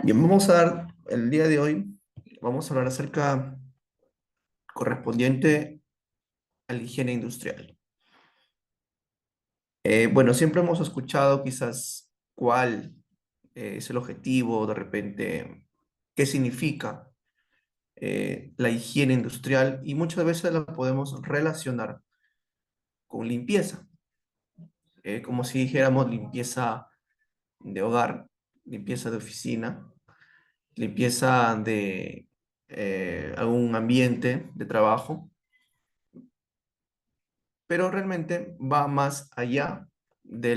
Bien, vamos a dar el día de hoy, vamos a hablar acerca correspondiente a la higiene industrial. Bueno, siempre hemos escuchado quizás cuál es el objetivo, de repente, qué significa la higiene industrial y muchas veces la podemos relacionar con limpieza, como si dijéramos limpieza de hogar, limpieza de oficina, limpieza de algún ambiente de trabajo, pero realmente va más allá de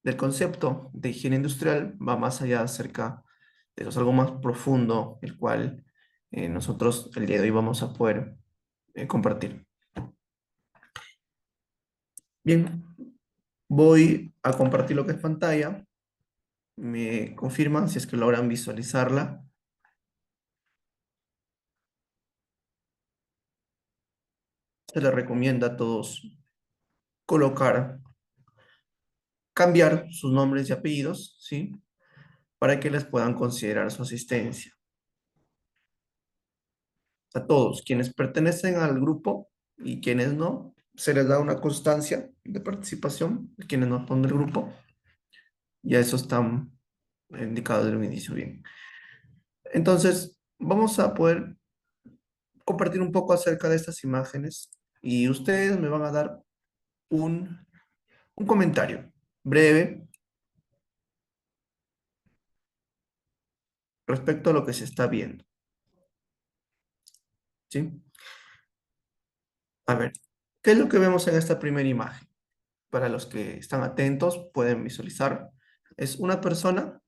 del concepto de higiene industrial, va más allá acerca de eso, es algo más profundo, el cual nosotros el día de hoy vamos a poder compartir. Bien, voy a compartir lo que es pantalla, me confirman si es que logran visualizarla. Se les recomienda a todos colocar, cambiar sus nombres y apellidos, ¿sí? Para que les puedan considerar su asistencia. A todos quienes pertenecen al grupo y quienes no, se les da una constancia de participación, quienes no son del grupo, ya eso está indicado desde un inicio bien. Entonces, vamos a poder compartir un poco acerca de estas imágenes y ustedes me van a dar un comentario breve respecto a lo que se está viendo, ¿sí? A ver, ¿qué es lo que vemos en esta primera imagen? Para los que están atentos, pueden visualizar. Es una persona.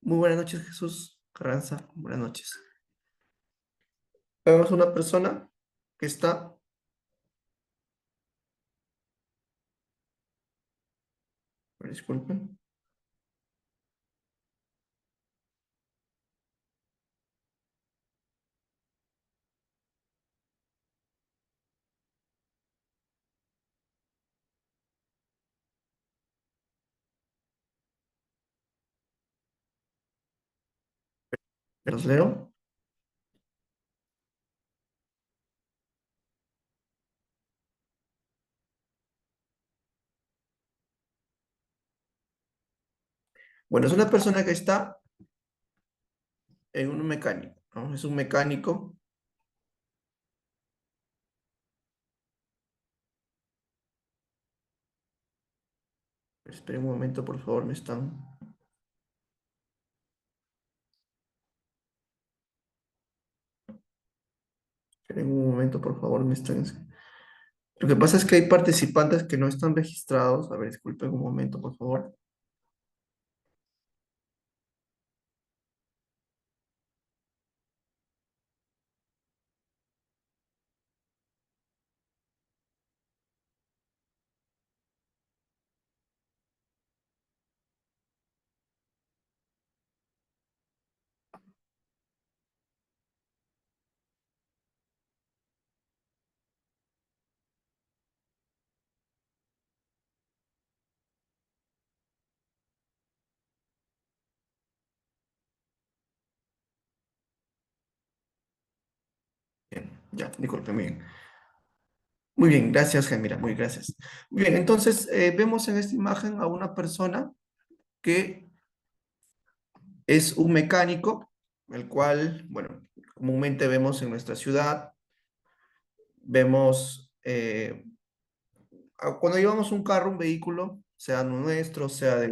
Muy buenas noches, Jesús Carranza. Buenas noches. Vemos una persona que está, disculpen, que los leo. Bueno, es una persona que está en un mecánico, ¿no? Es un mecánico. Esperen un momento, por favor, me están. Esperen un momento, por favor, me están. Lo que pasa es que hay participantes que no están registrados. A ver, disculpen un momento, por favor. Bien, ya, disculpen, bien. Muy bien, gracias, Gemira, muy gracias. Muy bien, entonces vemos en esta imagen a una persona que es un mecánico, el cual, bueno, comúnmente vemos en nuestra ciudad, vemos, cuando llevamos un carro, un vehículo, sea nuestro, sea de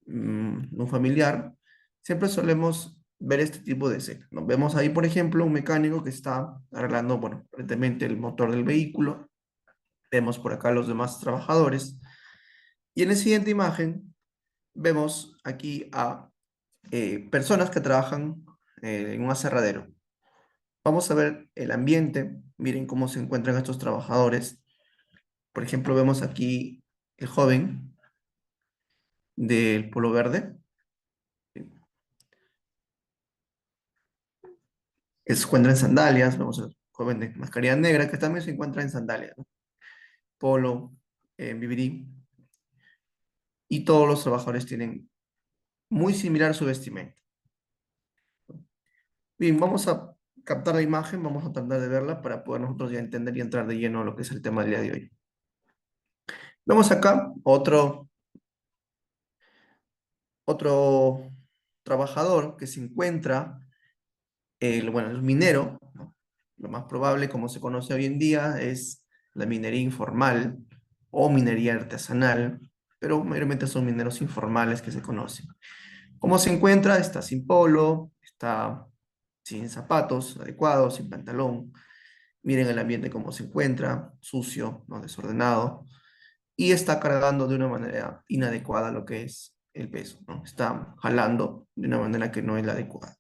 un familiar, siempre solemos ver este tipo de escenas, ¿no? Vemos ahí, por ejemplo, un mecánico que está arreglando, bueno, aparentemente el motor del vehículo, vemos por acá los demás trabajadores, y en la siguiente imagen vemos aquí a personas que trabajan en un aserradero. Vamos a ver el ambiente, miren cómo se encuentran estos trabajadores. Por ejemplo, vemos aquí el joven del polo verde, que se encuentra en sandalias. Vemos al joven de mascarilla negra, que también se encuentra en sandalias, ¿no? Polo, BBD. y todos los trabajadores tienen muy similar su vestimenta. Bien, vamos a captar la imagen, vamos a tratar de verla para poder nosotros ya entender y entrar de lleno a lo que es el tema del día de hoy. Vemos acá otro trabajador que se encuentra, bueno, el minero, ¿no? Lo más probable, como se conoce hoy en día, es la minería informal o minería artesanal, pero mayormente son mineros informales que se conocen. ¿Cómo se encuentra? Está sin polo, está sin zapatos adecuados, sin pantalón. Miren el ambiente cómo se encuentra, sucio, no desordenado, y está cargando de una manera inadecuada lo que es el peso, ¿no? Está jalando de una manera que no es la adecuada.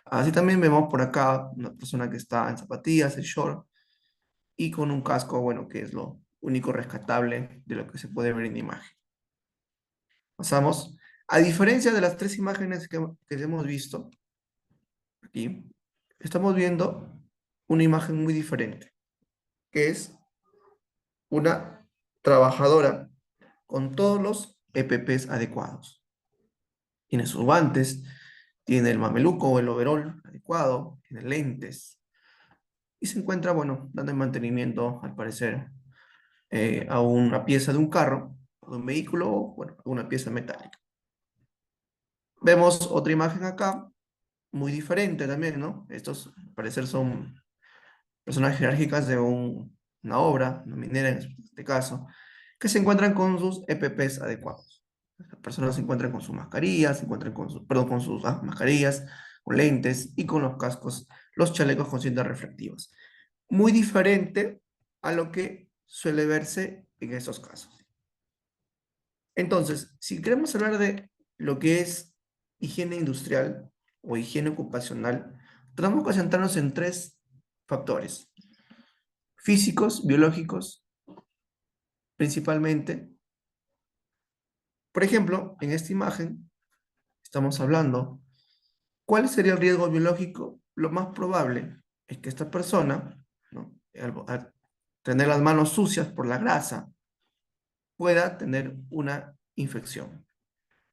Así también vemos por acá una persona que está en zapatillas, en short, y con un casco, bueno, que es lo único rescatable de lo que se puede ver en imagen. Pasamos. A diferencia de las tres imágenes que hemos visto aquí, estamos viendo una imagen muy diferente, que es una trabajadora con todos los EPPs adecuados. Tiene sus guantes, tiene el mameluco o el overol adecuado, tiene lentes y se encuentra, bueno, dando mantenimiento, al parecer, a una pieza de un carro, de un vehículo o, bueno, una pieza metálica. Vemos otra imagen acá, muy diferente también, ¿no? Estos, al parecer, son personas jerárquicas de una obra, una minera en este caso, que se encuentran con sus EPPs adecuados. Las personas se encuentran con sus mascarillas, se encuentran con sus, perdón, con sus mascarillas, con lentes y con los cascos, los chalecos con cintas reflectivas. Muy diferente a lo que suele verse en estos casos. Entonces, si queremos hablar de lo que es higiene industrial o higiene ocupacional, tenemos que centrarnos en tres factores: físicos, biológicos, principalmente. Por ejemplo, en esta imagen estamos hablando, ¿cuál sería el riesgo biológico? Lo más probable es que esta persona, ¿no? Al tener las manos sucias por la grasa, pueda tener una infección.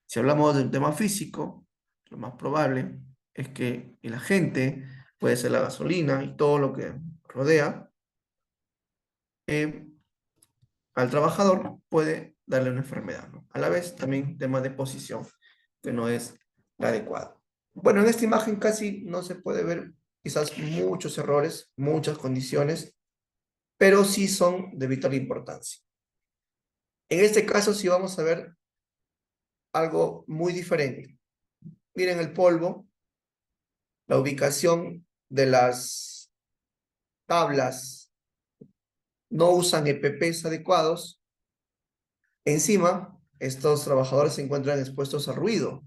Si hablamos del tema físico, lo más probable es que el agente, puede ser la gasolina y todo lo que rodea, eh, al trabajador puede darle una enfermedad, ¿no? A la vez también tema de posición, que no es la adecuada. Bueno, en esta imagen casi no se puede ver quizás muchos errores, muchas condiciones, pero sí son de vital importancia. En este caso sí vamos a ver algo muy diferente. Miren el polvo, la ubicación de las tablas, no usan EPPs adecuados. Encima, estos trabajadores se encuentran expuestos al ruido.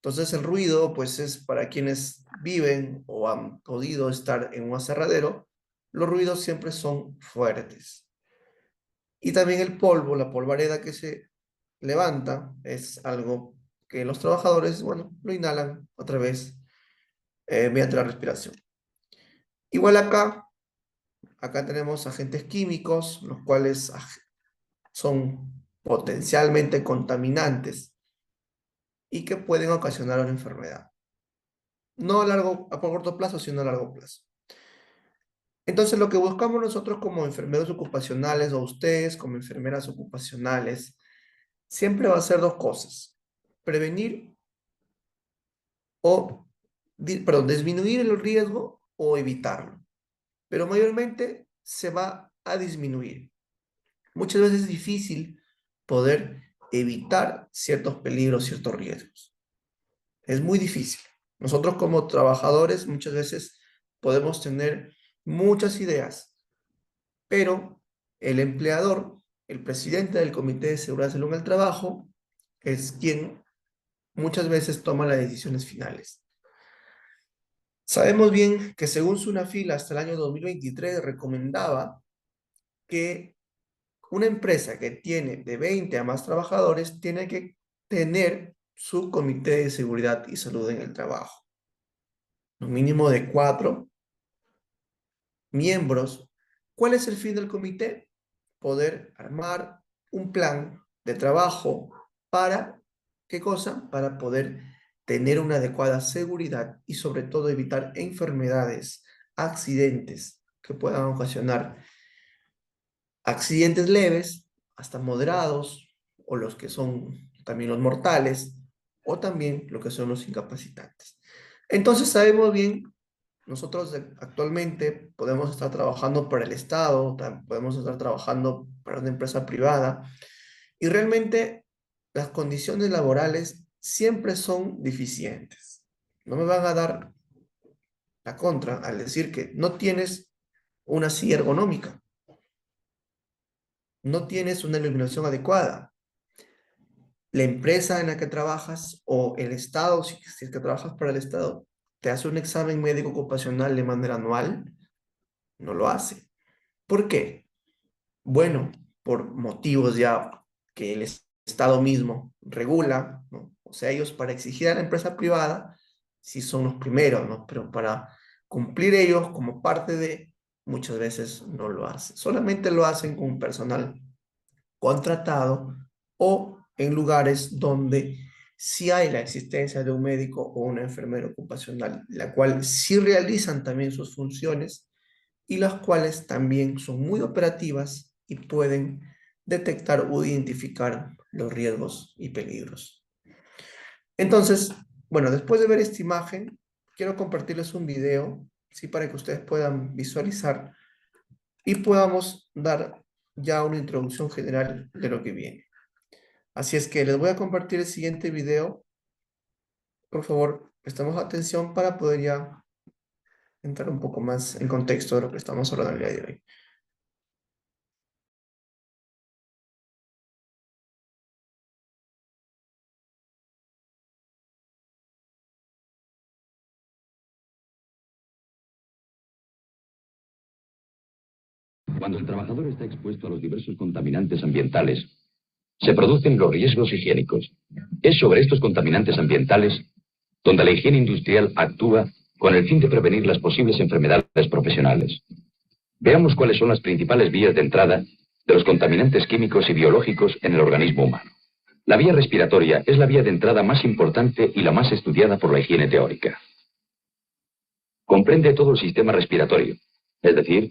Entonces el ruido, pues es para quienes viven o han podido estar en un aserradero, los ruidos siempre son fuertes. Y también el polvo, la polvareda que se levanta, es algo que los trabajadores, bueno, lo inhalan otra vez mediante la respiración. Igual acá tenemos agentes químicos, los cuales son potencialmente contaminantes y que pueden ocasionar una enfermedad. No a corto plazo, sino a largo plazo. Entonces, lo que buscamos nosotros como enfermeros ocupacionales o ustedes como enfermeras ocupacionales, siempre va a ser dos cosas: prevenir o, perdón, disminuir el riesgo o evitarlo. Pero mayormente se va a disminuir. Muchas veces es difícil poder evitar ciertos peligros, ciertos riesgos. Es muy difícil. Nosotros como trabajadores muchas veces podemos tener muchas ideas, pero el empleador, el presidente del Comité de Seguridad y Salud en el Trabajo, es quien muchas veces toma las decisiones finales. Sabemos bien que según Sunafil hasta el año 2023 recomendaba que una empresa que tiene de 20 a más trabajadores tiene que tener su Comité de Seguridad y Salud en el Trabajo, un mínimo de 4 miembros. ¿Cuál es el fin del comité? Poder armar un plan de trabajo para, ¿qué cosa? Para poder tener una adecuada seguridad y sobre todo evitar enfermedades, accidentes que puedan ocasionar accidentes leves hasta moderados, o los que son también los mortales, o también lo que son los incapacitantes. Entonces sabemos bien, nosotros actualmente podemos estar trabajando para el Estado, podemos estar trabajando para una empresa privada, y realmente las condiciones laborales siempre son deficientes. No me van a dar la contra al decir que no tienes una silla ergonómica, no tienes una iluminación adecuada. La empresa en la que trabajas o el Estado, si es que trabajas para el Estado, te hace un examen médico ocupacional de manera anual, no lo hace. ¿Por qué? Bueno, por motivos ya que el Estado mismo regula, ¿no? O sea, ellos para exigir a la empresa privada, sí son los primeros, ¿no? Pero para cumplir ellos como parte de, muchas veces no lo hacen. Solamente lo hacen con personal contratado o en lugares donde sí hay la existencia de un médico o una enfermera ocupacional, la cual sí realizan también sus funciones y las cuales también son muy operativas y pueden detectar o identificar los riesgos y peligros. Entonces, bueno, después de ver esta imagen, quiero compartirles un video, ¿sí? Para que ustedes puedan visualizar y podamos dar ya una introducción general de lo que viene. Así es que les voy a compartir el siguiente video. Por favor, prestemos atención para poder ya entrar un poco más en contexto de lo que estamos hablando el día de hoy. Cuando el trabajador está expuesto a los diversos contaminantes ambientales, se producen los riesgos higiénicos. Es sobre estos contaminantes ambientales donde la higiene industrial actúa con el fin de prevenir las posibles enfermedades profesionales. Veamos cuáles son las principales vías de entrada de los contaminantes químicos y biológicos en el organismo humano. La vía respiratoria es la vía de entrada más importante y la más estudiada por la higiene teórica. Comprende todo el sistema respiratorio, es decir,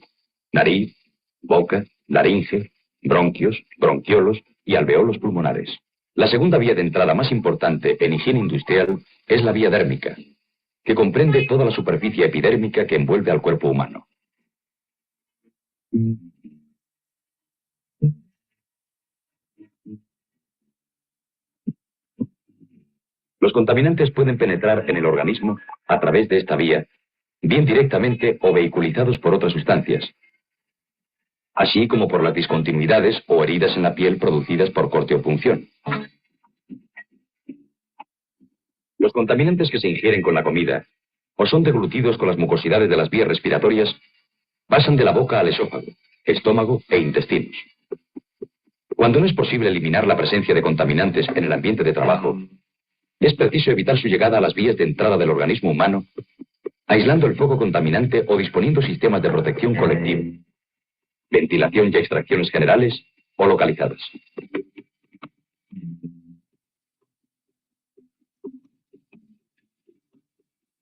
nariz, boca, laringe, bronquios, bronquiolos y alveolos pulmonares. La segunda vía de entrada más importante en higiene industrial es la vía dérmica, que comprende toda la superficie epidérmica que envuelve al cuerpo humano. Los contaminantes pueden penetrar en el organismo a través de esta vía, bien directamente o vehiculizados por otras sustancias, así como por las discontinuidades o heridas en la piel producidas por corte o punción. Los contaminantes que se ingieren con la comida o son deglutidos con las mucosidades de las vías respiratorias pasan de la boca al esófago, estómago e intestinos. Cuando no es posible eliminar la presencia de contaminantes en el ambiente de trabajo, es preciso evitar su llegada a las vías de entrada del organismo humano, aislando el foco contaminante o disponiendo sistemas de protección colectivo, ventilación y extracciones generales o localizadas.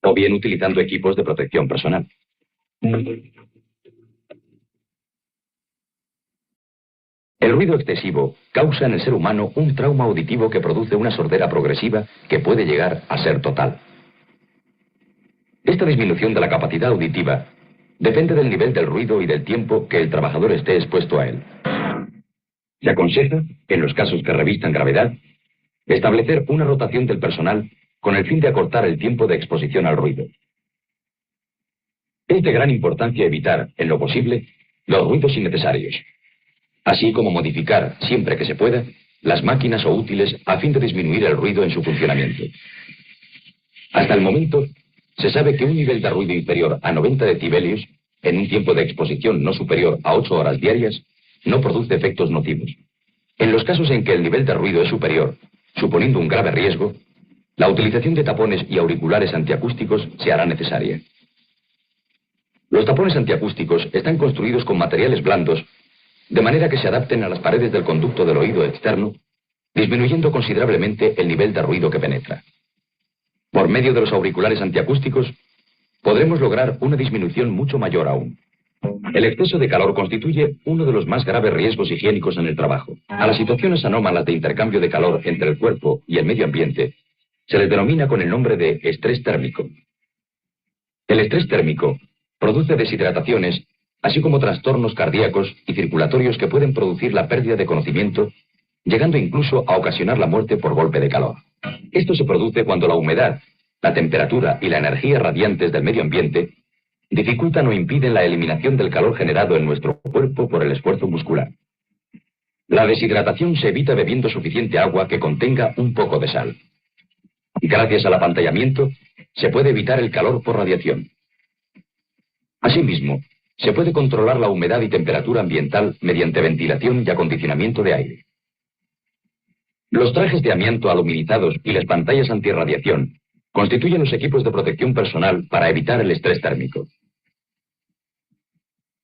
O bien utilizando equipos de protección personal. El ruido excesivo causa en el ser humano un trauma auditivo que produce una sordera progresiva que puede llegar a ser total. Esta disminución de la capacidad auditiva depende del nivel del ruido y del tiempo que el trabajador esté expuesto a él. Se aconseja, en los casos que revistan gravedad, establecer una rotación del personal con el fin de acortar el tiempo de exposición al ruido. Es de gran importancia evitar, en lo posible, los ruidos innecesarios, así como modificar, siempre que se pueda, las máquinas o útiles a fin de disminuir el ruido en su funcionamiento. Hasta el momento, se sabe que un nivel de ruido inferior a 90 decibelios, en un tiempo de exposición no superior a 8 horas diarias, no produce efectos nocivos. En los casos en que el nivel de ruido es superior, suponiendo un grave riesgo, la utilización de tapones y auriculares antiacústicos se hará necesaria. Los tapones antiacústicos están construidos con materiales blandos, de manera que se adapten a las paredes del conducto del oído externo disminuyendo considerablemente el nivel de ruido que penetra. Por medio de los auriculares antiacústicos, podremos lograr una disminución mucho mayor aún. El exceso de calor constituye uno de los más graves riesgos higiénicos en el trabajo. A las situaciones anómalas de intercambio de calor entre el cuerpo y el medio ambiente se les denomina con el nombre de estrés térmico. El estrés térmico produce deshidrataciones, así como trastornos cardíacos y circulatorios que pueden producir la pérdida de conocimiento, llegando incluso a ocasionar la muerte por golpe de calor. Esto se produce cuando la humedad, la temperatura y la energía radiantes del medio ambiente dificultan o impiden la eliminación del calor generado en nuestro cuerpo por el esfuerzo muscular. La deshidratación se evita bebiendo suficiente agua que contenga un poco de sal. Gracias al apantallamiento, se puede evitar el calor por radiación. Asimismo, se puede controlar la humedad y temperatura ambiental mediante ventilación y acondicionamiento de aire. Los trajes de amianto aluminizados y las pantallas antirradiación constituyen los equipos de protección personal para evitar el estrés térmico.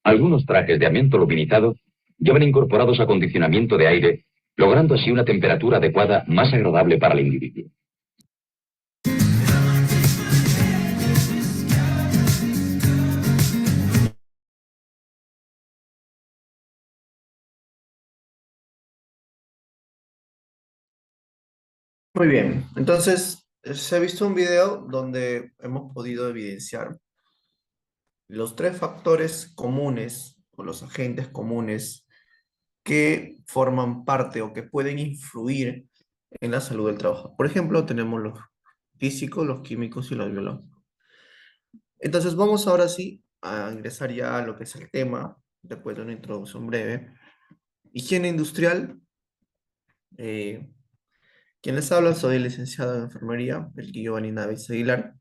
Algunos trajes de amianto aluminizado llevan incorporados acondicionamiento de aire, logrando así una temperatura adecuada más agradable para el individuo. Muy bien, entonces se ha visto un video donde hemos podido evidenciar los tres factores comunes o los agentes comunes que forman parte o que pueden influir en la salud del trabajo. Por ejemplo, tenemos los físicos, los químicos y los biológicos. Entonces vamos ahora sí a ingresar ya a lo que es el tema, después de una introducción breve. Higiene industrial. eh, Quien les habla, soy licenciado en enfermería, el Giovanni Navis Aguilar.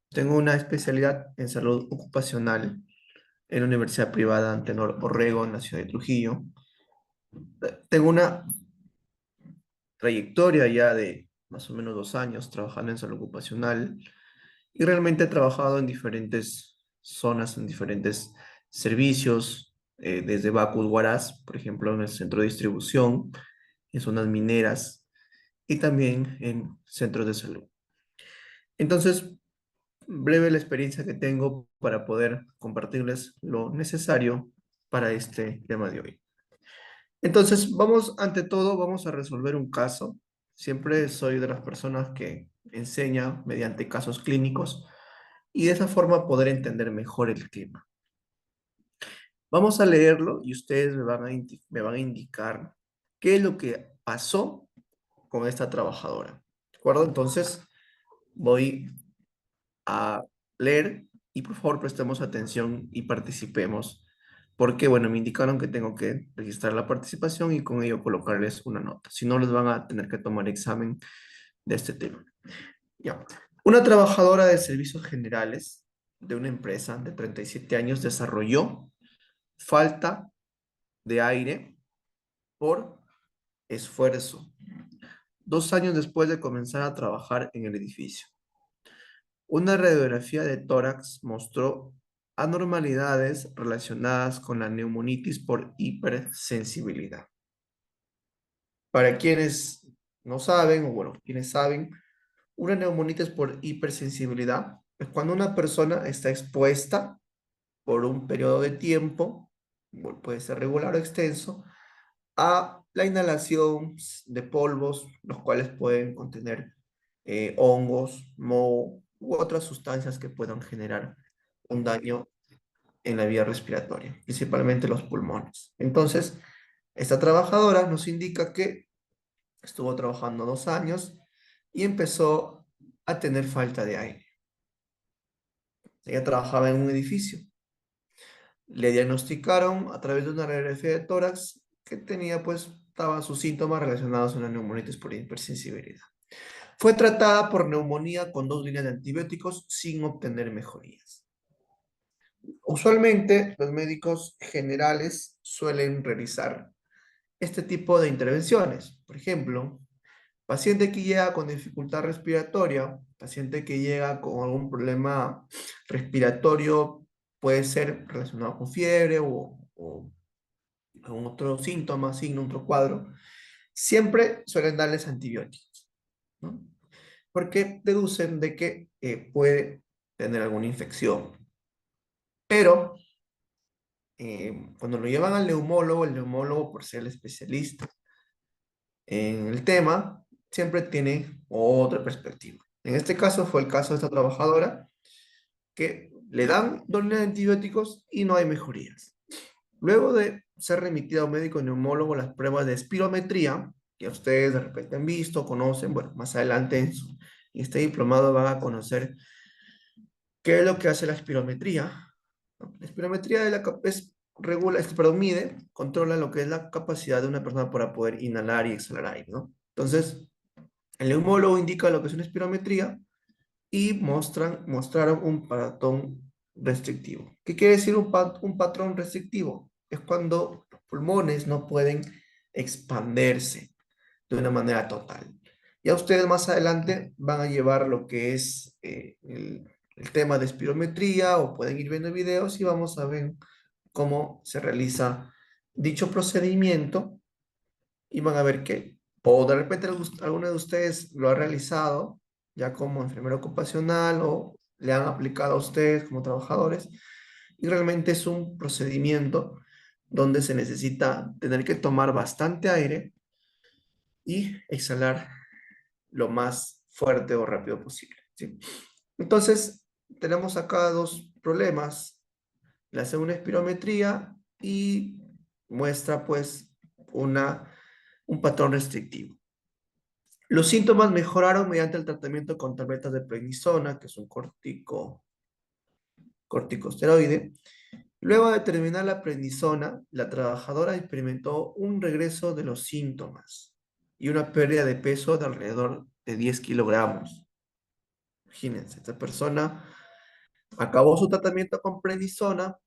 Tengo una especialidad en salud ocupacional en la Universidad Privada Antenor Orrego, en la ciudad de Trujillo. Tengo una trayectoria ya de más o menos 2 años trabajando en salud ocupacional y realmente he trabajado en diferentes zonas, en diferentes servicios, desde Bacus Huaraz, por ejemplo, en el centro de distribución, en zonas mineras y también en centros de salud. Entonces, breve la experiencia que tengo para poder compartirles lo necesario para este tema de hoy. Entonces, ante todo, vamos a resolver un caso. Siempre soy de las personas que enseña mediante casos clínicos y de esa forma poder entender mejor el tema. Vamos a leerlo y ustedes me van a indicar qué es lo que pasó con esta trabajadora. ¿De acuerdo? Entonces, voy a leer y por favor prestemos atención y participemos, porque bueno, me indicaron que tengo que registrar la participación y con ello colocarles una nota. Si no, les van a tener que tomar examen de este tema. Ya. Una trabajadora de servicios generales de una empresa de 37 años desarrolló falta de aire por esfuerzo, 2 años después de comenzar a trabajar en el edificio. Una radiografía de tórax mostró anormalidades relacionadas con la neumonitis por hipersensibilidad. Para quienes no saben, o bueno, quienes saben, una neumonitis por hipersensibilidad es cuando una persona está expuesta por un periodo de tiempo, puede ser regular o extenso, a la inhalación de polvos, los cuales pueden contener hongos, moho u otras sustancias que puedan generar un daño en la vía respiratoria, principalmente los pulmones. Entonces, esta trabajadora nos indica que estuvo trabajando 2 años y empezó a tener falta de aire. Ella trabajaba en un edificio. Le diagnosticaron a través de una radiografía de tórax que tenía, pues, estaban sus síntomas relacionados a una neumonitis por hipersensibilidad. Fue tratada por neumonía con 2 líneas de antibióticos sin obtener mejorías. Usualmente, los médicos generales suelen realizar este tipo de intervenciones. Por ejemplo, paciente que llega con dificultad respiratoria, paciente que llega con algún problema respiratorio, puede ser relacionado con fiebre o algún otro síntoma, signo, otro cuadro. siempre suelen darles antibióticos, ¿no? Porque deducen de que puede tener alguna infección. Pero cuando lo llevan al neumólogo, el neumólogo, por ser el especialista en el tema, siempre tiene otra perspectiva. En este caso fue el caso de esta trabajadora que le dan dosis de antibióticos y no hay mejorías. Luego de ser remitida a un médico neumólogo, las pruebas de espirometría, que ustedes de repente han visto, conocen, bueno, más adelante en este diplomado van a conocer qué es lo que hace la espirometría. La espirometría regula, perdón, mide, controla lo que es la capacidad de una persona para poder inhalar y exhalar aire, ¿no? Entonces, el neumólogo indica lo que es una espirometría y mostraron un patrón restrictivo. ¿Qué quiere decir un patrón restrictivo? Es cuando los pulmones no pueden expandirse de una manera total. Ya ustedes más adelante van a llevar lo que es el tema de espirometría o pueden ir viendo videos y vamos a ver cómo se realiza dicho procedimiento y van a ver que, o de repente alguno de ustedes lo ha realizado ya como enfermero ocupacional o le han aplicado a ustedes como trabajadores y realmente es un procedimiento donde se necesita tener que tomar bastante aire y exhalar lo más fuerte o rápido posible, ¿sí? Entonces, tenemos acá dos problemas. Le hace una espirometría y muestra pues una, un patrón restrictivo. Los síntomas mejoraron mediante el tratamiento con tabletas de prednisona, que es un corticosteroide. Luego de terminar la prednisona, la trabajadora experimentó un regreso de los síntomas y una pérdida de peso de alrededor de 10 kilogramos. Imagínense, esta persona acabó su tratamiento con prednisona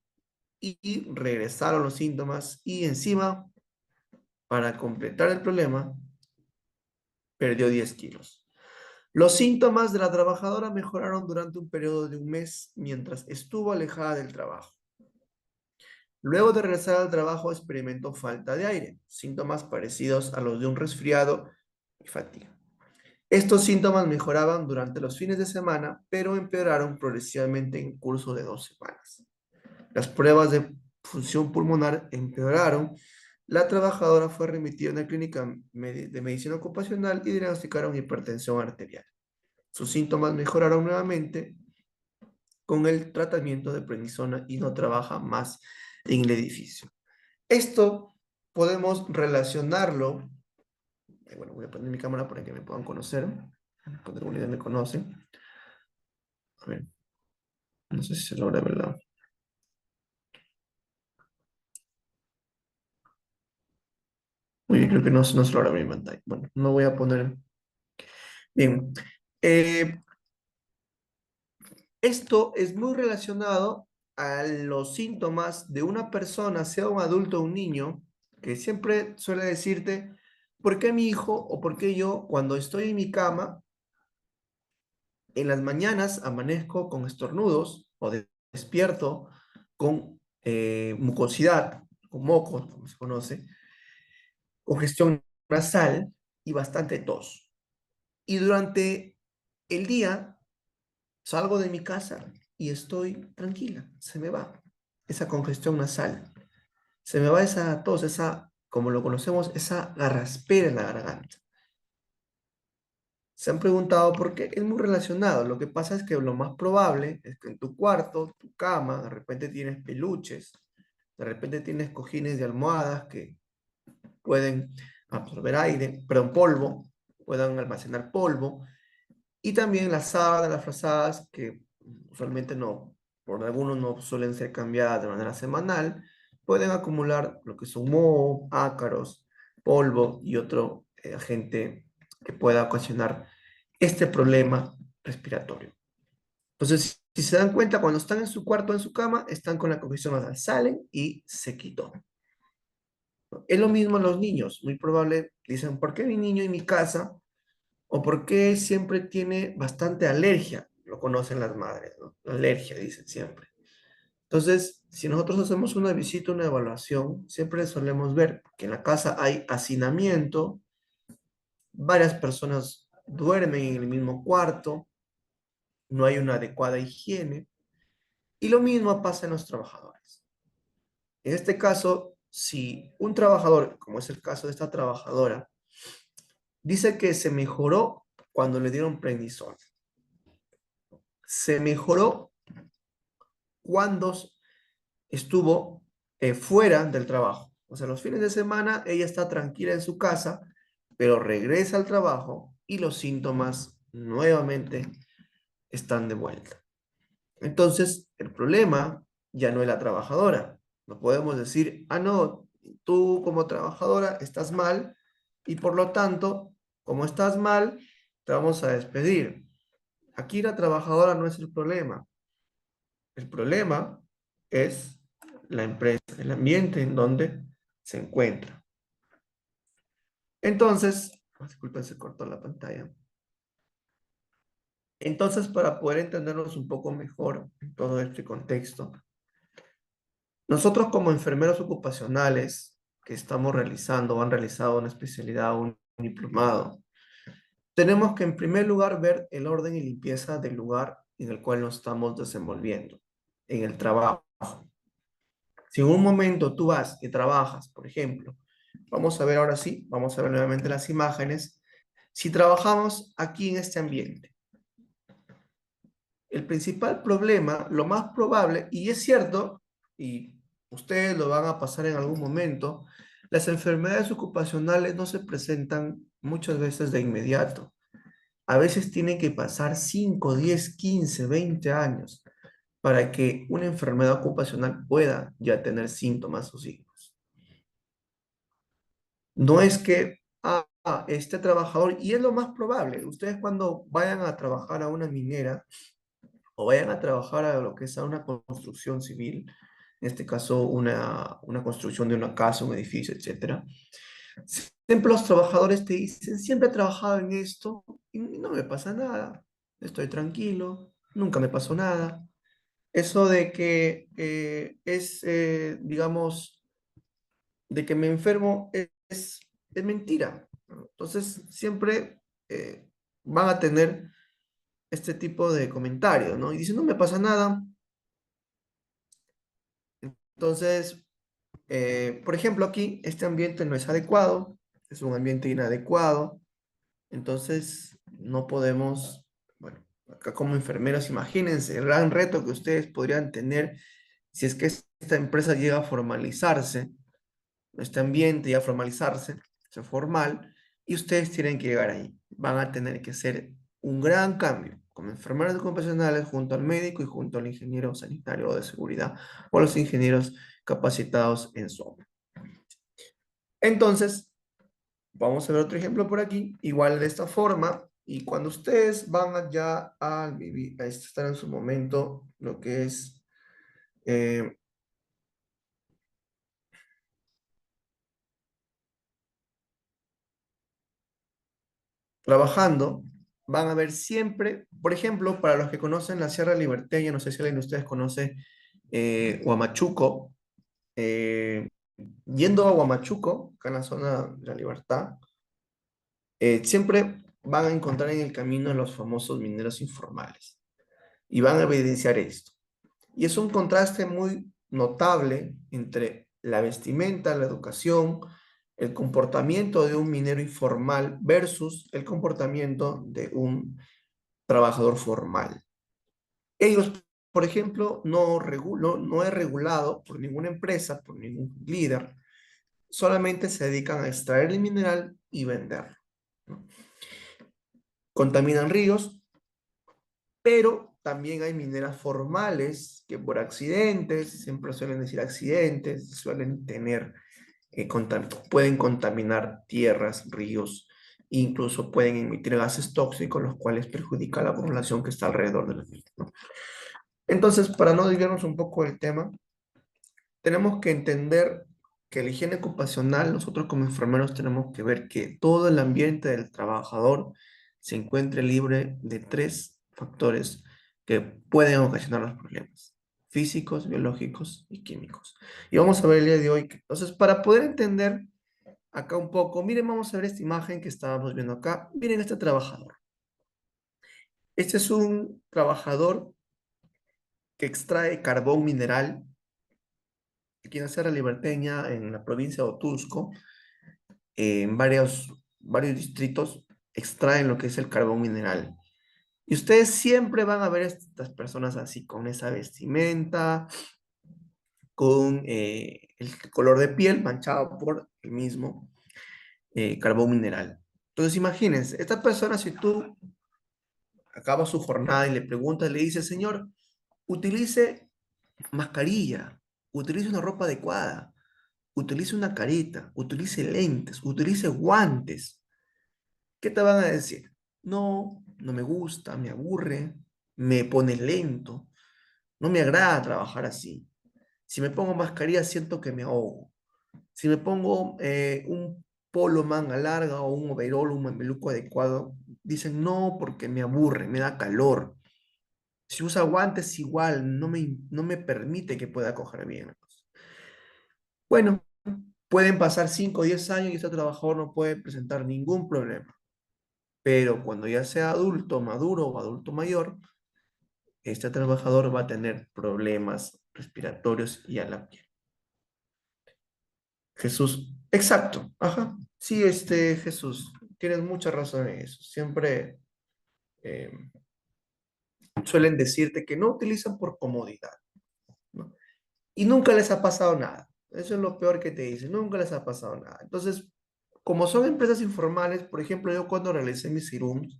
y regresaron los síntomas y encima, para completar el problema, perdió 10 kilos. Los síntomas de la trabajadora mejoraron durante un periodo de un mes mientras estuvo alejada del trabajo. Luego de regresar al trabajo experimentó falta de aire, síntomas parecidos a los de un resfriado y fatiga. Estos síntomas mejoraban durante los fines de semana, pero empeoraron progresivamente en curso de 2 semanas. Las pruebas de función pulmonar empeoraron. La trabajadora fue remitida a una clínica de medicina ocupacional y diagnosticaron hipertensión arterial. Sus síntomas mejoraron nuevamente con el tratamiento de prednisona y no trabaja más en el edificio. Esto podemos relacionarlo. Bueno, voy a poner mi cámara para que me puedan conocer. Poner una idea me conocen. A ver, no sé si se logra verla. Oye, creo que no se logra ver mi pantalla. Bueno, no voy a poner. Bien. Eh, Esto es muy relacionado a los síntomas de una persona, sea un adulto o un niño, que siempre suele decirte, ¿por qué mi hijo o por qué yo cuando estoy en mi cama, en las mañanas amanezco con estornudos o despierto con mucosidad, con mocos, como se conoce, congestión nasal y bastante tos? Y durante el día salgo de mi casa y estoy tranquila, se me va esa congestión nasal, se me va esa tos, esa, como lo conocemos, esa garraspera en la garganta. Se han preguntado por qué, es muy relacionado. Lo que pasa es que lo más probable es que en tu cuarto, tu cama, de repente tienes peluches, de repente tienes cojines de almohadas que pueden absorber aire, perdón, polvo, puedan almacenar polvo, y también las sábanas, las frazadas, que usualmente no, por algunos no suelen ser cambiadas de manera semanal, pueden acumular lo que son moho, ácaros, polvo y otro agente que pueda ocasionar este problema respiratorio. Entonces, si se dan cuenta, cuando están en su cuarto, en su cama, están con la congestión nasal, salen y se quitó. Es lo mismo en los niños, muy probable, dicen, ¿por qué mi niño en mi casa o por qué siempre tiene bastante alergia? Lo conocen las madres, ¿no? La alergia, dicen siempre. Entonces, si nosotros hacemos una visita, una evaluación, siempre solemos ver que en la casa hay hacinamiento varias personas duermen en el mismo cuarto, no hay una adecuada higiene, y lo mismo pasa en los trabajadores. En este caso, si un trabajador, como es el caso de esta trabajadora, dice que se mejoró cuando le dieron prednisona, se mejoró cuando estuvo fuera del trabajo. O sea, los fines de semana ella está tranquila en su casa, pero regresa al trabajo y los síntomas nuevamente están de vuelta. Entonces, el problema ya no es la trabajadora. No podemos decir, ah, no, tú como trabajadora estás mal y por lo tanto, como estás mal, te vamos a despedir. Aquí la trabajadora no es el problema. El problema es la empresa, el ambiente en donde se encuentra. Entonces, disculpen, se cortó la pantalla. Entonces, para poder entendernos un poco mejor en todo este contexto, nosotros como enfermeros ocupacionales que estamos realizando o han realizado una especialidad o un diplomado, tenemos que en primer lugar ver el orden y limpieza del lugar en el cual nos estamos desenvolviendo, en el trabajo. Si en un momento tú vas y trabajas, por ejemplo, vamos a ver ahora sí, vamos a ver nuevamente las imágenes. Si trabajamos aquí en este ambiente, el principal problema, lo más probable, y es cierto, y ustedes lo van a pasar en algún momento, las enfermedades ocupacionales no se presentan muchas veces de inmediato. A veces tienen que pasar 5, 10, 15, 20 años para que una enfermedad ocupacional pueda ya tener síntomas o signos. No es que, este trabajador, y es lo más probable, ustedes cuando vayan a trabajar a una minera o vayan a trabajar a lo que es a una construcción civil, en este caso una construcción de una casa, un edificio, etcétera, siempre los trabajadores te dicen, siempre he trabajado en esto y no me pasa nada, estoy tranquilo, nunca me pasó nada. Eso de que digamos, de que me enfermo es mentira, ¿no? Entonces, siempre van a tener este tipo de comentarios, ¿no? Y dicen, no me pasa nada. Entonces, por ejemplo, aquí este ambiente no es adecuado, es un ambiente inadecuado, entonces no podemos, bueno, acá como enfermeros, imagínense el gran reto que ustedes podrían tener si es que esta empresa llega a formalizarse, este ambiente ya formalizarse, ser formal, y ustedes tienen que llegar ahí. Van a tener que hacer un gran cambio como enfermeros ocupacionales junto al médico y junto al ingeniero sanitario o de seguridad o los ingenieros capacitados en su obra. Entonces, vamos a ver otro ejemplo por aquí, igual de esta forma, y cuando ustedes van allá a vivir, a estar en su momento, lo que es eh, trabajando, van a ver siempre, por ejemplo, para los que conocen la Sierra Liberteña, no sé si alguien de ustedes conoce Huamachuco, eh, yendo a Huamachuco, acá en la zona de la Libertad, siempre van a encontrar en el camino los famosos mineros informales y van a evidenciar esto. Y es un contraste muy notable entre la vestimenta, la educación, el comportamiento de un minero informal versus el comportamiento de un trabajador formal. Ellos, por ejemplo, no es regulado por ninguna empresa, por ningún líder, solamente se dedican a extraer el mineral y venderlo, ¿no? Contaminan ríos, pero también hay mineras formales que por accidentes, siempre suelen decir accidentes, suelen tener, pueden contaminar tierras, ríos, incluso pueden emitir gases tóxicos, los cuales perjudican a la población que está alrededor de la misma, ¿no? Entonces, para no desviarnos un poco del tema, tenemos que entender que la higiene ocupacional, nosotros como enfermeros tenemos que ver que todo el ambiente del trabajador se encuentre libre de tres factores que pueden ocasionar los problemas: físicos, biológicos y químicos. Y vamos a ver el día de hoy, entonces, para poder entender acá un poco. Miren, vamos a ver esta imagen que estábamos viendo acá. Miren este trabajador. Este es un trabajador que extrae carbón mineral aquí en la Sierra Liberteña, en la provincia de Otusco, en varios distritos, extraen lo que es el carbón mineral. Y ustedes siempre van a ver a estas personas así, con esa vestimenta, con el color de piel manchado por el mismo carbón mineral. Entonces, imagínense, esta persona, si tú acaba su jornada y le preguntas, le dice, señor, utilice mascarilla, utilice una ropa adecuada, utilice una careta, utilice lentes, utilice guantes. ¿Qué te van a decir? No, no me gusta, me aburre, me pone lento, no me agrada trabajar así. Si me pongo mascarilla siento que me ahogo. Si me pongo un polo manga larga o un overol, un mameluco adecuado, dicen no porque me aburre, me da calor. Si usa guantes igual, no me permite que pueda coger bien. Bueno, pueden pasar 5 o 10 años y este trabajador no puede presentar ningún problema. Pero cuando ya sea adulto, maduro o adulto mayor, este trabajador va a tener problemas respiratorios y a la piel. Jesús, exacto, ajá. Sí, Jesús, tienes mucha razón en eso. Siempre eh, suelen decirte que no utilizan por comodidad, ¿no? Y nunca les ha pasado nada. Eso es lo peor que te dicen, nunca les ha pasado nada. Entonces, como son empresas informales, por ejemplo, yo cuando realicé mis serums,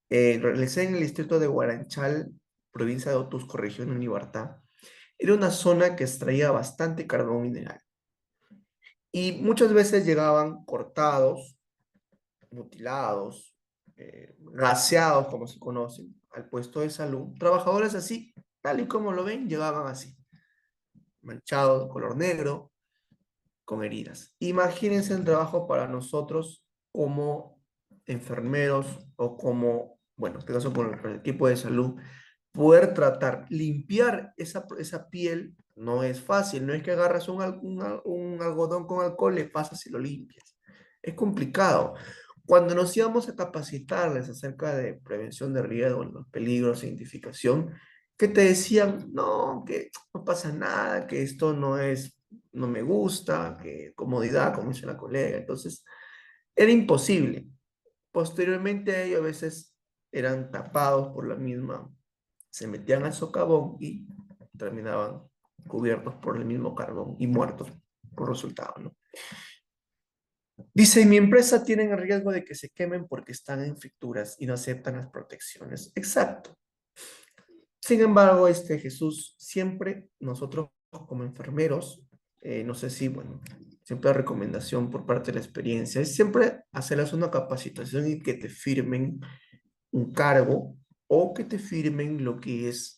realicé en el distrito de Guaranchal, provincia de Otusco, región Univartá. Era una zona que extraía bastante carbón mineral. Y muchas veces llegaban cortados, mutilados, gaseados, como se conocen, al puesto de salud. Trabajadores así, tal y como lo ven, llegaban así, manchados, color negro, con heridas. Imagínense el trabajo para nosotros como enfermeros o como, bueno, en este caso con el equipo de salud, poder tratar, limpiar esa piel no es fácil, no es que agarras un algodón con alcohol, le pasas y lo limpias. Es complicado. Cuando nos íbamos a capacitarles acerca de prevención de riesgos, los peligros, identificación, que te decían, no, que no pasa nada, que esto no me gusta, que comodidad, como dice la colega. Entonces, era imposible. Posteriormente, ellos a veces eran tapados por la misma, se metían al socavón y terminaban cubiertos por el mismo carbón y muertos por resultado, ¿no? Dice, en mi empresa tienen el riesgo de que se quemen porque están en frituras y no aceptan las protecciones. Exacto. Sin embargo, Jesús, siempre nosotros como enfermeros, no sé si, bueno, siempre la recomendación por parte de la experiencia es siempre hacerles una capacitación y que te firmen un cargo o que te firmen lo que es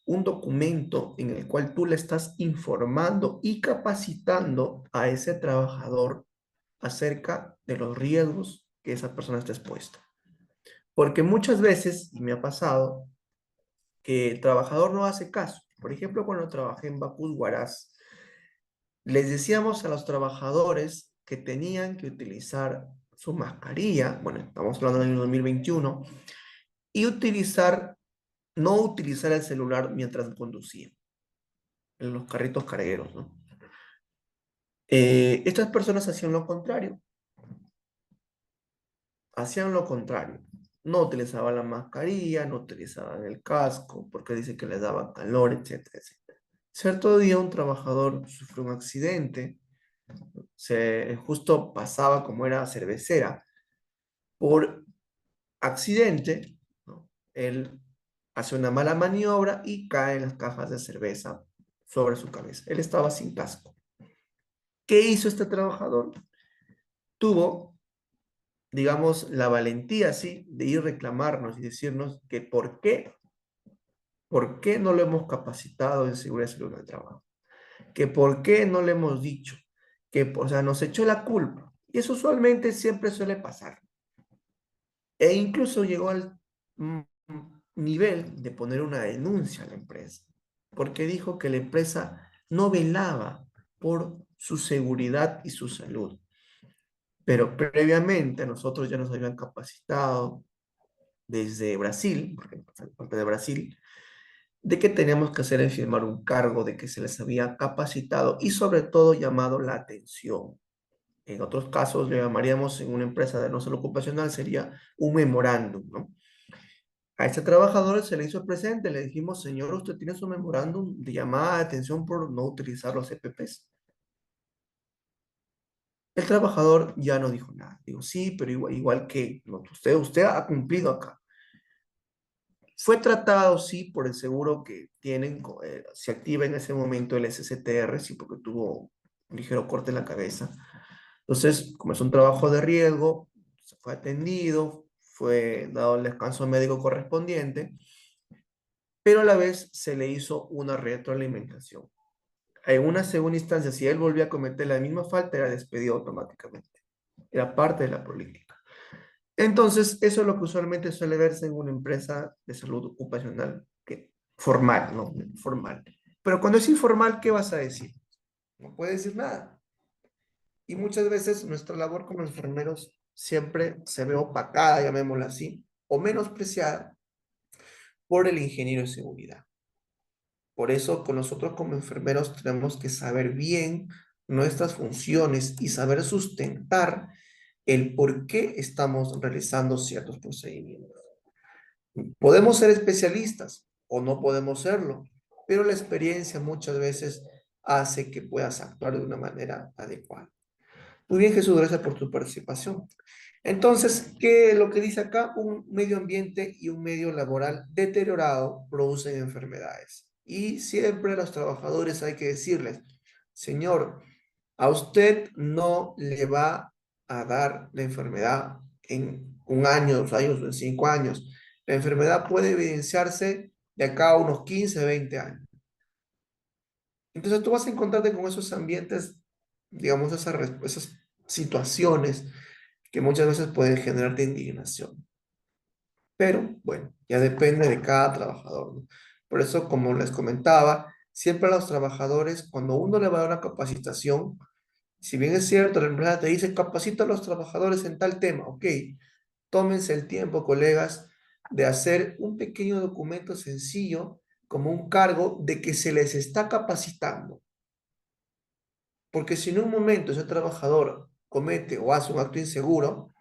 un documento en el cual tú le estás informando y capacitando a ese trabajador acerca de los riesgos que esa persona está expuesta. Porque muchas veces, y me ha pasado, que el trabajador no hace caso. Por ejemplo, cuando trabajé en Bacús Huaraz, les decíamos a los trabajadores que tenían que utilizar su mascarilla, bueno, estamos hablando del año 2021, y no utilizar el celular mientras conducían, en los carritos cargueros, ¿no? Estas personas hacían lo contrario. No utilizaban la mascarilla, no utilizaban el casco, porque dice que les daba calor, etcétera, etcétera. Cierto día un trabajador sufrió un accidente, justo pasaba como era cervecera, por accidente, ¿no? Él hace una mala maniobra y cae en las cajas de cerveza sobre su cabeza. Él estaba sin casco. ¿Qué hizo este trabajador? Tuvo, digamos, la valentía, sí, de ir a reclamarnos y decirnos que por qué no lo hemos capacitado en seguridad y salud del trabajo, que por qué no le hemos dicho, que, o sea, nos echó la culpa. Y eso usualmente siempre suele pasar. E incluso llegó al nivel de poner una denuncia a la empresa, porque dijo que la empresa no velaba por su seguridad y su salud. pero previamente nosotros ya nos habían capacitado desde Brasil, porque parte de Brasil, de que teníamos que hacer es firmar un cargo de que se les había capacitado y sobre todo llamado la atención. En otros casos le llamaríamos en una empresa de no solo ocupacional, sería un memorándum, ¿no? A este trabajador se le hizo presente, le dijimos, señor, usted tiene su memorándum de llamada de atención por no utilizar los EPPs. El trabajador ya no dijo nada. Digo, sí, pero igual que no, usted ha cumplido acá. Fue tratado, sí, por el seguro que tienen, se activa en ese momento el SSTR, sí, porque tuvo un ligero corte en la cabeza. Entonces, como es un trabajo de riesgo, se fue atendido, fue dado el descanso médico correspondiente, pero a la vez se le hizo una retroalimentación. En una segunda instancia, si él volvía a cometer la misma falta, era despedido automáticamente. Era parte de la política. Entonces, eso es lo que usualmente suele verse en una empresa de salud ocupacional, que formal, ¿no? Formal. Pero cuando es informal, ¿qué vas a decir? No puedes decir nada. Y muchas veces nuestra labor como enfermeros siempre se ve opacada, llamémosla así, o menospreciada por el ingeniero de seguridad. Por eso, con nosotros como enfermeros tenemos que saber bien nuestras funciones y saber sustentar el por qué estamos realizando ciertos procedimientos. Podemos ser especialistas o no podemos serlo, pero la experiencia muchas veces hace que puedas actuar de una manera adecuada. Muy bien, Jesús, gracias por tu participación. Entonces, ¿qué es lo que dice acá? Un medio ambiente y un medio laboral deteriorado producen enfermedades. Y siempre a los trabajadores hay que decirles, señor, a usted no le va a dar la enfermedad en un año, 2 años o en 5 años. La enfermedad puede evidenciarse de acá a unos 15, 20 años. Entonces tú vas a encontrarte con esos ambientes, digamos, esas situaciones que muchas veces pueden generarte indignación. Pero bueno, ya depende de cada trabajador, ¿no? Por eso, como les comentaba, siempre a los trabajadores, cuando uno le va a dar una capacitación, si bien es cierto, la empresa te dice, capacita a los trabajadores en tal tema, ok, tómense el tiempo, colegas, de hacer un pequeño documento sencillo como un cargo de que se les está capacitando. Porque si en un momento ese trabajador comete o hace un acto inseguro,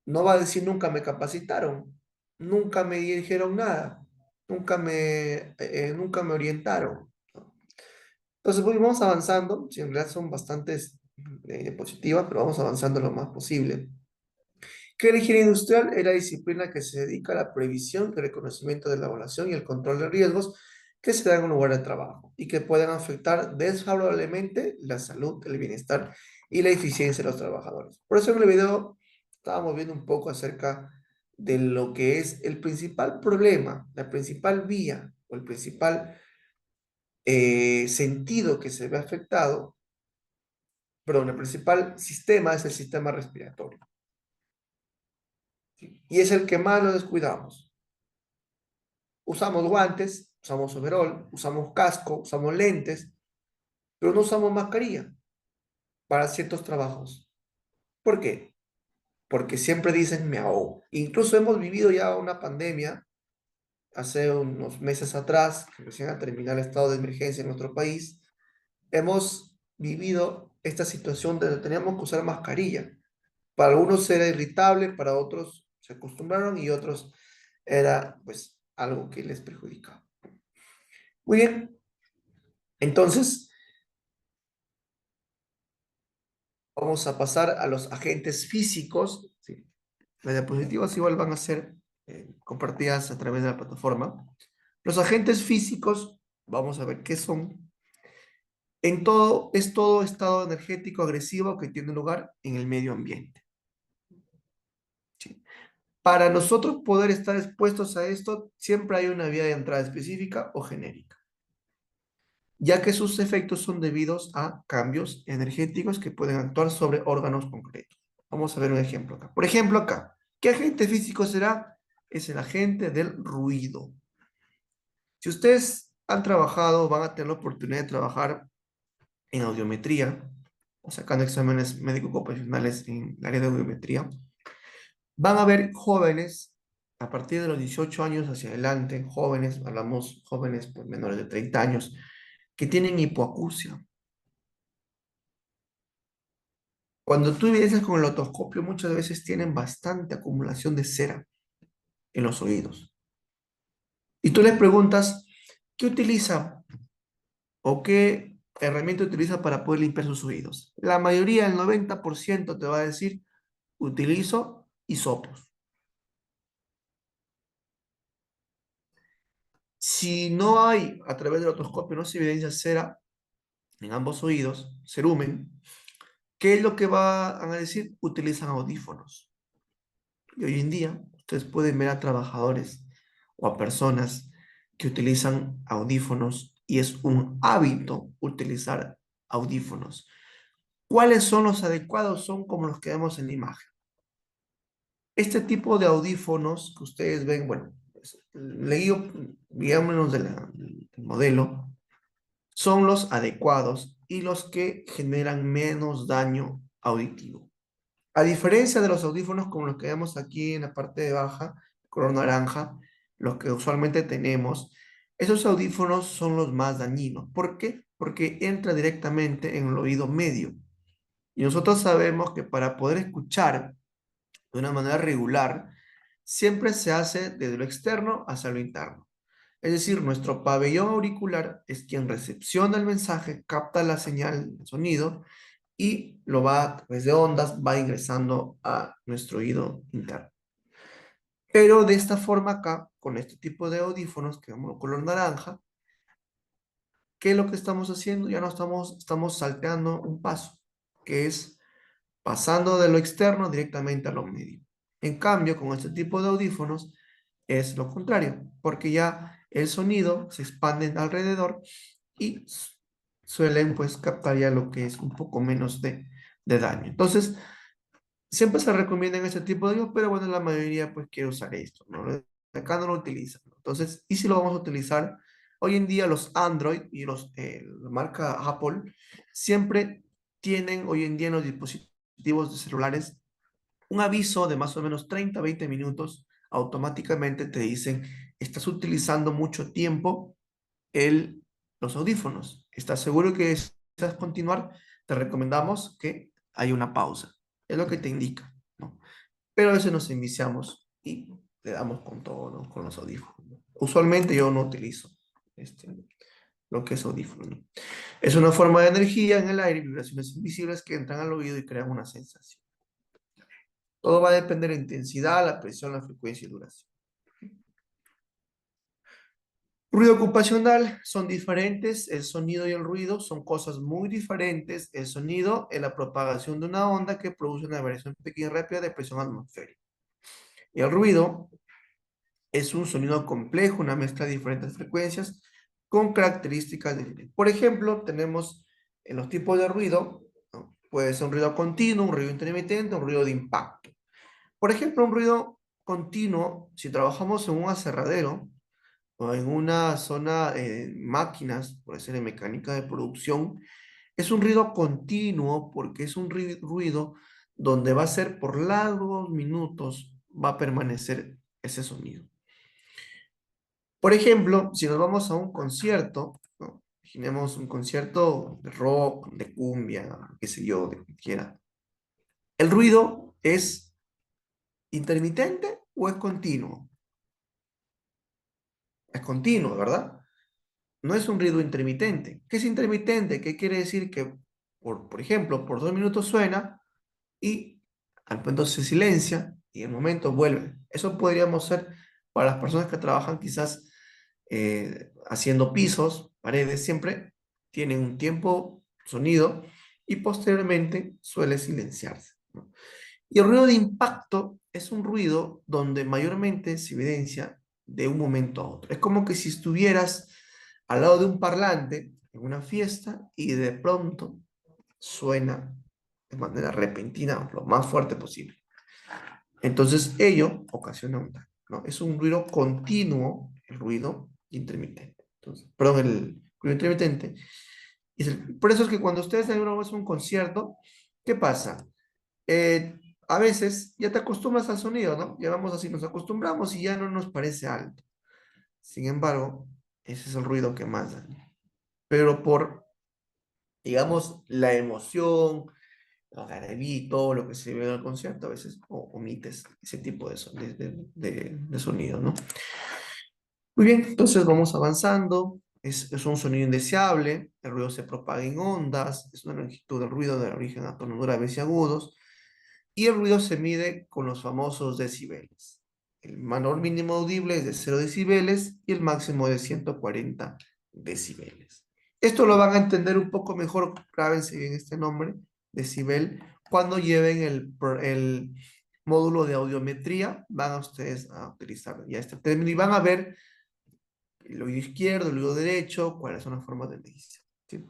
no va a decir nunca me capacitaron, nunca me dijeron nada, nunca me orientaron. Entonces, pues, vamos avanzando, si en realidad son bastantes diapositivas, pero vamos avanzando lo más posible. Que la ingeniería industrial es la disciplina que se dedica a la previsión y reconocimiento de la evaluación y el control de riesgos que se dan en un lugar de trabajo y que puedan afectar desfavorablemente la salud, el bienestar y la eficiencia de los trabajadores. Por eso en el video estábamos viendo un poco acerca de lo que es el principal problema, la principal vía o el principal sentido que se ve afectado, perdón, el principal sistema es el sistema respiratorio. ¿Sí? Y es el que más lo descuidamos. Usamos guantes, usamos overol, usamos casco, usamos lentes, pero no usamos mascarilla para ciertos trabajos. ¿Por qué? Porque siempre dicen me ahogo. Incluso hemos vivido ya una pandemia hace unos meses atrás, que recién a terminar el estado de emergencia en nuestro país, hemos vivido esta situación donde teníamos que usar mascarilla. Para algunos era irritable, para otros se acostumbraron y otros era pues algo que les perjudicaba. Muy bien, entonces vamos a pasar a los agentes físicos. ¿Sí? Las diapositivas igual van a ser compartidas a través de la plataforma. Los agentes físicos, vamos a ver qué son. Es todo estado energético agresivo que tiene lugar en el medio ambiente. ¿Sí? Para nosotros poder estar expuestos a esto, siempre hay una vía de entrada específica o genérica, ya que sus efectos son debidos a cambios energéticos que pueden actuar sobre órganos concretos. Vamos a ver un ejemplo acá. Por ejemplo, acá, ¿qué agente físico será? Es el agente del ruido. Si ustedes han trabajado, van a tener la oportunidad de trabajar en audiometría, o sacando exámenes médico-ocupacionales en el área de audiometría, van a ver jóvenes a partir de los 18 años hacia adelante, jóvenes, hablamos jóvenes pues, menores de 30 años, que tienen hipoacusia. Cuando tú evidencias con el otoscopio, muchas veces tienen bastante acumulación de cera en los oídos. Y tú les preguntas, ¿qué utiliza o qué herramienta utiliza para poder limpiar sus oídos? La mayoría, el 90% te va a decir, utilizo hisopos. Si no hay, a través del otoscopio, no se evidencia cera en ambos oídos, cerumen, ¿qué es lo que van a decir? Utilizan audífonos. Y hoy en día, ustedes pueden ver a trabajadores o a personas que utilizan audífonos y es un hábito utilizar audífonos. ¿Cuáles son los adecuados? Son como los que vemos en la imagen. Este tipo de audífonos que ustedes ven, bueno, pues, leído, digamos, del modelo, son los adecuados y los que generan menos daño auditivo. A diferencia de los audífonos como los que vemos aquí en la parte de baja, color naranja, los que usualmente tenemos, esos audífonos son los más dañinos. ¿Por qué? Porque entra directamente en el oído medio. Y nosotros sabemos que para poder escuchar de una manera regular, siempre se hace desde lo externo hacia lo interno. Es decir, nuestro pabellón auricular es quien recepciona el mensaje, capta la señal, el sonido, y lo va a través de ondas, va ingresando a nuestro oído interno. Pero de esta forma acá, con este tipo de audífonos, que vemos color naranja, ¿qué es lo que estamos haciendo? Ya no estamos salteando un paso, que es pasando de lo externo directamente a lo medio. En cambio, con este tipo de audífonos es lo contrario, porque ya el sonido se expande alrededor y suelen pues captar ya lo que es un poco menos de daño. Entonces, siempre se recomiendan este tipo de audio, pero bueno, la mayoría pues quiere usar esto, ¿no? Acá no lo utilizan, ¿no? Entonces, ¿y si lo vamos a utilizar? Hoy en día los Android y la marca Apple siempre tienen hoy en día en los dispositivos de celulares un aviso de más o menos 30, 20 minutos. Automáticamente te dicen, estás utilizando mucho tiempo el, los audífonos. ¿Estás seguro que deseas continuar? Te recomendamos que haya una pausa. Es lo que te indica, ¿no? Pero a veces nos enviciamos y le damos con todo, ¿no? Con los audífonos, ¿no? Usualmente yo no utilizo este, lo que es audífono, ¿no? Es una forma de energía en el aire, vibraciones invisibles que entran al oído y crean una sensación. Todo va a depender de la intensidad, la presión, la frecuencia y duración. Ruido ocupacional son diferentes, el sonido y el ruido son cosas muy diferentes. El sonido es la propagación de una onda que produce una variación pequeña y rápida de presión atmosférica. Y el ruido es un sonido complejo, una mezcla de diferentes frecuencias con características diferentes. Por ejemplo, tenemos en los tipos de ruido, ¿no? Puede ser un ruido continuo, un ruido intermitente, un ruido de impacto. Por ejemplo, un ruido continuo, si trabajamos en un aserradero, o en una zona de máquinas, puede ser en mecánica de producción, es un ruido continuo porque es un ruido donde va a ser por largos minutos, va a permanecer ese sonido. Por ejemplo, si nos vamos a un concierto, ¿no? Imaginemos un concierto de rock, de cumbia, qué sé yo, de cualquiera. ¿El ruido es intermitente o es continuo? Es continuo, ¿verdad? No es un ruido intermitente. ¿Qué es intermitente? ¿Qué quiere decir? Que, por ejemplo, por 2 minutos suena y al momento se silencia y en el momento vuelve. Eso podríamos ser para las personas que trabajan quizás haciendo pisos, paredes, siempre tienen un tiempo sonido y posteriormente suele silenciarse, ¿no? Y el ruido de impacto es un ruido donde mayormente se evidencia de un momento a otro. Es como que si estuvieras al lado de un parlante en una fiesta y de pronto suena de manera repentina, lo más fuerte posible. Entonces ello ocasiona un daño, ¿no? Es un ruido continuo, el ruido intermitente. Entonces, perdón, el ruido intermitente. Por eso es que cuando ustedes en una vez un concierto, ¿qué pasa? A veces ya te acostumbras al sonido, ¿no? Ya vamos así, nos acostumbramos y ya no nos parece alto. Sin embargo, ese es el ruido que más daña. Pero por, digamos, la emoción, la algarabía y todo lo que se ve en el concierto, a veces omites ese tipo de sonido, ¿no? Muy bien, entonces vamos avanzando. Es un sonido indeseable, el ruido se propaga en ondas, es una longitud del ruido de origen a tonos graves y agudos, y el ruido se mide con los famosos decibeles. El valor mínimo audible es de 0 decibeles y el máximo de 140 decibeles. Esto lo van a entender un poco mejor, grábense bien este nombre, decibel, cuando lleven el módulo de audiometría, van a ustedes a utilizar ya este término y van a ver el oído izquierdo, el oído derecho, cuáles son las formas de medición. ¿Sí?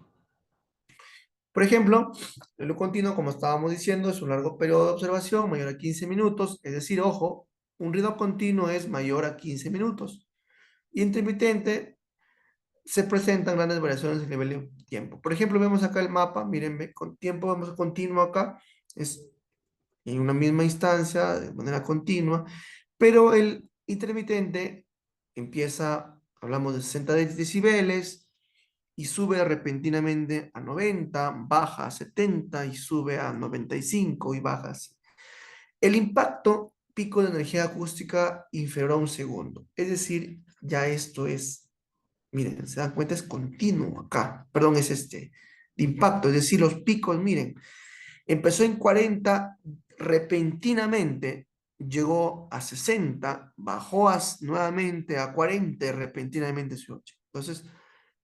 Por ejemplo, el lo continuo, como estábamos diciendo, es un largo periodo de observación mayor a 15 minutos, es decir, ojo, un ruido continuo es mayor a 15 minutos. Y intermitente se presentan grandes variaciones en el nivel de tiempo. Por ejemplo, vemos acá el mapa, miren, con tiempo vemos continuo acá, es en una misma instancia, de manera continua, pero el intermitente empieza, hablamos de 60 decibeles, y sube repentinamente a 90, baja a 70 y sube a 95 y baja así. El impacto, pico de energía acústica inferior a un segundo. Es decir, ya esto es, miren, se dan cuenta, es continuo acá. Perdón, es de impacto. Es decir, los picos, miren, empezó en 40, repentinamente llegó a 60, bajó nuevamente a 40 y repentinamente subió a 80. Entonces,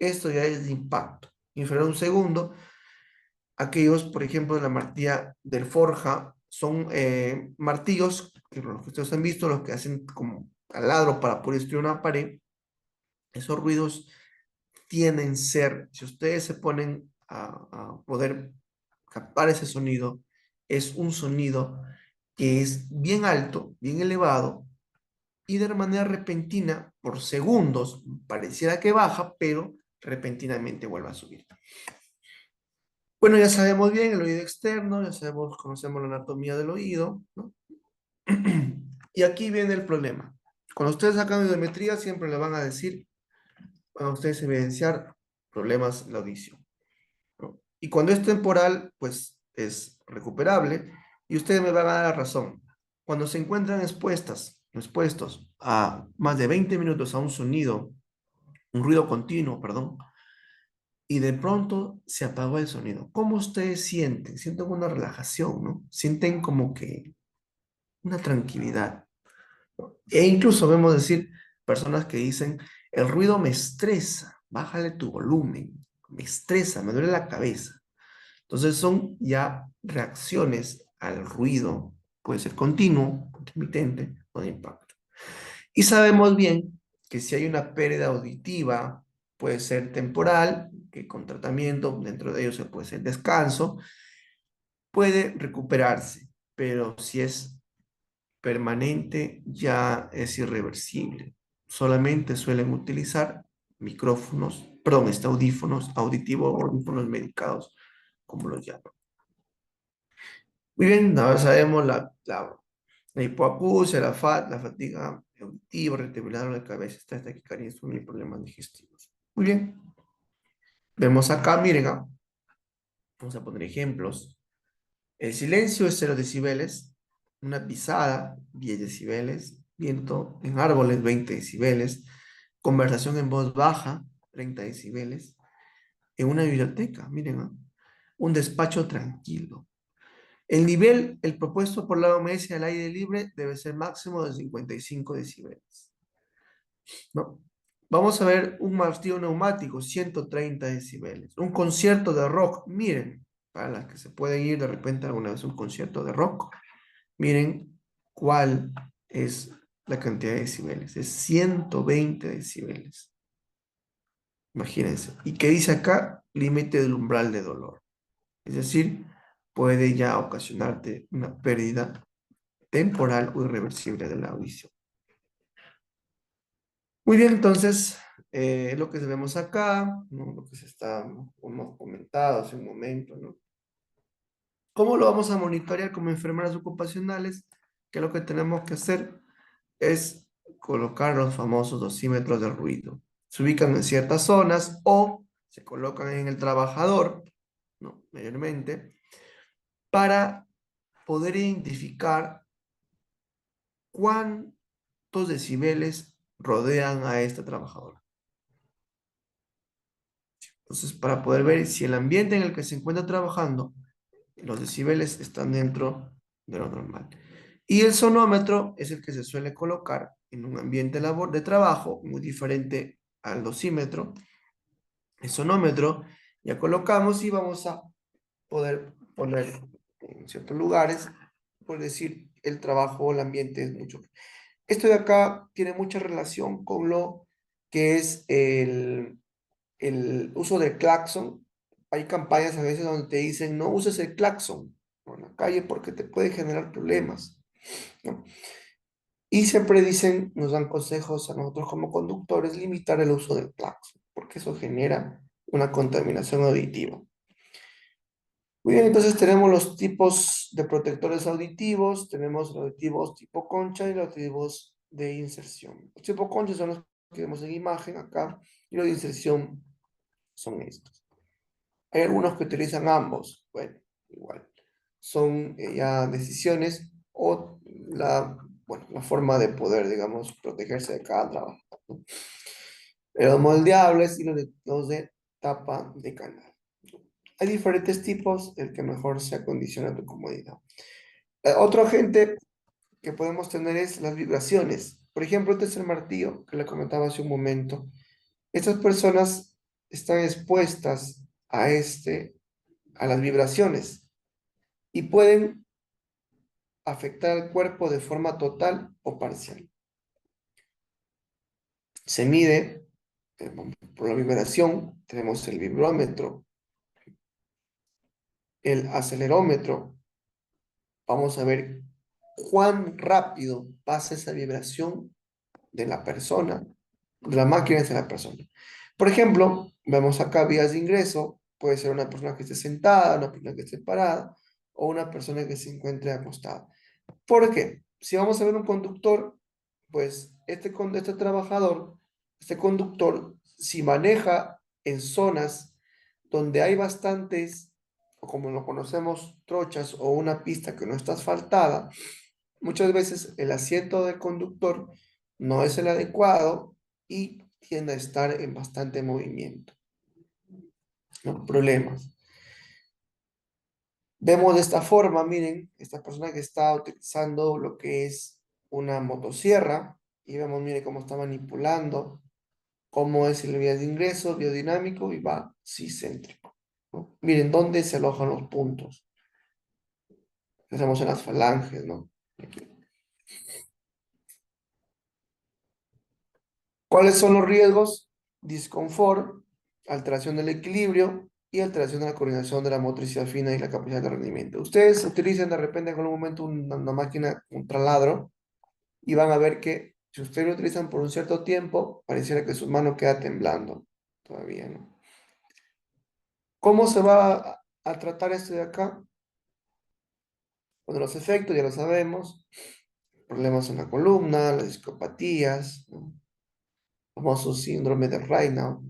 esto ya es de impacto. Inferior a un segundo. Aquellos, por ejemplo, de la martilla del Forja, son martillos, que los que ustedes han visto, los que hacen como taladro para poder destruir una pared. Esos ruidos tienen ser, si ustedes se ponen a poder captar ese sonido, es un sonido que es bien alto, bien elevado, y de manera repentina, por segundos, pareciera que baja, pero repentinamente vuelve a subir. Bueno, ya sabemos bien el oído externo, ya sabemos, conocemos la anatomía del oído, ¿no? Y aquí viene el problema. Cuando ustedes sacan audiometría, siempre le van a decir, van a ustedes evidenciar problemas en la audición, ¿no? Y cuando es temporal, pues es recuperable, y ustedes me van a dar la razón. Cuando se encuentran expuestos a más de 20 minutos a un sonido, un ruido continuo, perdón, y de pronto se apagó el sonido. ¿Cómo ustedes sienten? Sienten una relajación, ¿no? Sienten como que una tranquilidad. E incluso vemos decir personas que dicen, el ruido me estresa, bájale tu volumen, me estresa, me duele la cabeza. Entonces son ya reacciones al ruido, puede ser continuo, intermitente o de impacto. Y sabemos bien que si hay una pérdida auditiva, puede ser temporal, que con tratamiento, dentro de ellos se puede ser descanso, puede recuperarse, pero si es permanente ya es irreversible. Solamente suelen utilizar micrófonos, perdón, audífonos auditivos o audífonos medicados, como los llaman. Muy bien, ahora sabemos la hipoacusia, la fatiga auditiva, retención de la cabeza, esta taquicardia son mis problemas digestivos. Muy bien, vemos acá, miren, vamos a poner ejemplos. El silencio es 0 decibeles, una pisada 10 decibeles, viento en árboles 20 decibeles, conversación en voz baja 30 decibeles, en una biblioteca, miren, un despacho tranquilo. El propuesto por la OMS al aire libre debe ser máximo de 55 decibeles, ¿no? Vamos a ver un martillo neumático, 130 decibeles. Un concierto de rock, miren, para las que se pueden ir de repente alguna vez a un concierto de rock, miren cuál es la cantidad de decibeles. Es 120 decibeles. Imagínense. ¿Y qué dice acá? Límite del umbral de dolor. Es decir, puede ya ocasionarte una pérdida temporal o irreversible de la audición. Muy bien, entonces lo que vemos acá, ¿no? Lo que hemos comentado hace un momento, ¿no? ¿Cómo lo vamos a monitorear como enfermeras ocupacionales? Que lo que tenemos que hacer es colocar los famosos dosímetros de ruido. Se ubican en ciertas zonas o se colocan en el trabajador, ¿no? Mayormente, para poder identificar cuántos decibeles rodean a este trabajador. Entonces, para poder ver si el ambiente en el que se encuentra trabajando, los decibeles están dentro de lo normal. Y el sonómetro es el que se suele colocar en un ambiente de trabajo muy diferente al dosímetro. El sonómetro ya colocamos y vamos a poder poner en ciertos lugares, por decir, el trabajo o el ambiente es mucho. Esto de acá tiene mucha relación con lo que es el uso del claxon. Hay campañas a veces donde te dicen no uses el claxon en la calle porque te puede generar problemas, ¿no? Y siempre dicen, nos dan consejos a nosotros como conductores, limitar el uso del claxon, porque eso genera una contaminación auditiva. Muy bien, entonces tenemos los tipos de protectores auditivos, tenemos los auditivos tipo concha y los auditivos de inserción. Los tipo concha son los que vemos en imagen acá, y los de inserción son estos. Hay algunos que utilizan ambos, bueno, igual. Son ya decisiones o la forma de poder, digamos, protegerse de cada trabajo, ¿no? Los moldeables y los de tapa de canal. Hay diferentes tipos, el que mejor se acondiciona a tu comodidad. Otro agente que podemos tener es las vibraciones. Por ejemplo, este es el martillo que le comentaba hace un momento. Estas personas están expuestas a las vibraciones y pueden afectar al cuerpo de forma total o parcial. Se mide por la vibración, tenemos el vibrómetro, el acelerómetro. Vamos a ver cuán rápido pasa esa vibración de la persona, de la máquina hacia la persona. Por ejemplo, vemos acá vías de ingreso, puede ser una persona que esté sentada, una persona que esté parada o una persona que se encuentre acostada. ¿Por qué? Si vamos a ver un conductor, pues este trabajador, este conductor, si maneja en zonas donde hay bastantes, o como lo conocemos, trochas o una pista que no está asfaltada, muchas veces el asiento del conductor no es el adecuado y tiende a estar en bastante movimiento, ¿no? Problemas. Vemos de esta forma, miren, esta persona que está utilizando lo que es una motosierra y vemos, miren cómo está manipulando, cómo es el vía de ingreso, biodinámico y va céntrico, ¿no? Miren dónde se alojan los puntos. Hacemos en las falanges, ¿no? Aquí. ¿Cuáles son los riesgos? Disconfort, alteración del equilibrio y alteración de la coordinación de la motricidad fina y la capacidad de rendimiento. Ustedes utilizan de repente en algún momento una máquina, un taladro, y van a ver que si ustedes lo utilizan por un cierto tiempo, pareciera que su mano queda temblando todavía, ¿no? ¿Cómo se va a tratar esto de acá? Bueno, los efectos ya lo sabemos, problemas en la columna, las discopatías, ¿no? Famoso síndrome de Raynaud.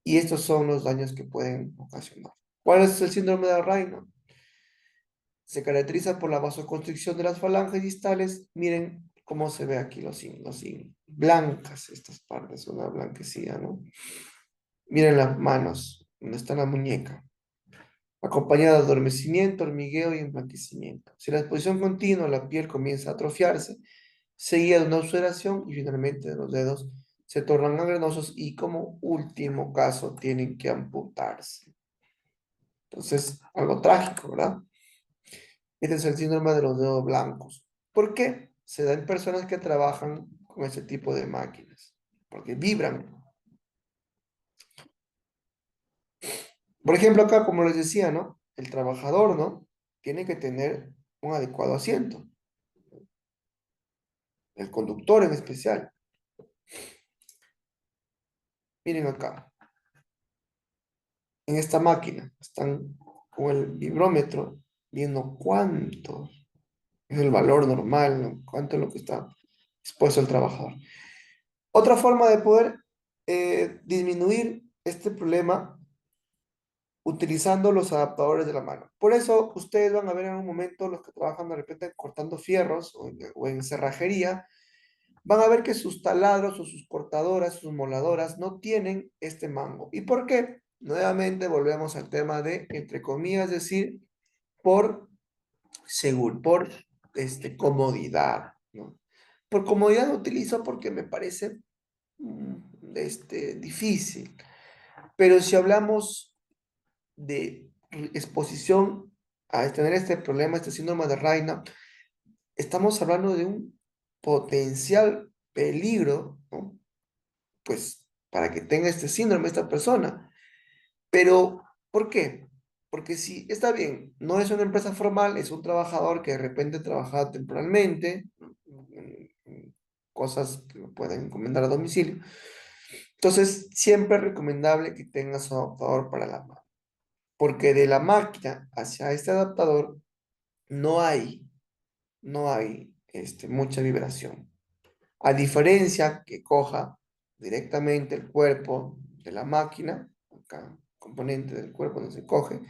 Y estos son los daños que pueden ocasionar. ¿Cuál es el síndrome de Raynaud? Se caracteriza por la vasoconstricción de las falanges distales. Miren cómo se ve aquí los signos. Blancas estas partes, una blanquecina, ¿no? Miren las manos, donde está la muñeca. Acompañada de adormecimiento, hormigueo y emblanquecimiento. Si la exposición continua, la piel comienza a atrofiarse, seguida de una ulceración y finalmente los dedos se tornan gangrenosos y como último caso tienen que amputarse. Entonces, algo trágico, ¿verdad? Este es el síndrome de los dedos blancos. ¿Por qué? Se da en personas que trabajan con ese tipo de máquinas, porque vibran. Por ejemplo, acá, como les decía, ¿no? El trabajador, ¿no? Tiene que tener un adecuado asiento, el conductor en especial. Miren acá, en esta máquina, están con el vibrómetro viendo cuánto es el valor normal, ¿no? Cuánto es lo que está expuesto el trabajador. Otra forma de poder disminuir este problema utilizando los adaptadores de la mano. Por eso ustedes van a ver en un momento los que trabajan de repente cortando fierros o en cerrajería, van a ver que sus taladros o sus cortadoras, sus moladoras no tienen este mango. ¿Y por qué? Nuevamente volvemos al tema de, entre comillas, decir, por seguro, por comodidad, ¿no? Por comodidad lo utilizo porque me parece difícil. Pero si hablamos de exposición a tener este problema, este síndrome de Reina, estamos hablando de un potencial peligro, ¿no? Pues para que tenga este síndrome esta persona. Pero, ¿por qué? Porque si está bien, no es una empresa formal, es un trabajador que de repente trabaja temporalmente, cosas que lo pueden encomendar a domicilio. Entonces, siempre es recomendable que tenga su adaptador para la mano, porque de la máquina hacia este adaptador no hay, no hay mucha vibración. A diferencia que coja directamente el cuerpo de la máquina, acá, componente del cuerpo donde se coge,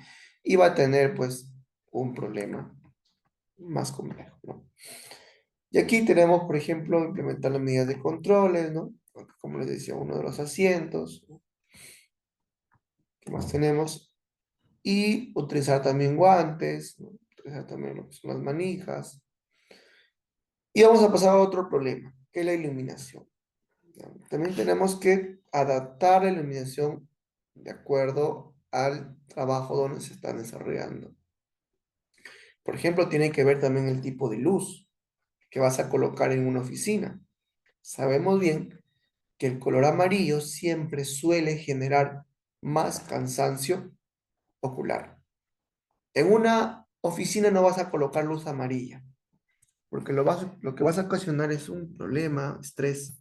y va a tener pues un problema más complejo, ¿no? Y aquí tenemos, por ejemplo, implementar las medidas de controles, ¿no? Como les decía, uno de los asientos, ¿no? ¿Qué más tenemos? Y utilizar también guantes, ¿no? Utilizar también lo que son las manijas. Y vamos a pasar a otro problema, que es la iluminación. También tenemos que adaptar la iluminación de acuerdo al trabajo donde se está desarrollando. Por ejemplo, tiene que ver también el tipo de luz que vas a colocar en una oficina. Sabemos bien que el color amarillo siempre suele generar más cansancio ocular. En una oficina no vas a colocar luz amarilla, porque lo que vas a ocasionar es un problema, estrés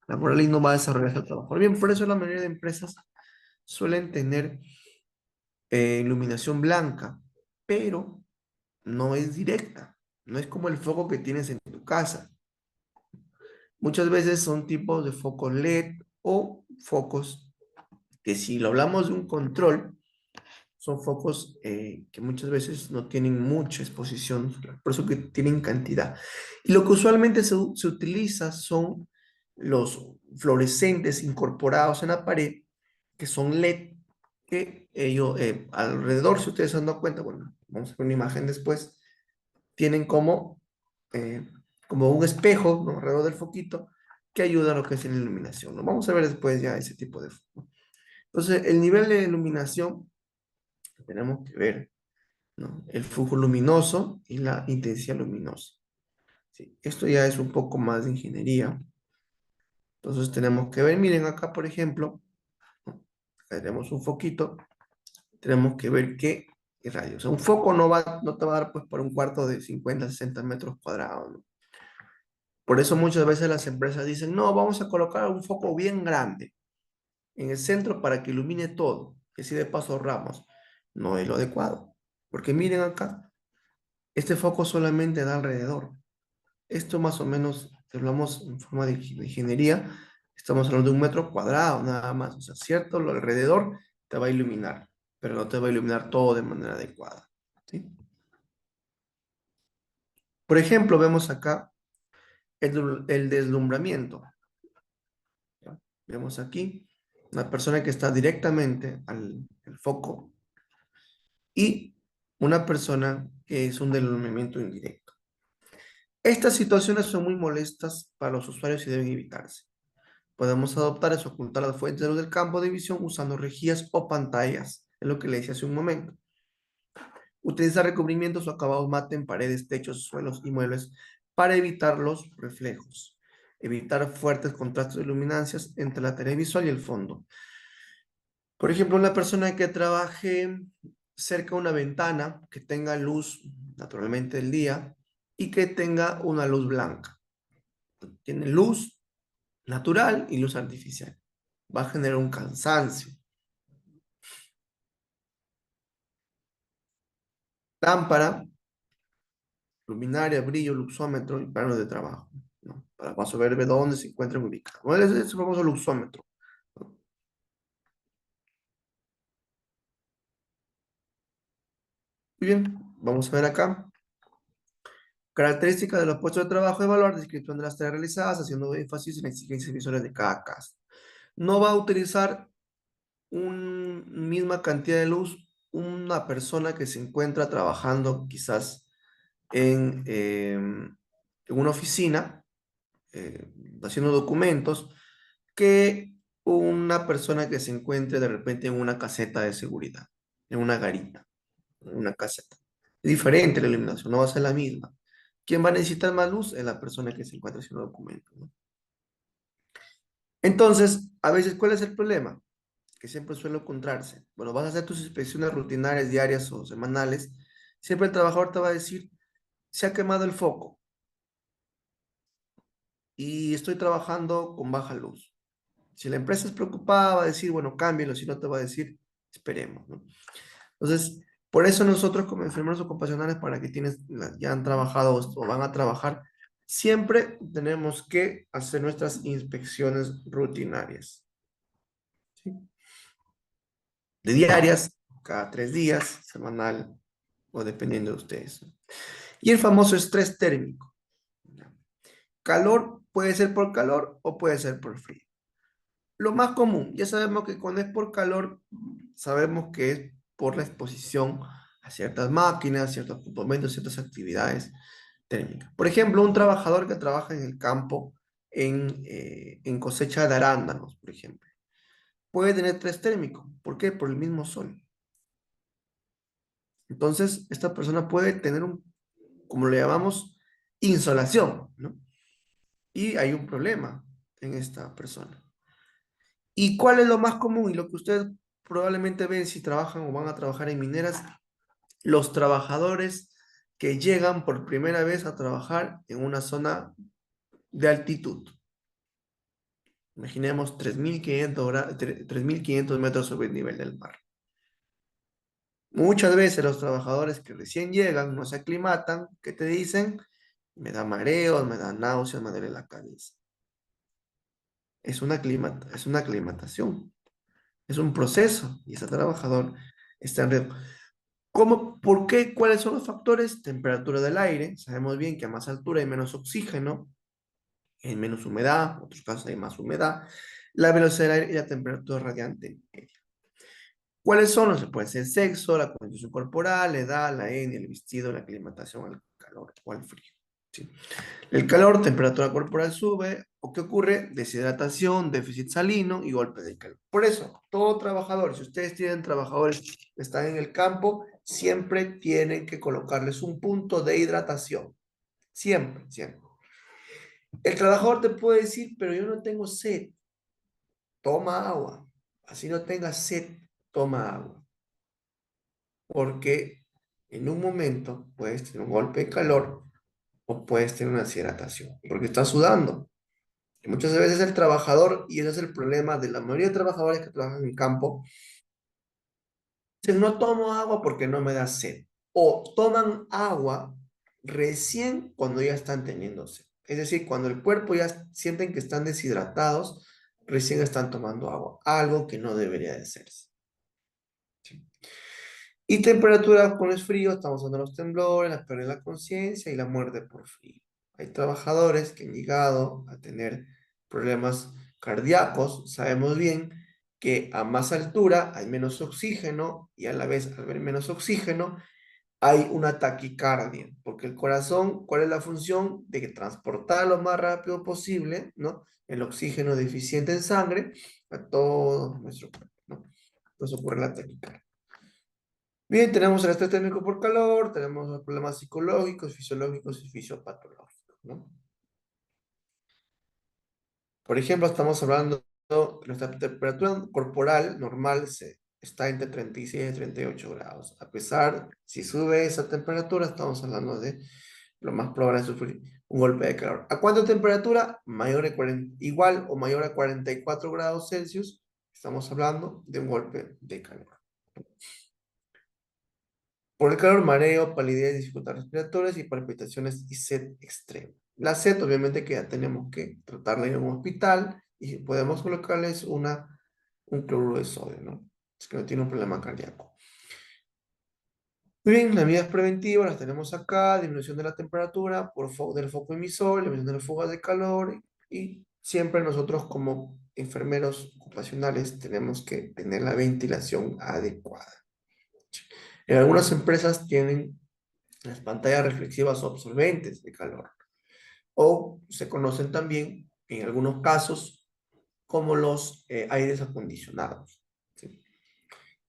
laboral y no va a desarrollar el trabajo. Bien, por eso la mayoría de empresas suelen tener iluminación blanca, pero no es directa, no es como el foco que tienes en tu casa. Muchas veces son tipos de focos LED o focos que si lo hablamos de un control, son focos que muchas veces no tienen mucha exposición, por eso que tienen cantidad. Y lo que usualmente se utiliza son los fluorescentes incorporados en la pared, que son LED, que ellos alrededor, si ustedes se han dado cuenta, bueno, vamos a ver una imagen después, tienen eh, como un espejo, ¿no? Alrededor del foquito, que ayuda a lo que es la iluminación, ¿no? Vamos a ver después ya ese tipo de foco. Entonces, el nivel de iluminación tenemos que ver, ¿no? El flujo luminoso y la intensidad luminosa. Sí, esto ya es un poco más de ingeniería. Entonces tenemos que ver, miren acá, por ejemplo, ¿no? Acá tenemos un foquito, tenemos que ver qué radio. O sea, un foco no te va a dar pues por un cuarto de 50, 60 metros cuadrados, ¿no? Por eso muchas veces las empresas dicen, no, vamos a colocar un foco bien grande en el centro para que ilumine todo, que si de paso ahorramos. No es lo adecuado, porque miren acá, este foco solamente da alrededor. Esto más o menos, si hablamos en forma de ingeniería, estamos hablando de un metro cuadrado nada más. O sea, cierto, lo alrededor te va a iluminar, pero no te va a iluminar todo de manera adecuada, ¿sí? Por ejemplo, vemos acá el deslumbramiento, ¿ya? Vemos aquí una persona que está directamente al foco y una persona que es un deslumbramiento indirecto. Estas situaciones son muy molestas para los usuarios y deben evitarse. Podemos adoptar es ocultar las fuentes de luz del campo de visión usando rejillas o pantallas, es lo que le decía hace un momento. Utilizar recubrimientos o acabados mate en paredes, techos, suelos y muebles para evitar los reflejos. Evitar fuertes contrastes de luminancias entre la tarea visual y el fondo. Por ejemplo, una persona que trabaje cerca de una ventana, que tenga luz naturalmente del día y que tenga una luz blanca. Tiene luz natural y luz artificial. va a generar un cansancio. Lámpara, luminaria, brillo, luxómetro y plano de trabajo, ¿no? Para saber de dónde se encuentran ubicados. Bueno, ese es el famoso luxómetro, ¿no? Muy bien, vamos a ver acá. Características de los puestos de trabajo, evaluar descripción de las tareas realizadas, haciendo énfasis en las exigencias visuales de cada caso. No va a utilizar una misma cantidad de luz una persona que se encuentra trabajando quizás en una oficina, haciendo documentos, que una persona que se encuentre de repente en una caseta de seguridad, en una garita, en una caseta. Es diferente la iluminación, no va a ser la misma. ¿Quién va a necesitar más luz? Es la persona que se encuentra haciendo documentos, ¿no? Entonces, a veces, ¿cuál es el problema? Que siempre suele encontrarse. Bueno, vas a hacer tus inspecciones rutinarias, diarias o semanales. Siempre el trabajador te va a decir, se ha quemado el foco y estoy trabajando con baja luz. Si la empresa es preocupada, va a decir, bueno, cámbialo, si no te va a decir, esperemos, ¿no? Entonces, por eso nosotros como enfermeros ocupacionales, para que tienes, ya han trabajado o van a trabajar, siempre tenemos que hacer nuestras inspecciones rutinarias, ¿sí? De diarias, cada 3 días, semanal o dependiendo de ustedes, ¿no? Y el famoso estrés térmico. Calor puede ser por calor o puede ser por frío. Lo más común, ya sabemos que cuando es por calor, sabemos que es por la exposición a ciertas máquinas, ciertos componentes, ciertas actividades térmicas. Por ejemplo, un trabajador que trabaja en el campo en cosecha de arándanos, por ejemplo, puede tener estrés térmico. ¿Por qué? Por el mismo sol. Entonces, esta persona puede tener como le llamamos, insolación, ¿no? Y hay un problema en esta persona. ¿Y cuál es lo más común y lo que ustedes probablemente ven si trabajan o van a trabajar en mineras? Los trabajadores que llegan por primera vez a trabajar en una zona de altitud. Imaginemos 3.500 metros sobre el nivel del mar. Muchas veces los trabajadores que recién llegan no se aclimatan, ¿qué te dicen? Me da mareos, me da náuseas, me duele la cabeza. Es una aclimatación, es un proceso y ese trabajador está en riesgo. ¿Cómo, por qué? ¿Cuáles son los factores? Temperatura del aire. Sabemos bien que a más altura hay menos oxígeno, hay menos humedad, en otros casos hay más humedad. La velocidad del aire y la temperatura radiante media. ¿Cuáles son los? Puede ser sexo, la condición corporal, la edad, la etnia, el vestido, la aclimatación al calor o al frío, ¿sí? El calor, temperatura corporal sube, ¿o qué ocurre? Deshidratación, déficit salino y golpe de calor. Por eso, todo trabajador, si ustedes tienen trabajadores que están en el campo, siempre tienen que colocarles un punto de hidratación. Siempre, siempre. El trabajador te puede decir, pero yo no tengo sed. Toma agua. Así no tengas sed, toma agua. Porque en un momento puedes tener un golpe de calor o puedes tener una deshidratación, porque estás sudando. Y muchas veces el trabajador, y ese es el problema de la mayoría de trabajadores que trabajan en el campo, dicen, no tomo agua porque no me da sed. O toman agua recién cuando ya están teniendo sed. Es decir, cuando el cuerpo ya sienten que están deshidratados, recién están tomando agua, algo que no debería de hacerse, ¿sí? Y temperatura con el frío, estamos hablando de los temblores, la pérdida de la conciencia y la muerte por frío. Hay trabajadores que han llegado a tener problemas cardíacos. Sabemos bien que a más altura hay menos oxígeno y a la vez al haber menos oxígeno hay una taquicardia, porque el corazón, ¿cuál es la función? De que transportar lo más rápido posible, ¿no? El oxígeno deficiente en sangre a todo nuestro cuerpo, ¿no? Entonces ocurre la taquicardia. Bien, tenemos el estrés térmico por calor, tenemos los problemas psicológicos, fisiológicos y fisiopatológicos, ¿no? Por ejemplo, estamos hablando que nuestra temperatura corporal normal está entre 36 y 38 grados. A pesar, si sube esa temperatura, estamos hablando de lo más probable de sufrir un golpe de calor. ¿A cuánta temperatura? Igual o mayor a 44 grados Celsius. Estamos hablando de un golpe de calor. Por el calor, mareo, palidez, dificultades respiratorias y palpitaciones y sed extrema. La sed, obviamente, que ya tenemos que tratarla en un hospital y podemos colocarles un cloruro de sodio, ¿no? Es que no tiene un problema cardíaco. Muy bien, las medidas preventivas las tenemos acá: disminución de la temperatura del foco emisor, eliminación de las fugas de calor, y siempre nosotros como enfermeros ocupacionales tenemos que tener la ventilación adecuada. En algunas empresas tienen las pantallas reflexivas o absorbentes de calor, o se conocen también en algunos casos como los aires acondicionados, ¿sí?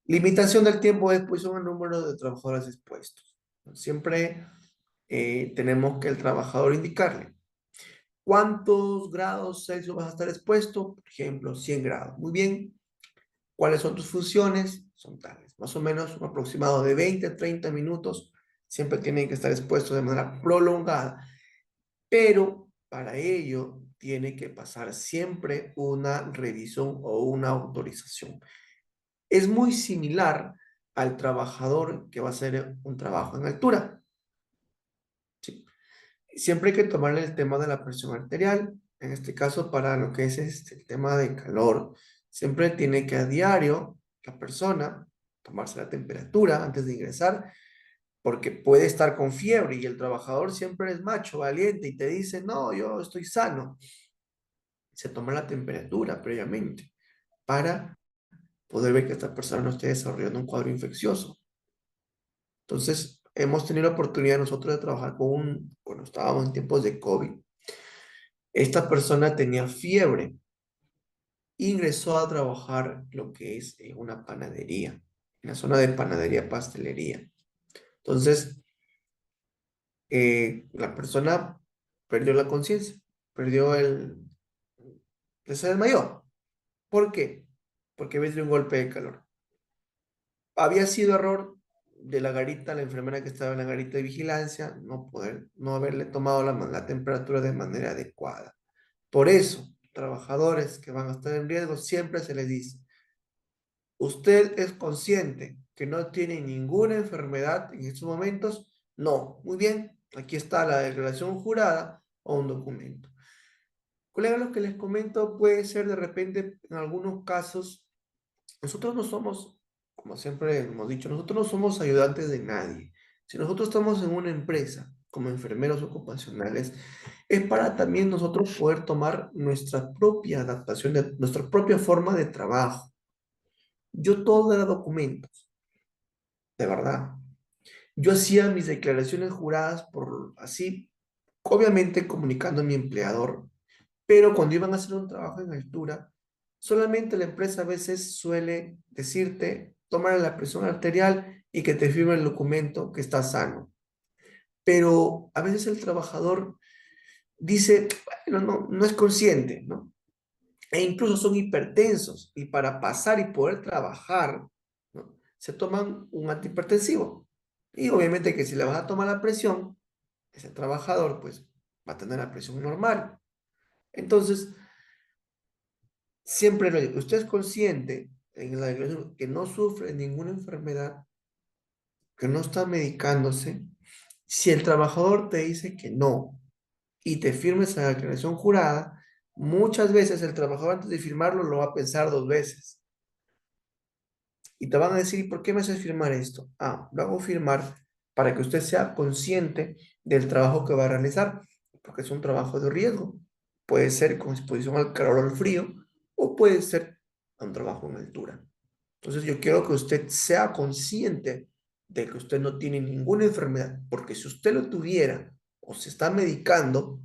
Limitación del tiempo de exposición al número de trabajadores expuestos. Siempre tenemos que el trabajador indicarle cuántos grados Celsius vas a estar expuesto. Por ejemplo, 100 grados. Muy bien. ¿Cuáles son tus funciones? Son tales. Más o menos un aproximado de 20 a 30 minutos. Siempre tienen que estar expuestos de manera prolongada. Pero para ello tiene que pasar siempre una revisión o una autorización. Es muy similar al trabajador que va a hacer un trabajo en altura, ¿sí? Siempre hay que tomarle el tema de la presión arterial. En este caso, para lo que es el tema de calor, siempre tiene que a diario la persona tomarse la temperatura antes de ingresar, porque puede estar con fiebre y el trabajador siempre es macho, valiente y te dice, no, yo estoy sano. Se toma la temperatura previamente para poder ver que esta persona no esté desarrollando un cuadro infeccioso. Entonces, hemos tenido la oportunidad nosotros de trabajar cuando estábamos en tiempos de COVID. Esta persona tenía fiebre, ingresó a trabajar lo que es una panadería, en la zona de panadería, pastelería. Entonces, la persona perdió la conciencia, se desmayó. ¿Por qué? Porque había tenido un golpe de calor. Había sido error de la garita, la enfermera que estaba en la garita de vigilancia, no haberle tomado la temperatura de manera adecuada. Por eso, trabajadores que van a estar en riesgo, siempre se les dice: ¿usted es consciente que no tiene ninguna enfermedad en estos momentos? No. Muy bien, aquí está la declaración jurada o un documento. Colegas, lo que les comento puede ser de repente, en algunos casos, nosotros no somos, como siempre hemos dicho, nosotros no somos ayudantes de nadie. Si nosotros estamos en una empresa como enfermeros ocupacionales, es para también nosotros poder tomar nuestra propia adaptación, nuestra propia forma de trabajo. Yo todo era documentos, de verdad. Yo hacía mis declaraciones juradas por así, obviamente comunicando a mi empleador, pero cuando iban a hacer un trabajo en altura, solamente la empresa a veces suele decirte, tomar la presión arterial y que te firme el documento que está sano. Pero a veces el trabajador dice, bueno, no es consciente, ¿no? E incluso son hipertensos y para pasar y poder trabajar, ¿no?, se toman un antihipertensivo. Y obviamente que si le vas a tomar la presión, ese trabajador pues va a tener la presión normal. Entonces, siempre lo digo, usted es consciente en la declaración que no sufre ninguna enfermedad, que no está medicándose. Si el trabajador te dice que no y te firma esa declaración jurada, muchas veces el trabajador antes de firmarlo lo va a pensar dos veces. Y te van a decir, ¿por qué me haces firmar esto? Ah, lo hago firmar para que usted sea consciente del trabajo que va a realizar, porque es un trabajo de riesgo. Puede ser con exposición al calor o al frío, o puede ser un trabajo en altura. Entonces yo quiero que usted sea consciente de que usted no tiene ninguna enfermedad, porque si usted lo tuviera o se está medicando,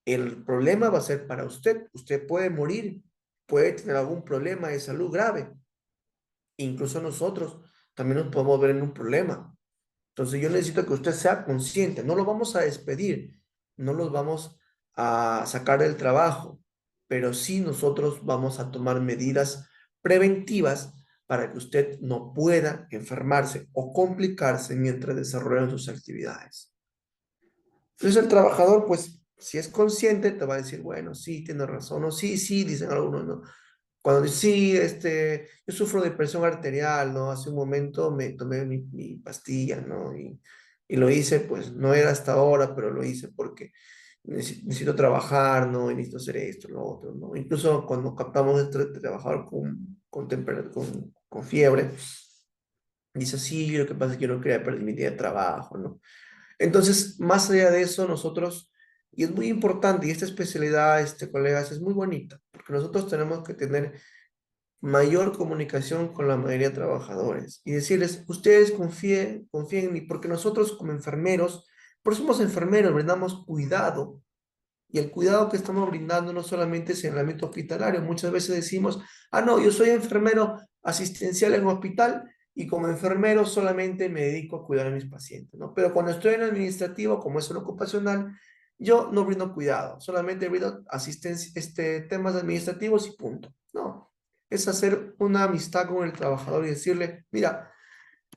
el problema va a ser para usted. Usted puede morir, puede tener algún problema de salud grave. Incluso nosotros también nos podemos ver en un problema. Entonces yo necesito que usted sea consciente. No lo vamos a despedir, no los vamos a sacar del trabajo, pero sí nosotros vamos a tomar medidas preventivas para que usted no pueda enfermarse o complicarse mientras desarrolla sus actividades. Entonces el trabajador, pues, si es consciente, te va a decir, bueno, sí, tiene razón, o sí, sí, dicen algunos, ¿no? Cuando dice, sí, yo sufro de presión arterial, ¿no? Hace un momento me tomé mi pastilla, ¿no? Y lo hice, pues, no era hasta ahora, pero lo hice porque necesito trabajar, ¿no? Y necesito hacer esto, lo otro, ¿no? Incluso cuando captamos este trabajador con fiebre, dice, sí, lo que pasa es que yo no quería perder mi día de trabajo, ¿no? Entonces, más allá de eso, nosotros, y es muy importante, y esta especialidad, colegas, es muy bonita, porque nosotros tenemos que tener mayor comunicación con la mayoría de trabajadores y decirles, ustedes confíen en mí, porque nosotros como enfermeros, por eso somos enfermeros, brindamos cuidado, y el cuidado que estamos brindando no solamente es en el ámbito hospitalario, muchas veces decimos, ah, no, yo soy enfermero asistencial en un hospital y como enfermero solamente me dedico a cuidar a mis pacientes, ¿no? Pero cuando estoy en administrativo, como es un ocupacional, yo no brindo cuidado, solamente brindo asistencia, temas administrativos y punto. No, es hacer una amistad con el trabajador y decirle, mira,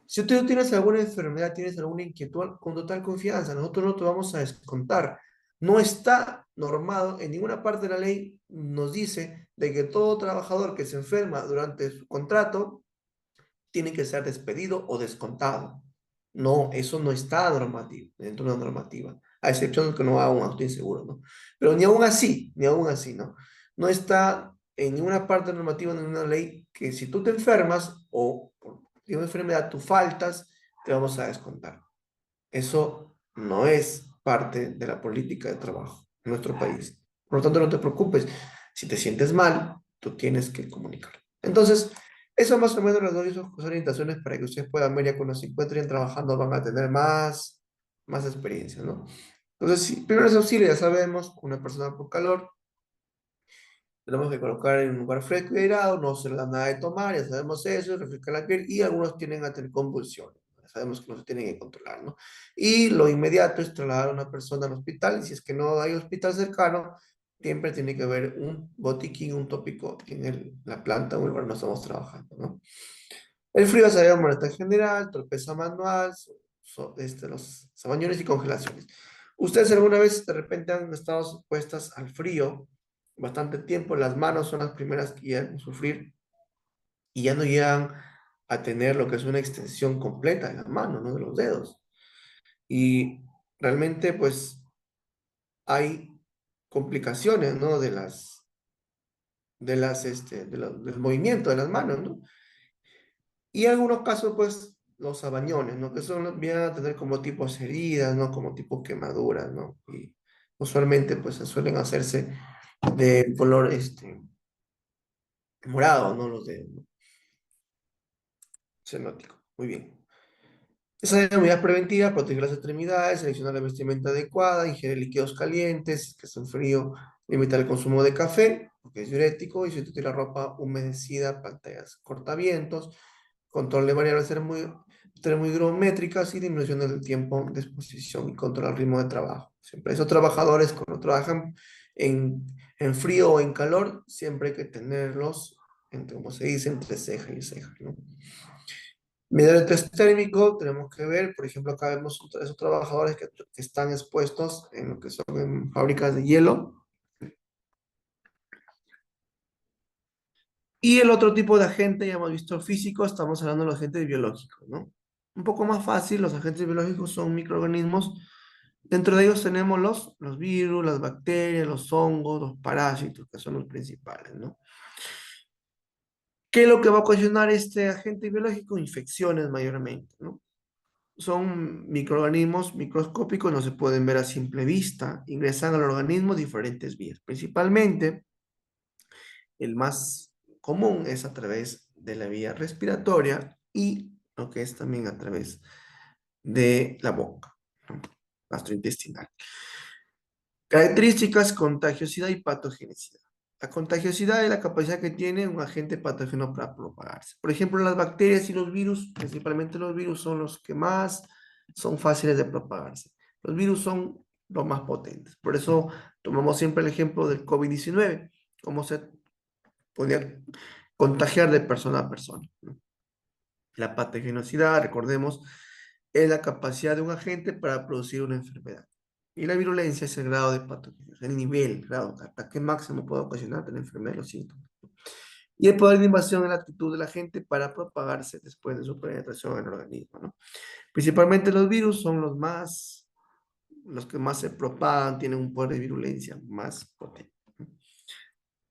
si tú tienes alguna enfermedad, tienes alguna inquietud, con total confianza, nosotros no te vamos a descontar. No está normado, en ninguna parte de la ley nos dice de que todo trabajador que se enferma durante su contrato tiene que ser despedido o descontado. No, eso no está normativo, dentro de una normativa, a excepción de que no haga un auto inseguro, ¿no? Pero ni aún así, ¿no? No está en ninguna parte normativa, en ninguna ley, que si tú te enfermas o por una enfermedad tú faltas, te vamos a descontar. Eso no es parte de la política de trabajo en nuestro país. Por lo tanto, no te preocupes. Si te sientes mal, tú tienes que comunicar. Entonces, eso más o menos las doy sus orientaciones para que ustedes puedan ver ya cuando se encuentren trabajando van a tener más experiencia, ¿no? Entonces, sí, primeros auxilios, ya sabemos, una persona por calor, tenemos que colocar en un lugar fresco y airado, no se le da nada de tomar, ya sabemos eso, refresca la piel y algunos tienen a tener convulsiones. Ya sabemos que no se tienen que controlar, ¿no? Y lo inmediato es trasladar a una persona al hospital y si es que no hay hospital cercano, siempre tiene que haber un botiquín, un tópico en la planta o el lugar donde estamos trabajando, ¿no? El frío se llama malestar general, torpeza manual, los sabañones y congelaciones. ¿Ustedes alguna vez de repente han estado expuestas al frío bastante tiempo? Las manos son las primeras que llegan a sufrir y ya no llegan a tener lo que es una extensión completa de la mano, ¿no? De los dedos. Y realmente, pues, hay complicaciones, ¿no? Del movimiento de las manos, ¿no? Y en algunos casos, pues, los sabañones, ¿no? Que son, vienen a tener como tipos heridas, ¿no? Como tipo quemaduras, ¿no? Y usualmente, pues, se suelen hacerse de color, morado, ¿no? Los de cenótico. Muy bien. Esa es la unidad preventiva, proteger las extremidades, seleccionar la vestimenta adecuada, ingerir líquidos calientes, que son frío, limitar el consumo de café, porque es diurético, y sustituir la ropa humedecida, pantallas cortavientos, control de variables termohigrométricas y disminución del tiempo de exposición y controlar el ritmo de trabajo. Siempre esos trabajadores cuando trabajan en, en frío o en calor, siempre hay que tenerlos, entre, como se dice, entre ceja y ceja, ¿no? Mirar el test térmico, tenemos que ver, por ejemplo, acá vemos esos trabajadores que están expuestos en lo que son en fábricas de hielo. Y el otro tipo de agente, ya hemos visto físico, estamos hablando de los agentes biológicos, ¿no? Un poco más fácil, los agentes biológicos son microorganismos. Dentro de ellos tenemos los virus, las bacterias, los hongos, los parásitos, que son los principales, ¿no? ¿Qué es lo que va a ocasionar este agente biológico? Infecciones mayormente, ¿no? Son microorganismos microscópicos, no se pueden ver a simple vista, ingresan al organismo diferentes vías. Principalmente, el más común es a través de la vía respiratoria y lo que es también a través de la boca, ¿no? Gastrointestinal. Características, contagiosidad y patogenicidad. La contagiosidad es la capacidad que tiene un agente patógeno para propagarse. Por ejemplo, las bacterias y los virus, principalmente los virus, son los que más son fáciles de propagarse. Los virus son los más potentes. Por eso tomamos siempre el ejemplo del COVID-19, cómo se podía contagiar de persona a persona, ¿no? La patogenosidad, recordemos, es la capacidad de un agente para producir una enfermedad. Y la virulencia es el grado de patogenia, el nivel, el grado, hasta qué máximo puede ocasionar la enfermedad de los síntomas. Y el poder de invasión en la actitud de la gente para propagarse después de su penetración en el organismo, ¿no? Principalmente los virus son los que más se propagan, tienen un poder de virulencia más potente.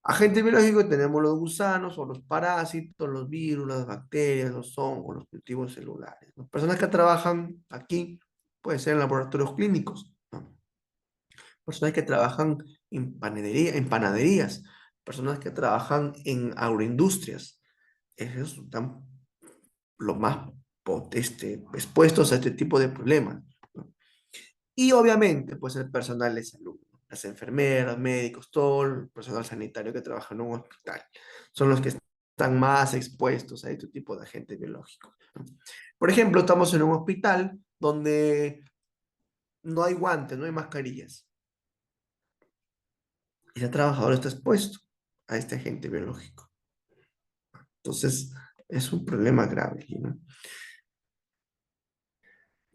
Agentes biológicos tenemos los gusanos o los parásitos, los virus, las bacterias, los hongos, los cultivos celulares. Las personas que trabajan aquí pueden ser en laboratorios clínicos, ¿no? Personas que trabajan en panaderías, personas que trabajan en agroindustrias. Esos están los más expuestos a este tipo de problemas, ¿no? Y obviamente, pues el personal de salud, ¿no? Las enfermeras, médicos, todo el personal sanitario que trabaja en un hospital, son los que están más expuestos a este tipo de agentes biológicos, ¿no? Por ejemplo, estamos en un hospital donde no hay guantes, no hay mascarillas. Ese trabajador está expuesto a este agente biológico. Entonces, es un problema grave, ¿no?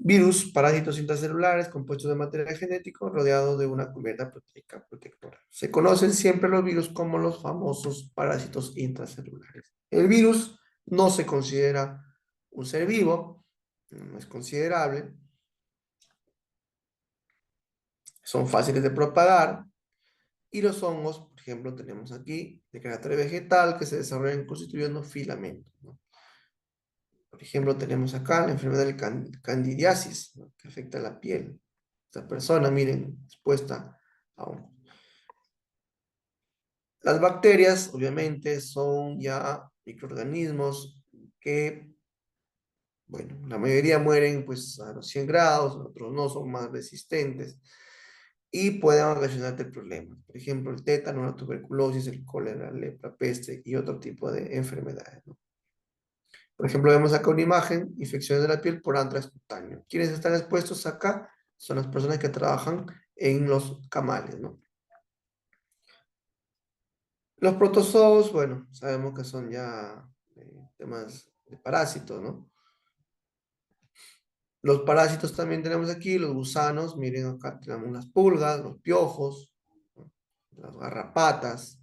Virus, parásitos intracelulares, compuestos de material genético, rodeados de una cubierta proteica protectora. Se conocen siempre los virus como los famosos parásitos intracelulares. El virus no se considera un ser vivo, no es considerable, son fáciles de propagar, y los hongos, por ejemplo, tenemos aquí de carácter vegetal que se desarrollan constituyendo filamentos, ¿no? Por ejemplo, tenemos acá la enfermedad del candidiasis, ¿no? Que afecta a la piel. Esta persona, miren, expuesta a hongos. Las bacterias, obviamente, son ya microorganismos que, bueno, la mayoría mueren pues a los 100 grados, otros no, son más resistentes y pueden ocasionarte problemas. Por ejemplo, el tétano, la tuberculosis, el cólera, la lepra, peste y otro tipo de enfermedades, ¿no? Por ejemplo, vemos acá una imagen, infecciones de la piel por antrax cutáneo. ¿Quiénes están expuestos acá? Son las personas que trabajan en los camales, ¿no? Los protozoos, bueno, sabemos que son ya temas de parásitos, ¿no? Los parásitos también tenemos aquí, los gusanos, miren acá tenemos las pulgas, los piojos, ¿no? Las garrapatas.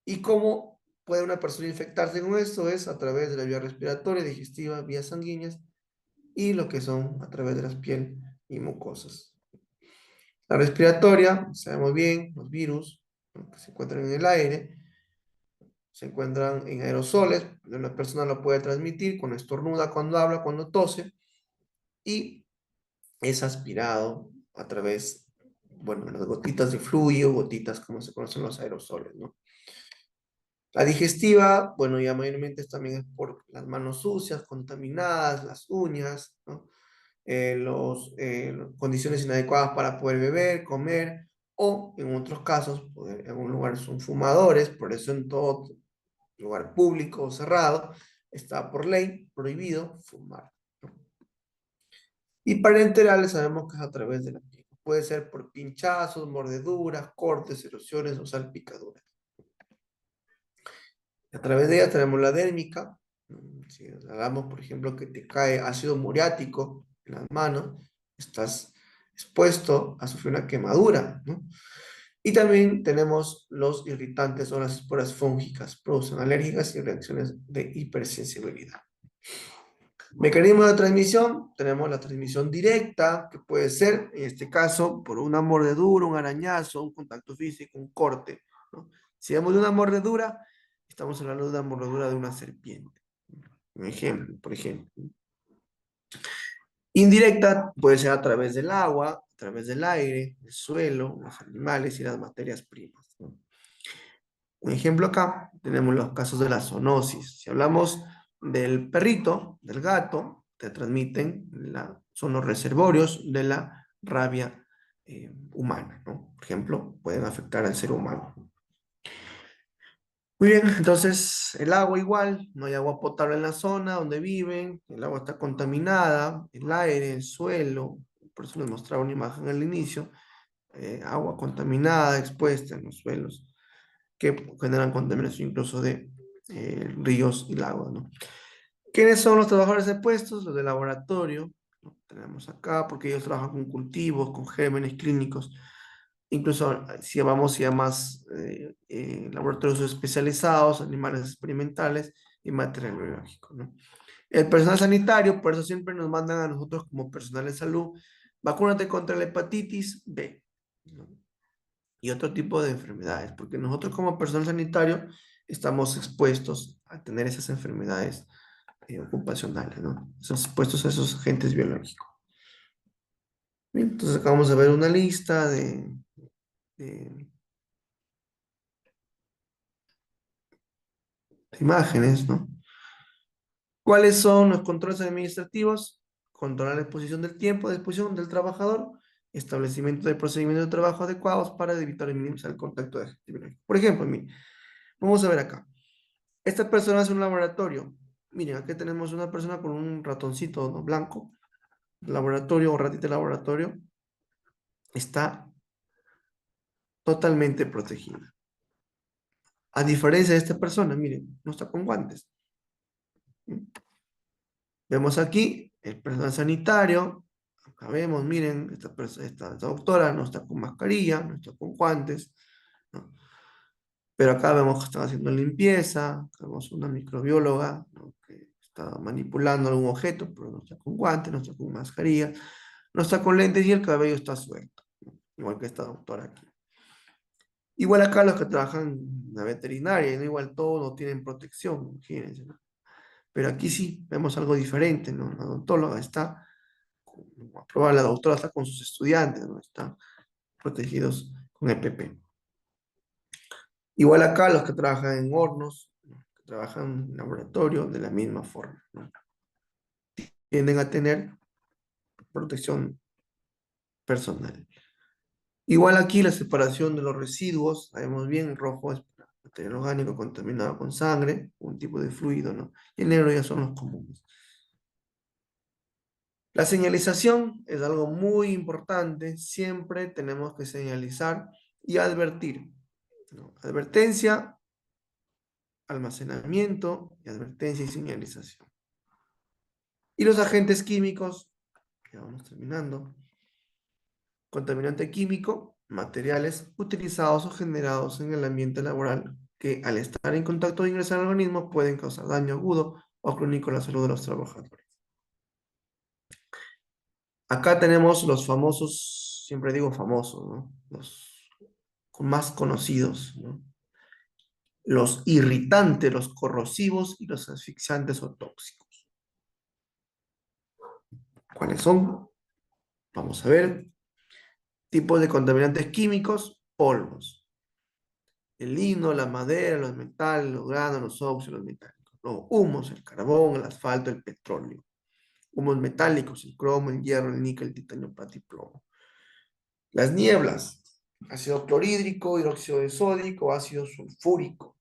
¿Y cómo puede una persona infectarse con esto? Es a través de la vía respiratoria, digestiva, vías sanguíneas y lo que son a través de las piel y mucosas. La respiratoria, sabemos bien, los virus, ¿no? Que se encuentran en el aire, se encuentran en aerosoles, una persona lo puede transmitir cuando estornuda, cuando habla, cuando tose, y es aspirado a través, bueno, las gotitas de fluido, gotitas como se conocen los aerosoles, ¿no? La digestiva, bueno, ya mayormente también es por las manos sucias, contaminadas, las uñas, ¿no? Condiciones inadecuadas para poder beber, comer, o en otros casos, en algún lugar son fumadores, por eso en todo lugar público o cerrado está por ley prohibido fumar, ¿no? Y parenterales sabemos que es a través de la piel. Puede ser por pinchazos, mordeduras, cortes, erosiones o salpicaduras. A través de ella tenemos la dérmica. Si hablamos, por ejemplo, que te cae ácido muriático en las manos, estás expuesto a sufrir una quemadura, ¿no? Y también tenemos los irritantes o las esporas fúngicas, producen alérgicas y reacciones de hipersensibilidad. Mecanismo de transmisión, tenemos la transmisión directa, que puede ser, en este caso, por una mordedura, un arañazo, un contacto físico, un corte, ¿no? Si vemos de una mordedura, estamos hablando de una mordedura de una serpiente. Un ejemplo, por ejemplo. Indirecta puede ser a través del agua, a través del aire, el suelo, los animales y las materias primas, ¿no? Un ejemplo acá, tenemos los casos de la zoonosis. Si hablamos del perrito, del gato, te transmiten, son los reservorios de la rabia humana, ¿no? Por ejemplo, pueden afectar al ser humano. Muy bien, entonces el agua igual, no hay agua potable en la zona donde viven, el agua está contaminada, el aire, el suelo, por eso les mostraba una imagen al inicio, agua contaminada, expuesta en los suelos, que generan contaminación incluso de ríos y lagos, ¿no? ¿Quiénes son los trabajadores expuestos? Los de laboratorio, ¿no? Tenemos acá, porque ellos trabajan con cultivos, con gérmenes clínicos. Incluso si vamos ya más laboratorios especializados, animales experimentales y material biológico, ¿no? El personal sanitario, por eso siempre nos mandan a nosotros como personal de salud, vacúnate contra la hepatitis B, ¿no? Y otro tipo de enfermedades, porque nosotros como personal sanitario estamos expuestos a tener esas enfermedades ocupacionales, ¿no? Estamos expuestos a esos agentes biológicos. Bien, entonces acabamos de ver una lista de imágenes, ¿no? ¿Cuáles son los controles administrativos? Controlar la exposición del tiempo de exposición del trabajador, establecimiento de procedimientos de trabajo adecuados para evitar y minimizar el contacto de agentes biológicos. Por ejemplo, miren, vamos a ver acá. Esta persona hace un laboratorio. Miren, aquí tenemos una persona con un ratoncito, ¿no? Blanco, laboratorio o ratita de laboratorio, está totalmente protegida. A diferencia de esta persona, miren, no está con guantes. Vemos aquí el personal sanitario. Acá vemos, miren, esta doctora no está con mascarilla, no está con guantes, ¿no? Pero acá vemos que están haciendo limpieza. Acá vemos una microbióloga, ¿no? Que está manipulando algún objeto, pero no está con guantes, no está con mascarilla, no está con lentes y el cabello está suelto, ¿no? Igual que esta doctora aquí. Igual acá los que trabajan en la veterinaria, ¿no? Igual todos no tienen protección, imagínense, ¿no? Pero aquí sí vemos algo diferente, ¿no? La odontóloga está, la doctora está con sus estudiantes, ¿no? Están protegidos con EPP. Igual acá los que trabajan en hornos, ¿no? Que trabajan en laboratorio, de la misma forma, ¿no? Tienden a tener protección personal. Igual aquí la separación de los residuos, sabemos bien, rojo es material orgánico contaminado con sangre, un tipo de fluido, ¿no? Y el negro ya son los comunes. La señalización es algo muy importante, siempre tenemos que señalizar y advertir, ¿no? Advertencia, almacenamiento y advertencia y señalización. Y los agentes químicos, ya vamos terminando. Contaminante químico, materiales utilizados o generados en el ambiente laboral que al estar en contacto o ingresar al organismo pueden causar daño agudo o crónico a la salud de los trabajadores. Acá tenemos los famosos, siempre digo famosos, ¿no? Los más conocidos, ¿no? Los irritantes, los corrosivos y los asfixiantes o tóxicos. ¿Cuáles son? Vamos a ver. Tipos de contaminantes químicos, polvos. El lino, la madera, los metales, los granos, los óxidos, los metálicos. Los humos, el carbón, el asfalto, el petróleo. Humos metálicos, el cromo, el hierro, el níquel, el titanio, plata y plomo. Las nieblas, ácido clorhídrico, hidróxido de sodio, ácido sulfúrico.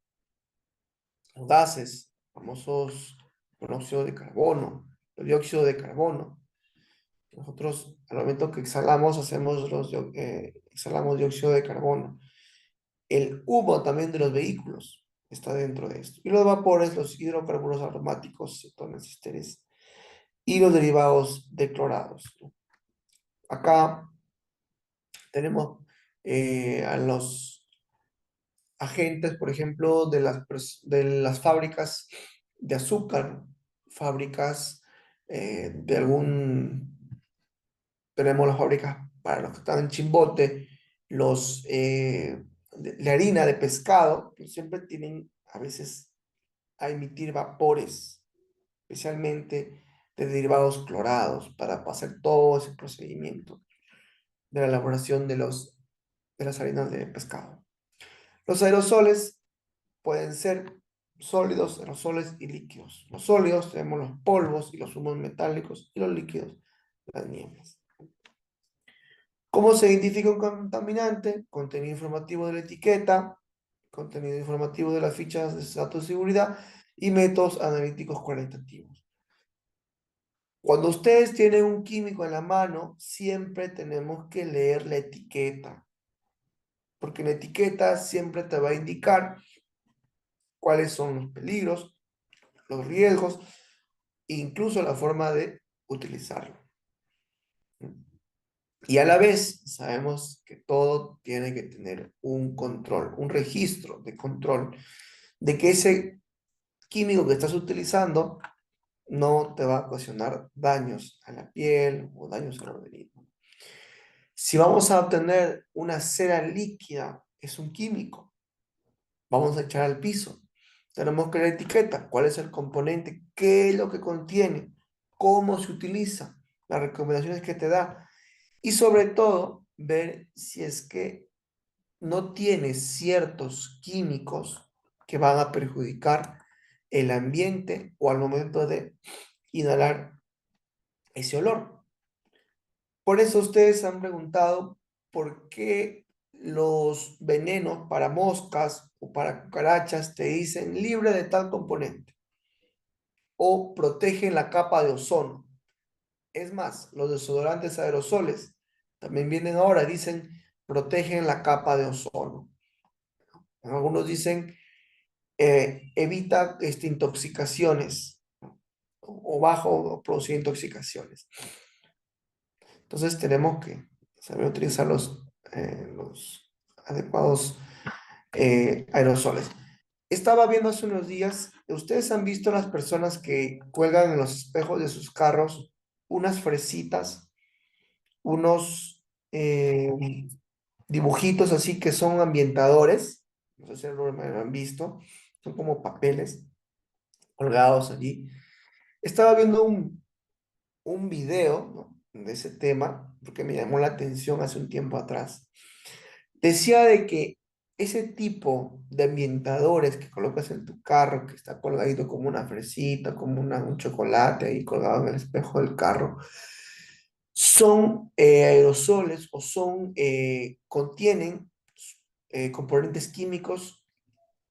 Los gases, famosos monóxido de carbono, el dióxido de carbono. Nosotros, al momento que exhalamos, exhalamos dióxido de carbono. El humo también de los vehículos está dentro de esto. Y los vapores, los hidrocarburos aromáticos, cetonas, esteres, y los derivados de clorados, ¿no? Acá tenemos a los agentes, por ejemplo, de las fábricas de azúcar, fábricas de algún tenemos las fábricas para los que están en Chimbote, la harina de pescado, que siempre tienen a veces a emitir vapores, especialmente de derivados clorados, para hacer todo ese procedimiento de la elaboración de las harinas de pescado. Los aerosoles pueden ser sólidos, aerosoles y líquidos. Los sólidos tenemos los polvos y los humos metálicos, y los líquidos, las nieblas. ¿Cómo se identifica un contaminante? Contenido informativo de la etiqueta, contenido informativo de las fichas de datos de seguridad y métodos analíticos cualitativos. Cuando ustedes tienen un químico en la mano, siempre tenemos que leer la etiqueta, porque la etiqueta siempre te va a indicar cuáles son los peligros, los riesgos e incluso la forma de utilizarlo. Y a la vez sabemos que todo tiene que tener un control, un registro de control de que ese químico que estás utilizando no te va a ocasionar daños a la piel o daños al organismo. Si vamos a obtener una cera líquida, es un químico, vamos a echar al piso. Tenemos que la etiqueta, cuál es el componente, qué es lo que contiene, cómo se utiliza, las recomendaciones que te da y sobre todo ver si es que no tiene ciertos químicos que van a perjudicar el ambiente o al momento de inhalar ese olor. Por eso ustedes han preguntado por qué los venenos para moscas o para cucarachas te dicen libre de tal componente o protegen la capa de ozono. Es más, los desodorantes aerosoles también vienen ahora, dicen protegen la capa de ozono. Algunos dicen evita intoxicaciones o bajo producir intoxicaciones. Entonces tenemos que saber utilizar los adecuados aerosoles. Estaba viendo hace unos días, ustedes han visto las personas que cuelgan en los espejos de sus carros unas fresitas, unos dibujitos así que son ambientadores, no sé si lo han visto, son como papeles colgados allí. Estaba viendo un video, ¿no?, de ese tema, porque me llamó la atención hace un tiempo atrás. Decía de que ese tipo de ambientadores que colocas en tu carro, que está colgadito como una fresita, como un chocolate ahí colgado en el espejo del carro, son aerosoles o contienen componentes químicos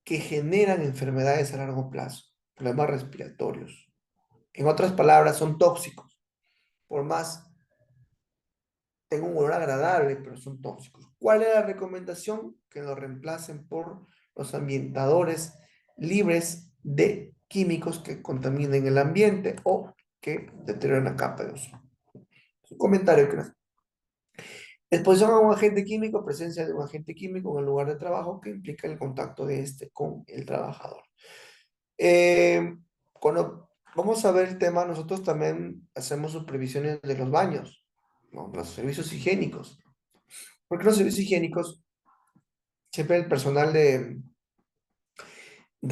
que generan enfermedades a largo plazo, problemas respiratorios. En otras palabras, son tóxicos. Por más tengo un olor agradable, pero son tóxicos. ¿Cuál es la recomendación? Que lo reemplacen por los ambientadores libres de químicos que contaminen el ambiente o que deterioren la capa de ozono. Un comentario que exposición a un agente químico, presencia de un agente químico en el lugar de trabajo que implica el contacto de este con el trabajador. Eh, Cuando vamos a ver el tema, nosotros también hacemos supervisiones de los baños, ¿no?, los servicios higiénicos. Porque los servicios higiénicos, siempre el personal de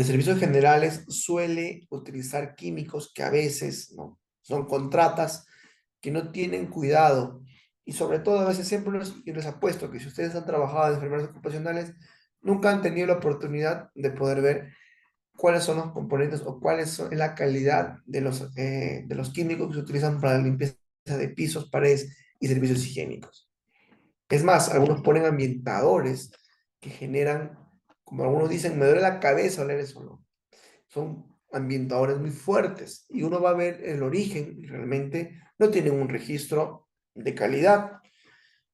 servicios generales suele utilizar químicos que a veces, ¿no?, son contratas que no tienen cuidado. Y sobre todo, a veces siempre les apuesto que si ustedes han trabajado en enfermeras ocupacionales, nunca han tenido la oportunidad de poder ver cuáles son los componentes o cuáles son la calidad de los químicos que se utilizan para la limpieza de pisos, paredes y servicios higiénicos. Es más, algunos ponen ambientadores que generan, como algunos dicen, me duele la cabeza oler eso, ¿no? Son ambientadores muy fuertes y uno va a ver el origen y realmente no tienen un registro de calidad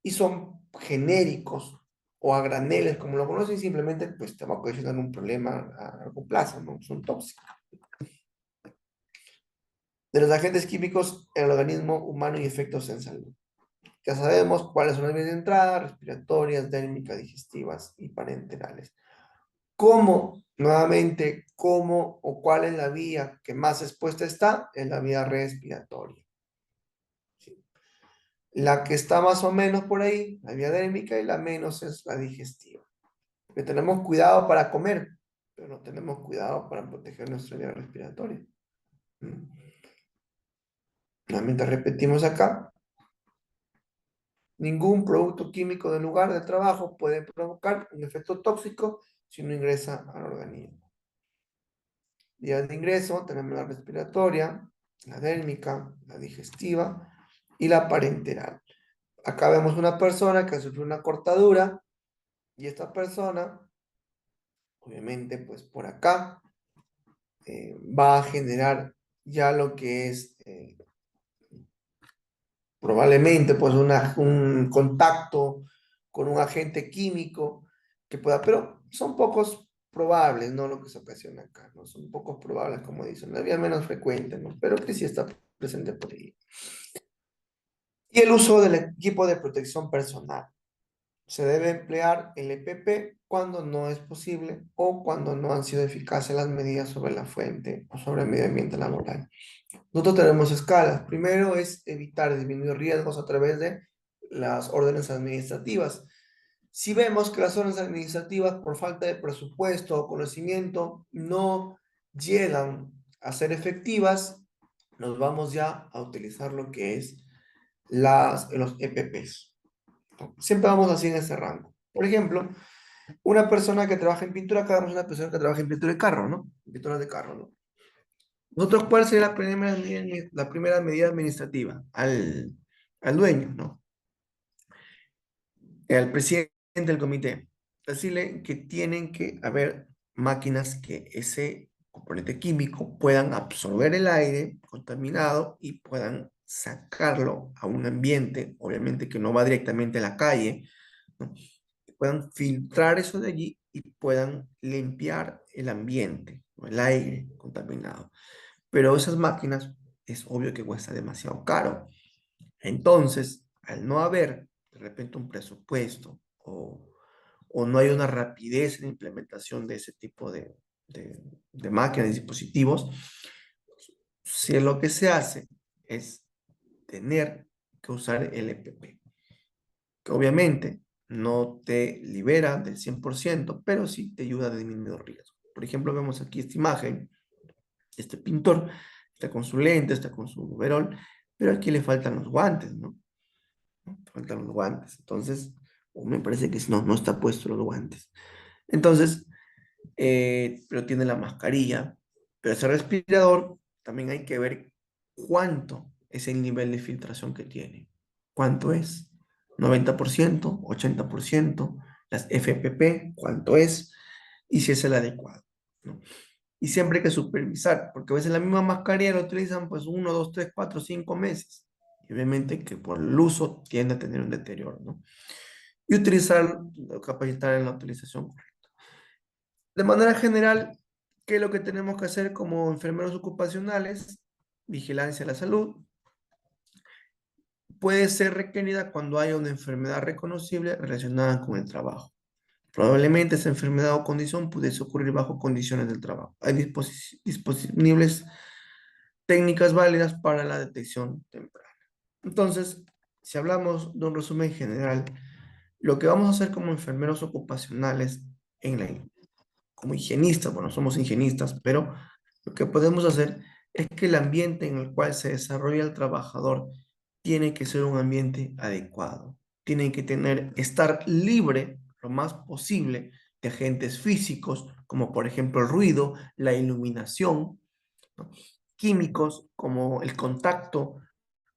y son genéricos o a graneles, como lo conocen, simplemente pues te va a ocasionar un problema a largo plazo, ¿no? Son tóxicos. De los agentes químicos en el organismo humano y efectos en salud. Ya sabemos cuáles son las vías de entrada: respiratorias, dérmicas, digestivas y parenterales. ¿Cómo? Nuevamente, ¿cómo o cuál es la vía que más expuesta está? En la vía respiratoria. ¿Sí? La que está más o menos por ahí, la vía dérmica, y la menos es la digestiva. Porque tenemos cuidado para comer, pero no tenemos cuidado para proteger nuestra vía respiratoria. Nuevamente repetimos acá. Ningún producto químico del lugar de trabajo puede provocar un efecto tóxico si no ingresa al organismo. Vías de ingreso tenemos la respiratoria, la dérmica, la digestiva y la parenteral. Acá vemos una persona que sufrió una cortadura y esta persona, obviamente, pues por acá va a generar ya lo que es probablemente pues un contacto con un agente químico que pueda, pero son pocos probables, ¿no? Lo que se ocasiona acá, ¿no? Son pocos probables, como dicen, la vía menos frecuente, ¿no? Pero que sí está presente por ahí. Y el uso del equipo de protección personal. Se debe emplear el EPP cuando no es posible o cuando no han sido eficaces las medidas sobre la fuente o sobre el medio ambiente laboral. Nosotros tenemos escalas. Primero es evitar disminuir riesgos a través de las órdenes administrativas. Si vemos que las órdenes administrativas, por falta de presupuesto o conocimiento, no llegan a ser efectivas, nos vamos ya a utilizar lo que es los EPPs. Siempre vamos así en este rango. Por ejemplo, una persona que trabaja en pintura de carros, una persona que trabaja en pintura de carro, ¿no? Pintura de carro, ¿no? Nosotros, ¿cuál sería la primera medida administrativa? Al dueño, ¿no? Al presidente del comité. Decirle que tienen que haber máquinas que ese componente químico puedan absorber el aire contaminado y puedan sacarlo a un ambiente, obviamente que no va directamente a la calle, ¿no? Que puedan filtrar eso de allí y puedan limpiar el ambiente, ¿no? El aire contaminado. Pero esas máquinas es obvio que cuesta demasiado caro. Entonces, al no haber de repente un presupuesto o no hay una rapidez en la implementación de ese tipo de máquinas y dispositivos, si lo que se hace es tener que usar el EPP, que obviamente no te libera del 100%, pero sí te ayuda a disminuir el riesgo. Por ejemplo, vemos aquí esta imagen, este pintor está con su lente, está con su overol, pero aquí le faltan los guantes, ¿no? Faltan los guantes. Entonces, me parece que no está puesto los guantes. Entonces, pero tiene la mascarilla. Pero ese respirador también hay que ver cuánto es el nivel de filtración que tiene. ¿Cuánto es? 90%, 80%, las FPP, ¿cuánto es? Y si es el adecuado, ¿no? Y siempre hay que supervisar, porque a veces la misma mascarilla la utilizan pues 1, 2, 3, 4, 5 meses. Y obviamente que por el uso tiende a tener un deterioro, ¿no? Y utilizar, capacitar en la utilización correcta. De manera general, ¿qué es lo que tenemos que hacer como enfermeros ocupacionales? Vigilancia de la salud. Puede ser requerida cuando haya una enfermedad reconocible relacionada con el trabajo. Probablemente esa enfermedad o condición pudiese ocurrir bajo condiciones del trabajo. Hay disponibles técnicas válidas para la detección temprana. Entonces, si hablamos de un resumen general, lo que vamos a hacer como enfermeros ocupacionales como higienistas, bueno, somos higienistas, pero lo que podemos hacer es que el ambiente en el cual se desarrolla el trabajador tiene que ser un ambiente adecuado. Tiene que estar libre lo más posible de agentes físicos, como por ejemplo el ruido, la iluminación, ¿no? Químicos como el contacto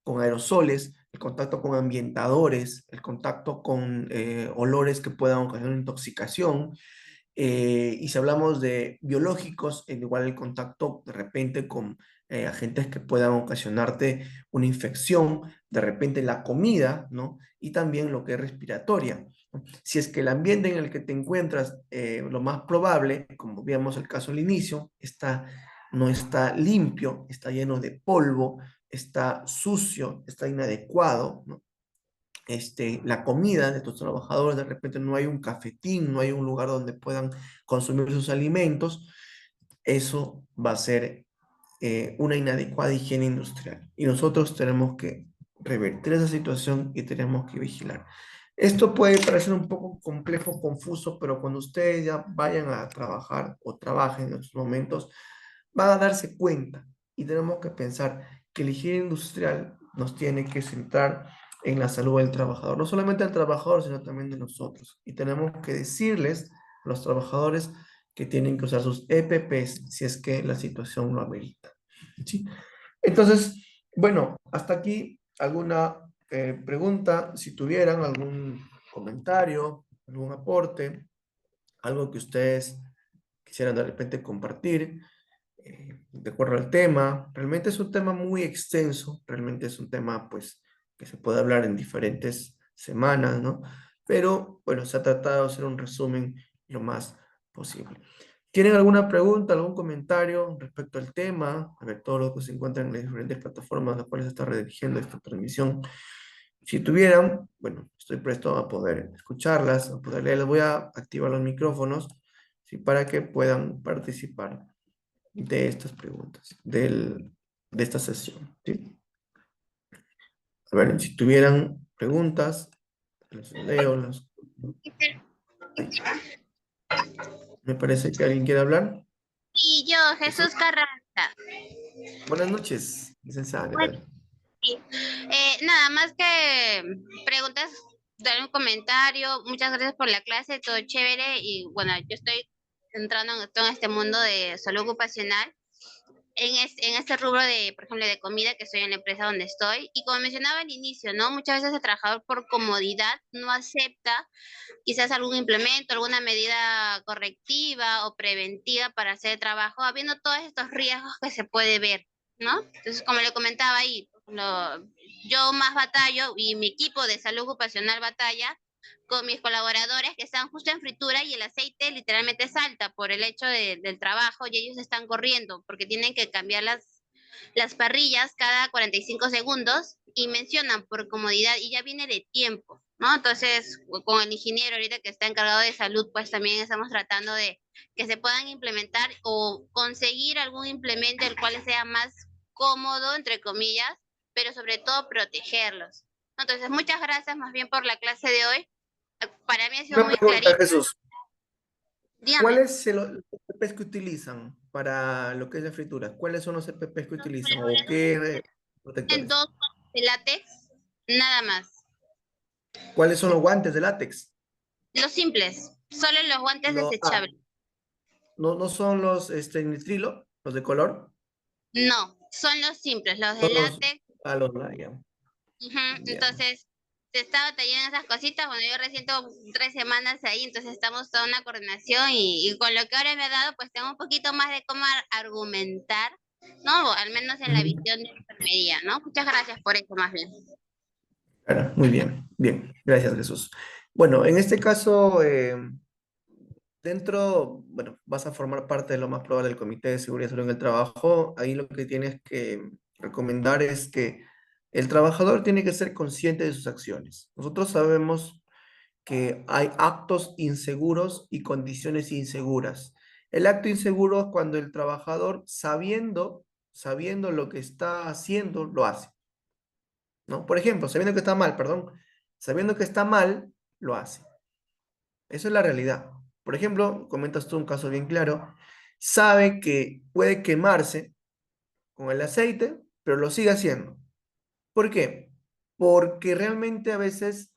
con aerosoles, el contacto con ambientadores, el contacto con olores que puedan ocasionar intoxicación, y si hablamos de biológicos, igual el contacto de repente con agentes que puedan ocasionarte una infección, de repente la comida, ¿no? Y también lo que es respiratoria, ¿no? Si es que el ambiente en el que te encuentras, lo más probable, como vimos el caso al inicio, no está limpio, está lleno de polvo, está sucio, está inadecuado, ¿no? La comida de tus trabajadores, de repente no hay un cafetín, no hay un lugar donde puedan consumir sus alimentos, eso va a ser una inadecuada higiene industrial. Y nosotros tenemos que revertir esa situación y tenemos que vigilar. Esto puede parecer un poco complejo, confuso, pero cuando ustedes ya vayan a trabajar o trabajen en estos momentos, van a darse cuenta y tenemos que pensar que la higiene industrial nos tiene que centrar en la salud del trabajador, no solamente del trabajador, sino también de nosotros. Y tenemos que decirles a los trabajadores que tienen que usar sus EPPs si es que la situación lo amerita. ¿Sí? Entonces, bueno, hasta aquí alguna pregunta, si tuvieran algún comentario, algún aporte, algo que ustedes quisieran de repente compartir, de acuerdo al tema. Realmente es un tema muy extenso, realmente es un tema pues que se puede hablar en diferentes semanas, ¿no? Pero bueno, se ha tratado de hacer un resumen lo más posible. ¿Tienen alguna pregunta, algún comentario respecto al tema? A ver, todo lo que se encuentra en las diferentes plataformas a las cuales se está redirigiendo esta transmisión. Si tuvieran, bueno, estoy presto a poder escucharlas, a poder leerlas. Voy a activar los micrófonos, ¿sí? Para que puedan participar de estas preguntas, de esta sesión, ¿sí? A ver, si tuvieran preguntas, las leo, las... Ay, me parece que alguien quiere hablar. Y yo, Jesús. Jesús Carranza. Buenas noches, licenciada, ¿qué Bueno, tal? sí. Nada más que preguntas, dar un comentario. Muchas gracias por la clase, todo chévere. Y bueno, yo estoy entrando en todo este mundo de salud ocupacional. En este rubro de, por ejemplo, de comida, que estoy en la empresa donde estoy. Y como mencionaba al inicio, ¿no? Muchas veces el trabajador por comodidad no acepta quizás algún implemento, alguna medida correctiva o preventiva para hacer el trabajo, habiendo todos estos riesgos que se puede ver, ¿no? Entonces, como le comentaba ahí, yo más batallo y mi equipo de salud ocupacional batalla con mis colaboradores que están justo en fritura y el aceite literalmente salta por el hecho del trabajo y ellos están corriendo porque tienen que cambiar las parrillas cada 45 segundos y mencionan por comodidad y ya viene de tiempo, ¿no? Entonces, con el ingeniero ahorita que está encargado de salud, pues también estamos tratando de que se puedan implementar o conseguir algún implemento el cual sea más cómodo, entre comillas, pero sobre todo protegerlos. Entonces, muchas gracias más bien por la clase de hoy. Para mí ha sido Una muy pregunta, clarita. Jesús. Dígame. ¿Cuáles son los EPPs que utilizan para lo que es la fritura? ¿Cuáles son los EPPs que utilizan o qué En protectores? dos de látex, nada más. ¿Cuáles son los guantes de látex? Los simples, solo los guantes Ah, desechables. no son los nitrilo, los de color, No, son los simples, los de son los, látex. los ya, Ujú. ya. Entonces, se estaba tallando esas cositas. Bueno, yo recién tengo 3 semanas ahí, entonces estamos toda una coordinación y con lo que ahora me ha dado, pues tengo un poquito más de cómo argumentar, ¿no? O al menos en la Ujú. visión de enfermería, ¿no? Muchas gracias por eso, más bien. Claro, muy bien, bien, gracias Jesús. Bueno, en este caso, dentro, bueno, vas a formar parte de lo más probable del Comité de Seguridad y Salud en el Trabajo. Ahí lo que tienes que recomendar es que el trabajador tiene que ser consciente de sus acciones. Nosotros sabemos que hay actos inseguros y condiciones inseguras. El acto inseguro es cuando el trabajador, sabiendo lo que está haciendo, lo hace, ¿no? Por ejemplo, sabiendo que está mal, perdón, sabiendo que está mal, lo hace. Eso es la realidad. Por ejemplo, comentas tú un caso bien claro, sabe que puede quemarse con el aceite, pero lo sigue haciendo. ¿Por qué? Porque realmente a veces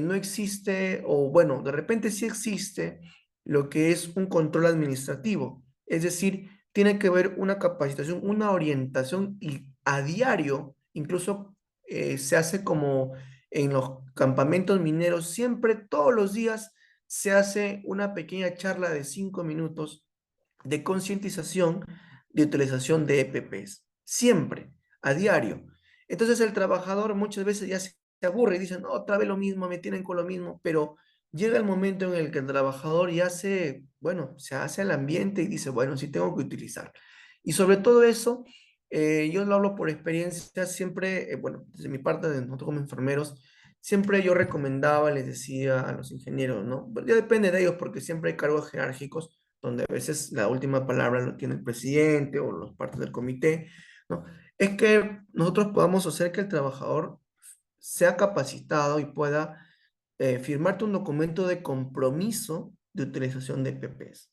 no existe, o bueno, de repente sí existe lo que es un control administrativo. Es decir, tiene que haber una capacitación, una orientación y a diario, incluso se hace como en los campamentos mineros, siempre todos los días se hace una pequeña charla de 5 minutos de concientización de utilización de EPPs. Siempre, a diario. Entonces el trabajador muchas veces ya se aburre y dice, no, otra vez lo mismo, me tienen con lo mismo, pero llega el momento en el que el trabajador ya bueno, se hace al ambiente y dice, bueno, sí tengo que utilizar. Y sobre todo eso, yo lo hablo por experiencia, siempre, bueno, desde mi parte de nosotros como enfermeros, siempre yo recomendaba, les decía a los ingenieros, ¿no? Bueno, ya depende de ellos porque siempre hay cargos jerárquicos donde a veces la última palabra lo tiene el presidente o los partes del comité, ¿no? Es que nosotros podamos hacer que el trabajador sea capacitado y pueda firmarte un documento de compromiso de utilización de EPPs.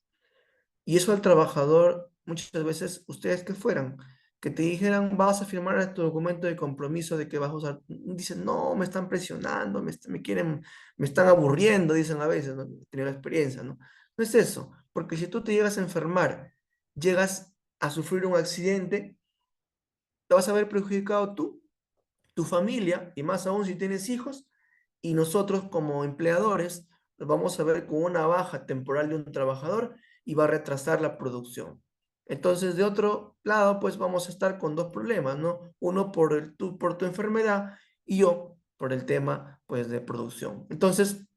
Y eso al trabajador, muchas veces, ustedes que fueran, que te dijeran, vas a firmar tu documento de compromiso de que vas a usar, dicen, no, me están presionando, me quieren, me están aburriendo, dicen a veces, ¿no? Tienen la experiencia, ¿no? No es eso, porque si tú te llegas a enfermar, llegas a sufrir un accidente, te vas a ver perjudicado tú, tu familia, y más aún si tienes hijos, y nosotros como empleadores nos vamos a ver con una baja temporal de un trabajador y va a retrasar la producción. Entonces, de otro lado, pues vamos a estar con dos problemas, ¿no? Uno por tu enfermedad y yo por el tema, pues, de producción. Entonces,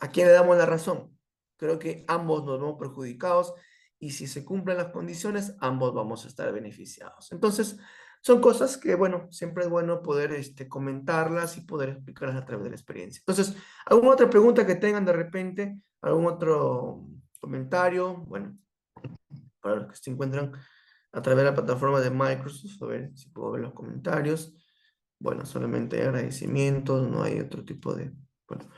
¿a quién le damos la razón? Creo que ambos nos vemos perjudicados y si se cumplen las condiciones, ambos vamos a estar beneficiados. Entonces, son cosas que, bueno, siempre es bueno poder comentarlas y poder explicarlas a través de la experiencia. Entonces, ¿alguna otra pregunta que tengan de repente? ¿Algún otro comentario? Bueno, para los que se encuentran a través de la plataforma de Microsoft, a ver si puedo ver los comentarios. Bueno, solamente agradecimientos, no hay otro tipo de... Bueno,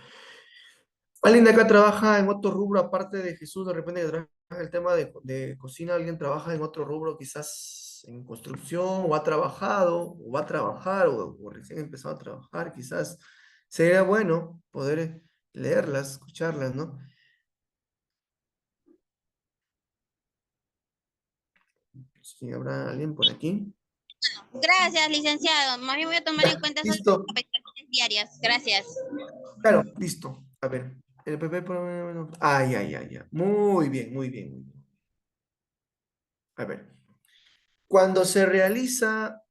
¿alguien de acá trabaja en otro rubro aparte de Jesús? De repente que trabaja en el tema de cocina, ¿alguien trabaja en otro rubro, quizás en construcción, o ha trabajado, o va a trabajar, o recién ha empezado a trabajar? Quizás sería bueno poder leerlas, escucharlas, ¿no? Si habrá alguien por aquí. Gracias, licenciado. Más bien voy a tomar Ya, en cuenta esas listo. capacitaciones diarias. Gracias. Claro, listo. A ver, el PP Ay, ay, ay, ay. Muy bien, muy bien, muy bien. A ver, cuando se realiza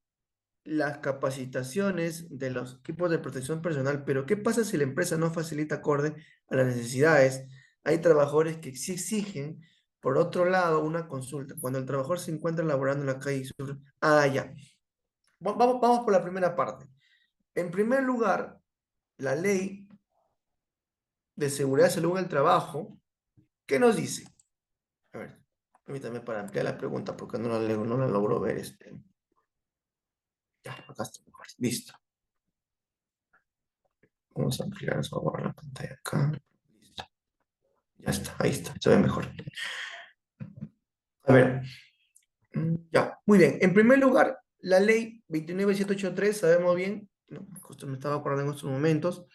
las capacitaciones de los equipos de protección personal, pero ¿qué pasa si la empresa no facilita acorde a las necesidades? Hay trabajadores que sí exigen, por otro lado, una consulta. Cuando el trabajador se encuentra laborando en la calle sur, ya. Vamos por la primera parte. En primer lugar, la ley de seguridad y salud en el trabajo, ¿qué nos dice? A ver, permítame para ampliar la pregunta porque no la leo, no la logro ver. Ya, acá está mejor. Listo. Vamos a ampliar, vamos a borrar la pantalla acá. Listo. Ya está, ahí está, se ve mejor. A ver, ya, muy bien. En primer lugar, la ley 29783, sabemos bien, ¿no? Justo me estaba acordando en estos momentos,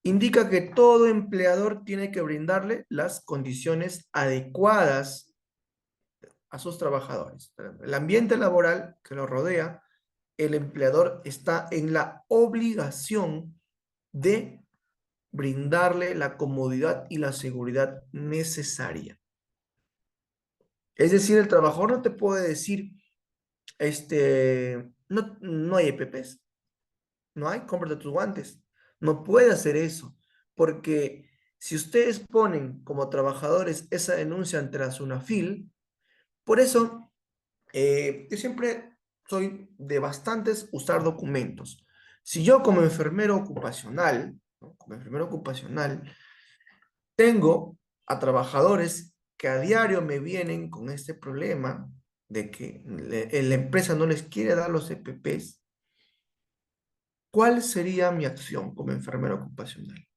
indica que todo empleador tiene que brindarle las condiciones adecuadas a sus trabajadores. El ambiente laboral que lo rodea, el empleador está en la obligación de brindarle la comodidad y la seguridad necesaria. Es decir, el trabajador no te puede decir, no hay EPPs, no hay, cómprate tus guantes. No puede hacer eso, porque si ustedes ponen como trabajadores esa denuncia ante la SUNAFIL, por eso yo siempre soy de bastantes usar documentos. Si yo como enfermero ocupacional, ¿no? Como enfermero ocupacional, tengo a trabajadores que a diario me vienen con este problema de que la empresa no les quiere dar los EPPs. ¿Cuál sería mi acción como enfermero ocupacional?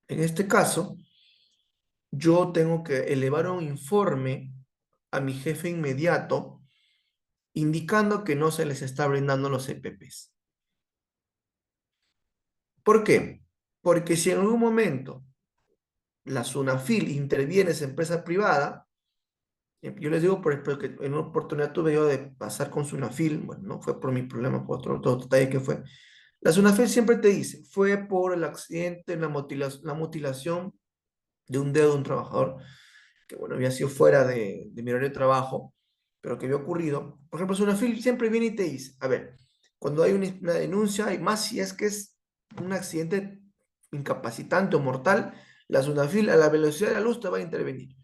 En este caso, yo tengo que elevar un informe a mi jefe inmediato indicando que no se les está brindando los EPPs. ¿Por qué? Porque si en algún momento la SUNAFIL interviene esa empresa privada, yo les digo porque en una oportunidad tuve yo de pasar con SUNAFIL, bueno, no fue por mi problema, por otro detalle que fue. La SUNAFIL siempre te dice, fue por el accidente, la mutilación de un dedo de un trabajador, que bueno, había sido fuera de mi horario de trabajo, pero que había ocurrido. Por ejemplo, SUNAFIL siempre viene y te dice, a ver, cuando hay una denuncia, y más si es que es un accidente incapacitante o mortal, la SUNAFIL a la velocidad de la luz te va a intervenir.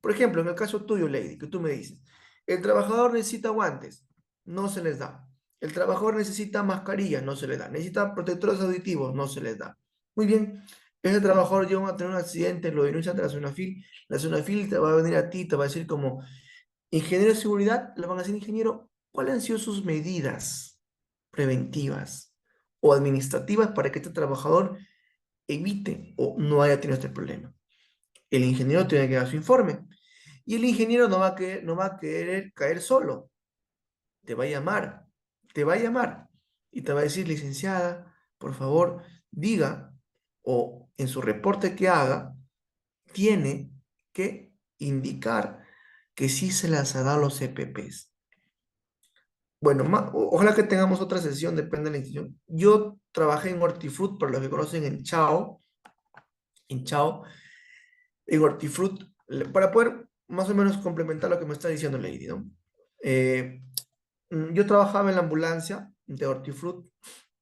Por ejemplo, en el caso tuyo, Lady, que tú me dices, el trabajador necesita guantes, no se les da. El trabajador necesita mascarilla, no se les da. Necesita protectores auditivos, no se les da. Muy bien, ese trabajador llega a tener un accidente, lo denuncia ante la SUNAFIL te va a venir a ti, te va a decir como ingeniero de seguridad, le van a decir, ingeniero, ¿cuáles han sido sus medidas preventivas o administrativas para que este trabajador evite o no haya tenido este problema? El ingeniero tiene que dar su informe. Y el ingeniero no va a querer caer solo. Te va a llamar, te va a llamar y te va a decir, licenciada, por favor, diga o en su reporte que haga, tiene que indicar que sí se las ha dado los EPPs. Bueno, ojalá que tengamos otra sesión, depende de la institución. Yo trabajé en Hortifruti, por los que conocen en Chao, en Hortifruti, para poder más o menos complementar lo que me está diciendo Lady, ¿no? Eh, yo trabajaba en la ambulancia de Hortifruti.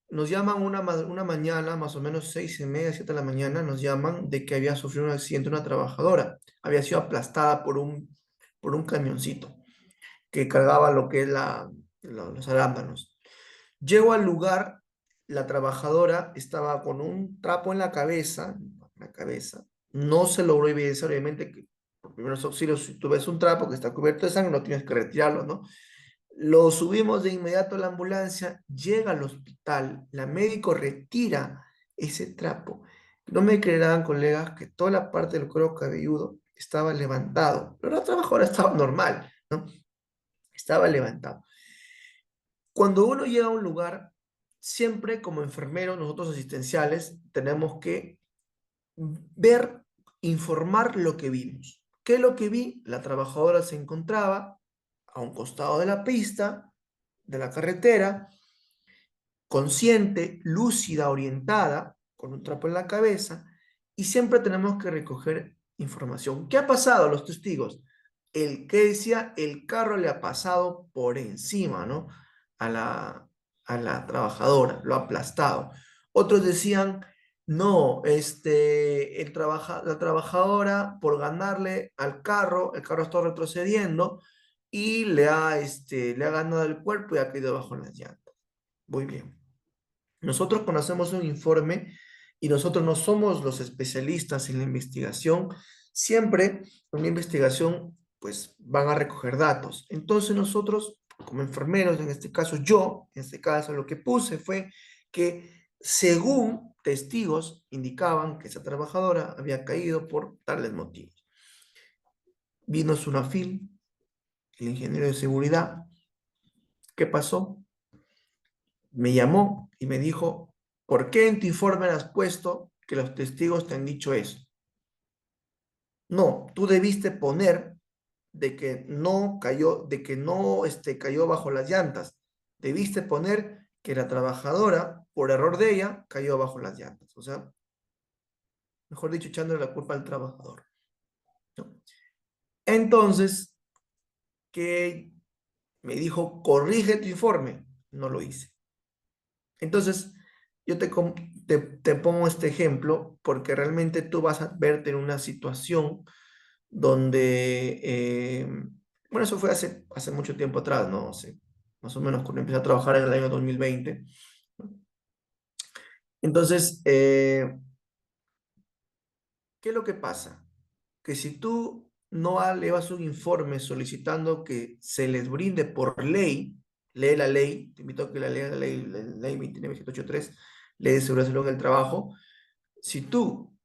Nos llaman una mañana, más o menos 6:30, 7 de la mañana, nos llaman de que había sufrido un accidente una trabajadora. Había sido aplastada por un camioncito que cargaba lo que es los arándanos. Llego al lugar, la trabajadora estaba con un trapo en la cabeza, no se logró evidenciar, obviamente, que por primeros auxilios, si tú ves un trapo que está cubierto de sangre, no tienes que retirarlo, ¿no? Lo subimos de inmediato a la ambulancia, llega al hospital, la médico retira ese trapo. No me creerán, colegas, que toda la parte del cuero cabelludo estaba levantado, pero la trabajadora estaba normal, ¿no? Estaba levantado. Cuando uno llega a un lugar, siempre como enfermeros, nosotros asistenciales, tenemos que ver, informar lo que vimos. ¿Qué es lo que vi? La trabajadora se encontraba a un costado de la pista, de la carretera, consciente, lúcida, orientada, con un trapo en la cabeza, y siempre tenemos que recoger información. ¿Qué ha pasado a los testigos? El que decía, el carro le ha pasado por encima, ¿no? A la trabajadora, lo ha aplastado. Otros decían, no, la trabajadora, por ganarle al carro, el carro está retrocediendo y le ha ganado el cuerpo y ha caído bajo las llantas. Muy bien. Nosotros conocemos un informe y nosotros no somos los especialistas en la investigación. Siempre en una investigación, pues van a recoger datos. Entonces nosotros, como enfermeros, en este caso yo, en este caso lo que puse fue que según testigos indicaban que esa trabajadora había caído por tales motivos. Vino Sunafil, el ingeniero de seguridad. ¿Qué pasó? Me llamó y me dijo, ¿por qué en tu informe has puesto que los testigos te han dicho eso? No, tú debiste poner de que no cayó, de que no cayó bajo las llantas. Debiste poner que la trabajadora, por error de ella, cayó bajo las llantas. O sea, mejor dicho, echándole la culpa al trabajador, ¿no? Entonces, que me dijo, corrige tu informe. No lo hice. Entonces, yo te pongo este ejemplo porque realmente tú vas a verte en una situación donde, bueno, eso fue hace mucho tiempo atrás, ¿no? Más o menos cuando empecé a trabajar en el año 2020. Entonces, ¿qué es lo que pasa? Que si tú no elevas un informe solicitando que se les brinde por ley, lee la ley, te invito a que la ley 29783, ley de seguridad y salud en el trabajo. Si tú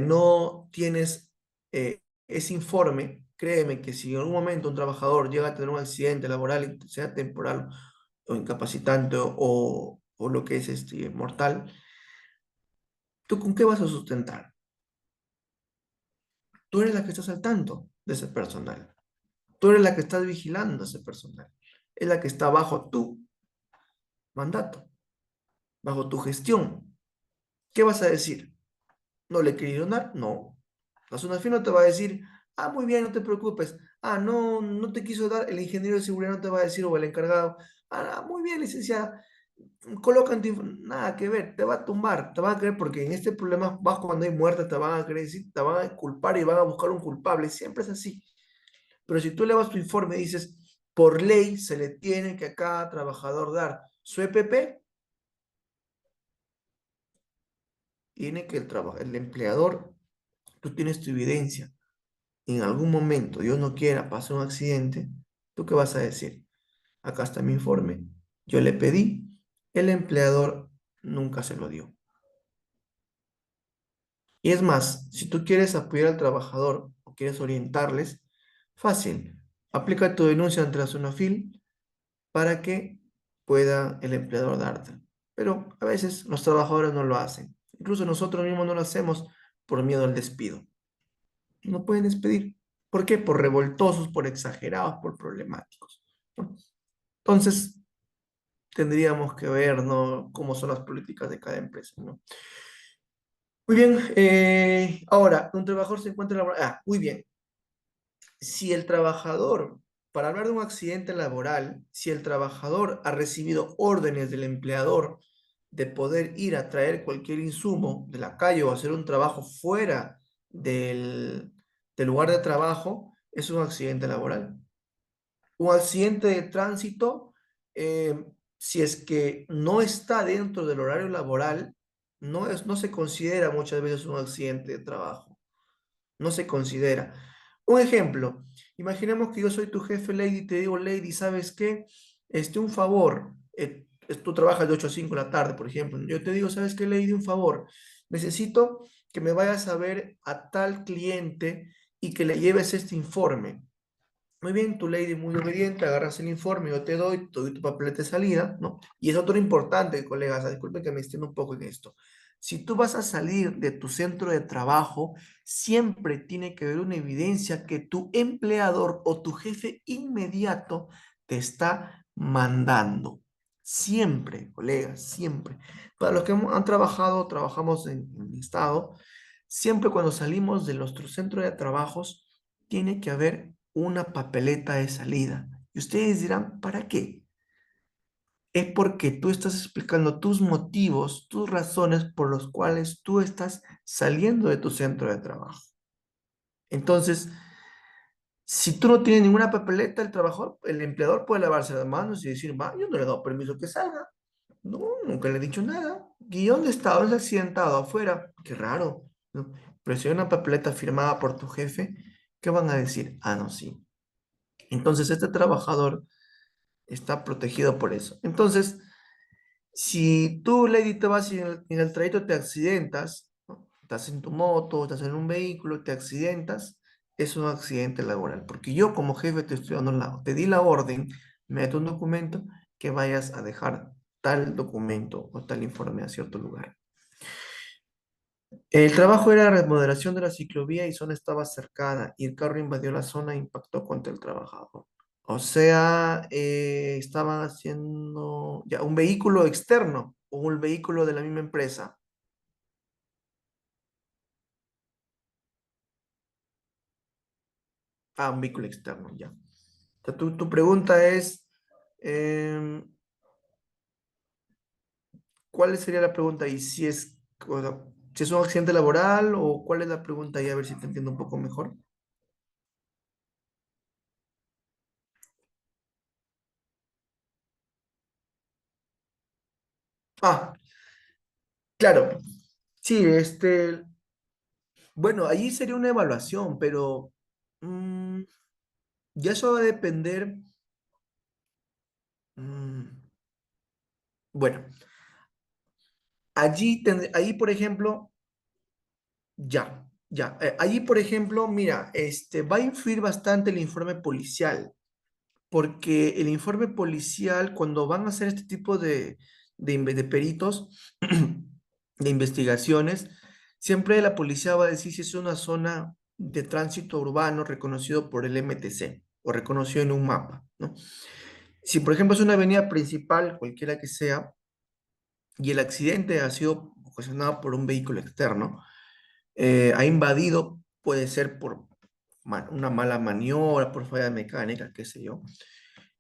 no tienes ese informe, créeme que si en algún momento un trabajador llega a tener un accidente laboral, sea temporal o incapacitante o lo que es mortal, ¿tú con qué vas a sustentar? Tú eres la que estás al tanto de ese personal. Tú eres la que estás vigilando a ese personal. Es la que está bajo tu mandato, bajo tu gestión. ¿Qué vas a decir? ¿No le quería donar? No. La SUNAFIL no te va a decir, ah, muy bien, no te preocupes. Ah, no, no te quiso dar, el ingeniero de seguridad no te va a decir, o el encargado, ah, muy bien, licenciada, colocan nada que ver, te va a tumbar, te van a creer, porque en este problema vas cuando hay muerte, te van a creer, te van a culpar y van a buscar un culpable, siempre es así. Pero si tú elevas tu informe y dices, por ley se le tiene que a cada trabajador dar su EPP, tiene que el empleador, tú tienes tu evidencia, en algún momento Dios no quiera, pase un accidente, ¿tú qué vas a decir? Acá está mi informe. Yo le pedí, el empleador nunca se lo dio. Y es más, si tú quieres apoyar al trabajador o quieres orientarles, fácil. Aplica tu denuncia ante la SUNAFIL para que pueda el empleador darte. Pero a veces los trabajadores no lo hacen. Incluso nosotros mismos no lo hacemos por miedo al despido. No pueden despedir. ¿Por qué? Por revoltosos, por exagerados, por problemáticos, ¿no? Entonces, tendríamos que ver, ¿no?, cómo son las políticas de cada empresa, ¿no? Muy bien, ahora, un trabajador se encuentra laboral. Ah, muy bien. Si el trabajador, para hablar de un accidente laboral, si el trabajador ha recibido órdenes del empleador de poder ir a traer cualquier insumo de la calle o hacer un trabajo fuera del lugar de trabajo, es un accidente laboral. Un accidente de tránsito, eh, si es que no está dentro del horario laboral, no se considera muchas veces un accidente de trabajo. No se considera. Un ejemplo, imaginemos que yo soy tu jefe, Lady, y te digo, Lady, ¿sabes qué? Un favor, tú trabajas de 8 a 5 de la tarde, por ejemplo. Yo te digo, ¿sabes qué, Lady? Un favor. Necesito que me vayas a ver a tal cliente y que le lleves este informe. Muy bien, tu lady muy obediente, agarras el informe, yo te doy tu papeleta de salida, ¿no? Y es otro importante, colegas, disculpen que me extienda un poco en esto. Si tú vas a salir de tu centro de trabajo, siempre tiene que haber una evidencia que tu empleador o tu jefe inmediato te está mandando. Siempre, colegas, siempre. Para los que han trabajado, trabajamos en el Estado, siempre cuando salimos de nuestro centro de trabajos, tiene que haber una papeleta de salida. Y ustedes dirán, ¿para qué? Es porque tú estás explicando tus motivos, tus razones por los cuales tú estás saliendo de tu centro de trabajo. Entonces, si tú no tienes ninguna papeleta, el trabajador, el empleador puede lavarse las manos y decir, va, yo no le he dado permiso que salga. No, nunca le he dicho nada. ¿Y dónde está? ¿Dónde está accidentado? Afuera. Qué raro, ¿no? Pero si hay una papeleta firmada por tu jefe, ¿qué van a decir? Ah, no, sí. Entonces, este trabajador está protegido por eso. Entonces, si tú, Lady, te vas y en el trayecto te accidentas, ¿no? Estás en tu moto, estás en un vehículo, te accidentas, es un accidente laboral. Porque yo como jefe te estoy dando te di la orden, mete un documento que vayas a dejar tal documento o tal informe a cierto lugar. El trabajo era remodelación de la ciclovía y zona estaba cercada y el carro invadió la zona e impactó contra el trabajador. O sea, estaban haciendo ya un vehículo externo o un vehículo de la misma empresa. Ah, un vehículo externo, ya. O sea, tu pregunta es, em, ¿cuál sería la pregunta? ¿Y si es, o sea, si es un accidente laboral o cuál es la pregunta? Y a ver si te entiendo un poco mejor. Ah, claro. Sí, bueno, allí sería una evaluación, pero mm, ya eso va a depender. mm, bueno, ahí, por ejemplo, ya. Allí, por ejemplo, mira, va a influir bastante el informe policial, porque el informe policial, cuando van a hacer este tipo de peritos, de investigaciones, siempre la policía va a decir si es una zona de tránsito urbano reconocido por el MTC o reconocido en un mapa, ¿no? Si, por ejemplo, es una avenida principal, cualquiera que sea, y el accidente ha sido ocasionado por un vehículo externo, ha invadido, puede ser por una mala maniobra, por falla mecánica, qué sé yo.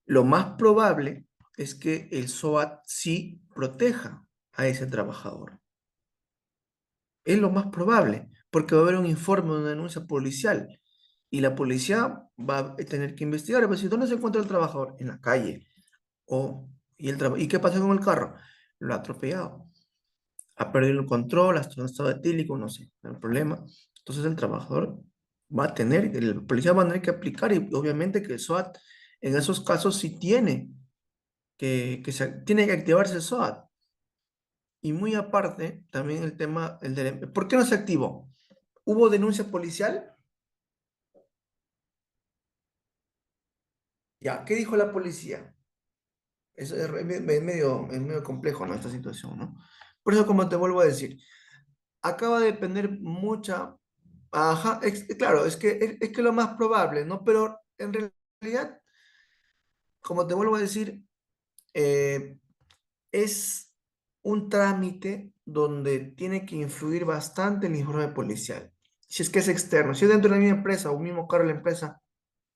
Lo más probable es que el SOAT sí proteja a ese trabajador. Es lo más probable, porque va a haber un informe, una denuncia policial, y la policía va a tener que investigar. Va a decir, ¿dónde se encuentra el trabajador? En la calle. ¿Y qué pasa con el carro? Lo ha atropellado. Ha perdido el control, hasta un estado etílico, no sé, no hay problema. Entonces el trabajador el policía va a tener que aplicar y obviamente que el SOAT en esos casos sí tiene que activarse el SOAT. Y muy aparte, también el tema, ¿por qué no se activó? ¿Hubo denuncia policial? Ya, ¿qué dijo la policía? Es medio complejo, ¿no? Esta situación, ¿no? Por eso, como te vuelvo a decir, acaba de depender mucha. Ajá, claro, es que lo más probable, ¿no? Pero en realidad, como te vuelvo a decir, eh, es un trámite donde tiene que influir bastante el informe policial. Si es que es externo, si es dentro de la misma empresa o un mismo cargo de la empresa,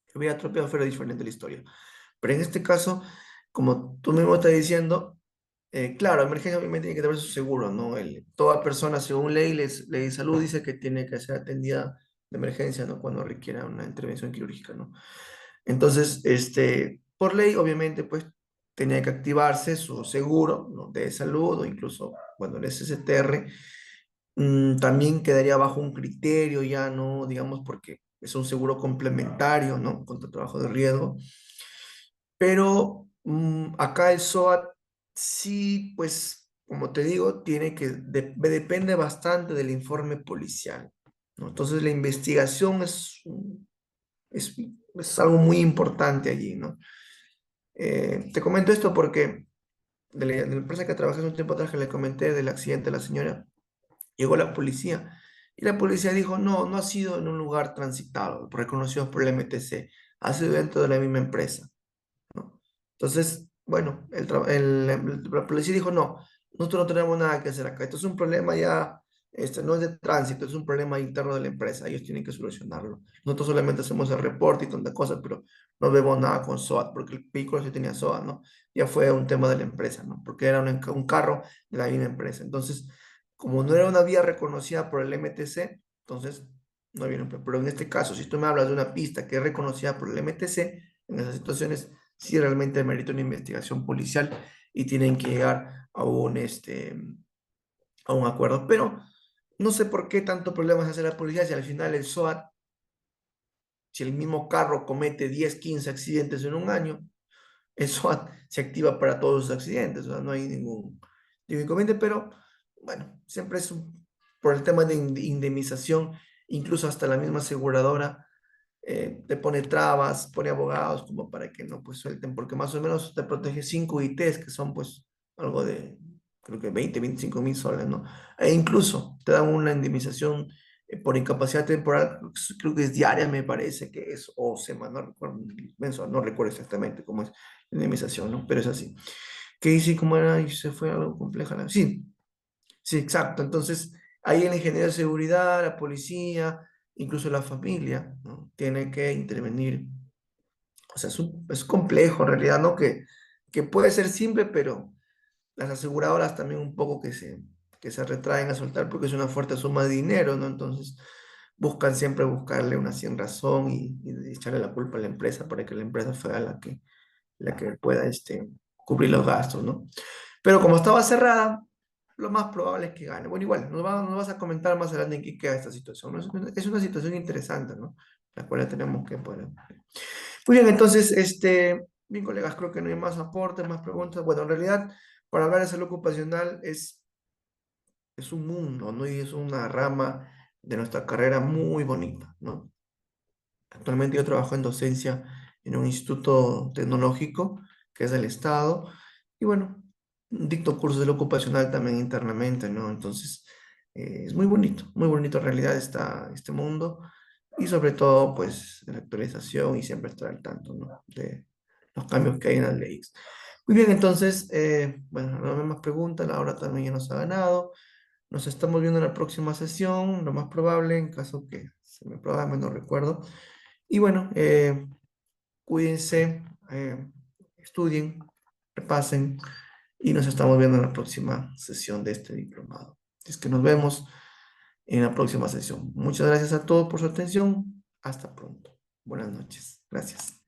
que hubiera atropellado, fuera diferente la historia. Pero en este caso, como tú mismo estás diciendo, claro, emergencia obviamente tiene que tener su seguro, ¿no? Toda persona, según ley de salud, dice que tiene que ser atendida de emergencia, ¿no? Cuando requiera una intervención quirúrgica, ¿no? Entonces, por ley, obviamente, pues tenía que activarse su seguro, ¿no?, de salud o incluso, bueno, el SSTR, también quedaría bajo un criterio ya, ¿no? Digamos, porque es un seguro complementario, ¿no? Contra trabajo de riesgo. Pero acá el SOAT sí, pues, como te digo, tiene que, depende bastante del informe policial, ¿no? Entonces la investigación es, es algo muy importante allí, ¿no? Te comento esto porque de la empresa que trabajé hace un tiempo atrás que le comenté del accidente de la señora, llegó la policía y la policía dijo, no, no ha sido en un lugar transitado, reconocido por el MTC, ha sido dentro de la misma empresa, ¿no? Entonces, bueno, la policía dijo, no, nosotros no tenemos nada que hacer acá. Esto es un problema ya, no es de tránsito, es un problema interno de la empresa. Ellos tienen que solucionarlo. Nosotros solamente hacemos el reporte y tanta cosa, pero no vemos nada con SOAT, porque el vehículo sí tenía SOAT, ¿no? Ya fue un tema de la empresa, ¿no? Porque era un carro de la misma empresa. Entonces, como no era una vía reconocida por el MTC, entonces no había un problema. Pero en este caso, si tú me hablas de una pista que es reconocida por el MTC, en esas situaciones sí realmente merita una investigación policial y tienen que llegar a un acuerdo. Pero no sé por qué tanto problema se hace la policía si al final el SOAT, si el mismo carro comete 10 15 accidentes en un año, el SOAT se activa para todos los accidentes, o sea, no hay ningún inconveniente, pero bueno, siempre por el tema de indemnización, incluso hasta la misma aseguradora te pone trabas, pone abogados como para que no pues suelten, porque más o menos te protege 5 ITs, que son pues algo de, creo que 20 25 mil soles, ¿no? E incluso te dan una indemnización por incapacidad temporal, creo que es diaria, me parece que es, o semana, no recuerdo, mensual, no recuerdo exactamente cómo es la indemnización, ¿no? Pero es así. ¿Qué hice? ¿Cómo era? Y se fue algo compleja. Sí, sí, exacto. Entonces, ahí el ingeniero de seguridad, la policía, incluso la familia, ¿no?, tiene que intervenir. O sea, es complejo en realidad, ¿no? Que puede ser simple, pero las aseguradoras también un poco que se retraen a soltar porque es una fuerte suma de dinero, ¿no? Entonces, buscan siempre buscarle una sin razón y echarle la culpa a la empresa para que la empresa fuera la que pueda cubrir los gastos, ¿no? Pero como estaba cerrada, lo más probable es que gane. Bueno, igual, nos vas a comentar más adelante en qué queda esta situación, ¿no? Es una situación interesante, ¿no? La cual tenemos que poder. Muy bien, entonces, bien, colegas, creo que no hay más aportes, más preguntas. Bueno, en realidad, para hablar de salud ocupacional es un mundo, ¿no? Y es una rama de nuestra carrera muy bonita, ¿no? Actualmente yo trabajo en docencia en un instituto tecnológico que es del Estado y bueno, dicto cursos de lo ocupacional también internamente, ¿no? Entonces, es muy bonito en realidad este mundo y sobre todo, pues, la actualización y siempre estar al tanto, ¿no?, de los cambios que hay en las leyes. Muy bien, entonces, bueno, no hay más preguntas, la hora también ya nos ha ganado. Nos estamos viendo en la próxima sesión, lo más probable, en caso que se me programe, no recuerdo. Y bueno, cuídense, estudien, repasen y nos estamos viendo en la próxima sesión de este diplomado. Es que nos vemos en la próxima sesión. Muchas gracias a todos por su atención. Hasta pronto. Buenas noches. Gracias.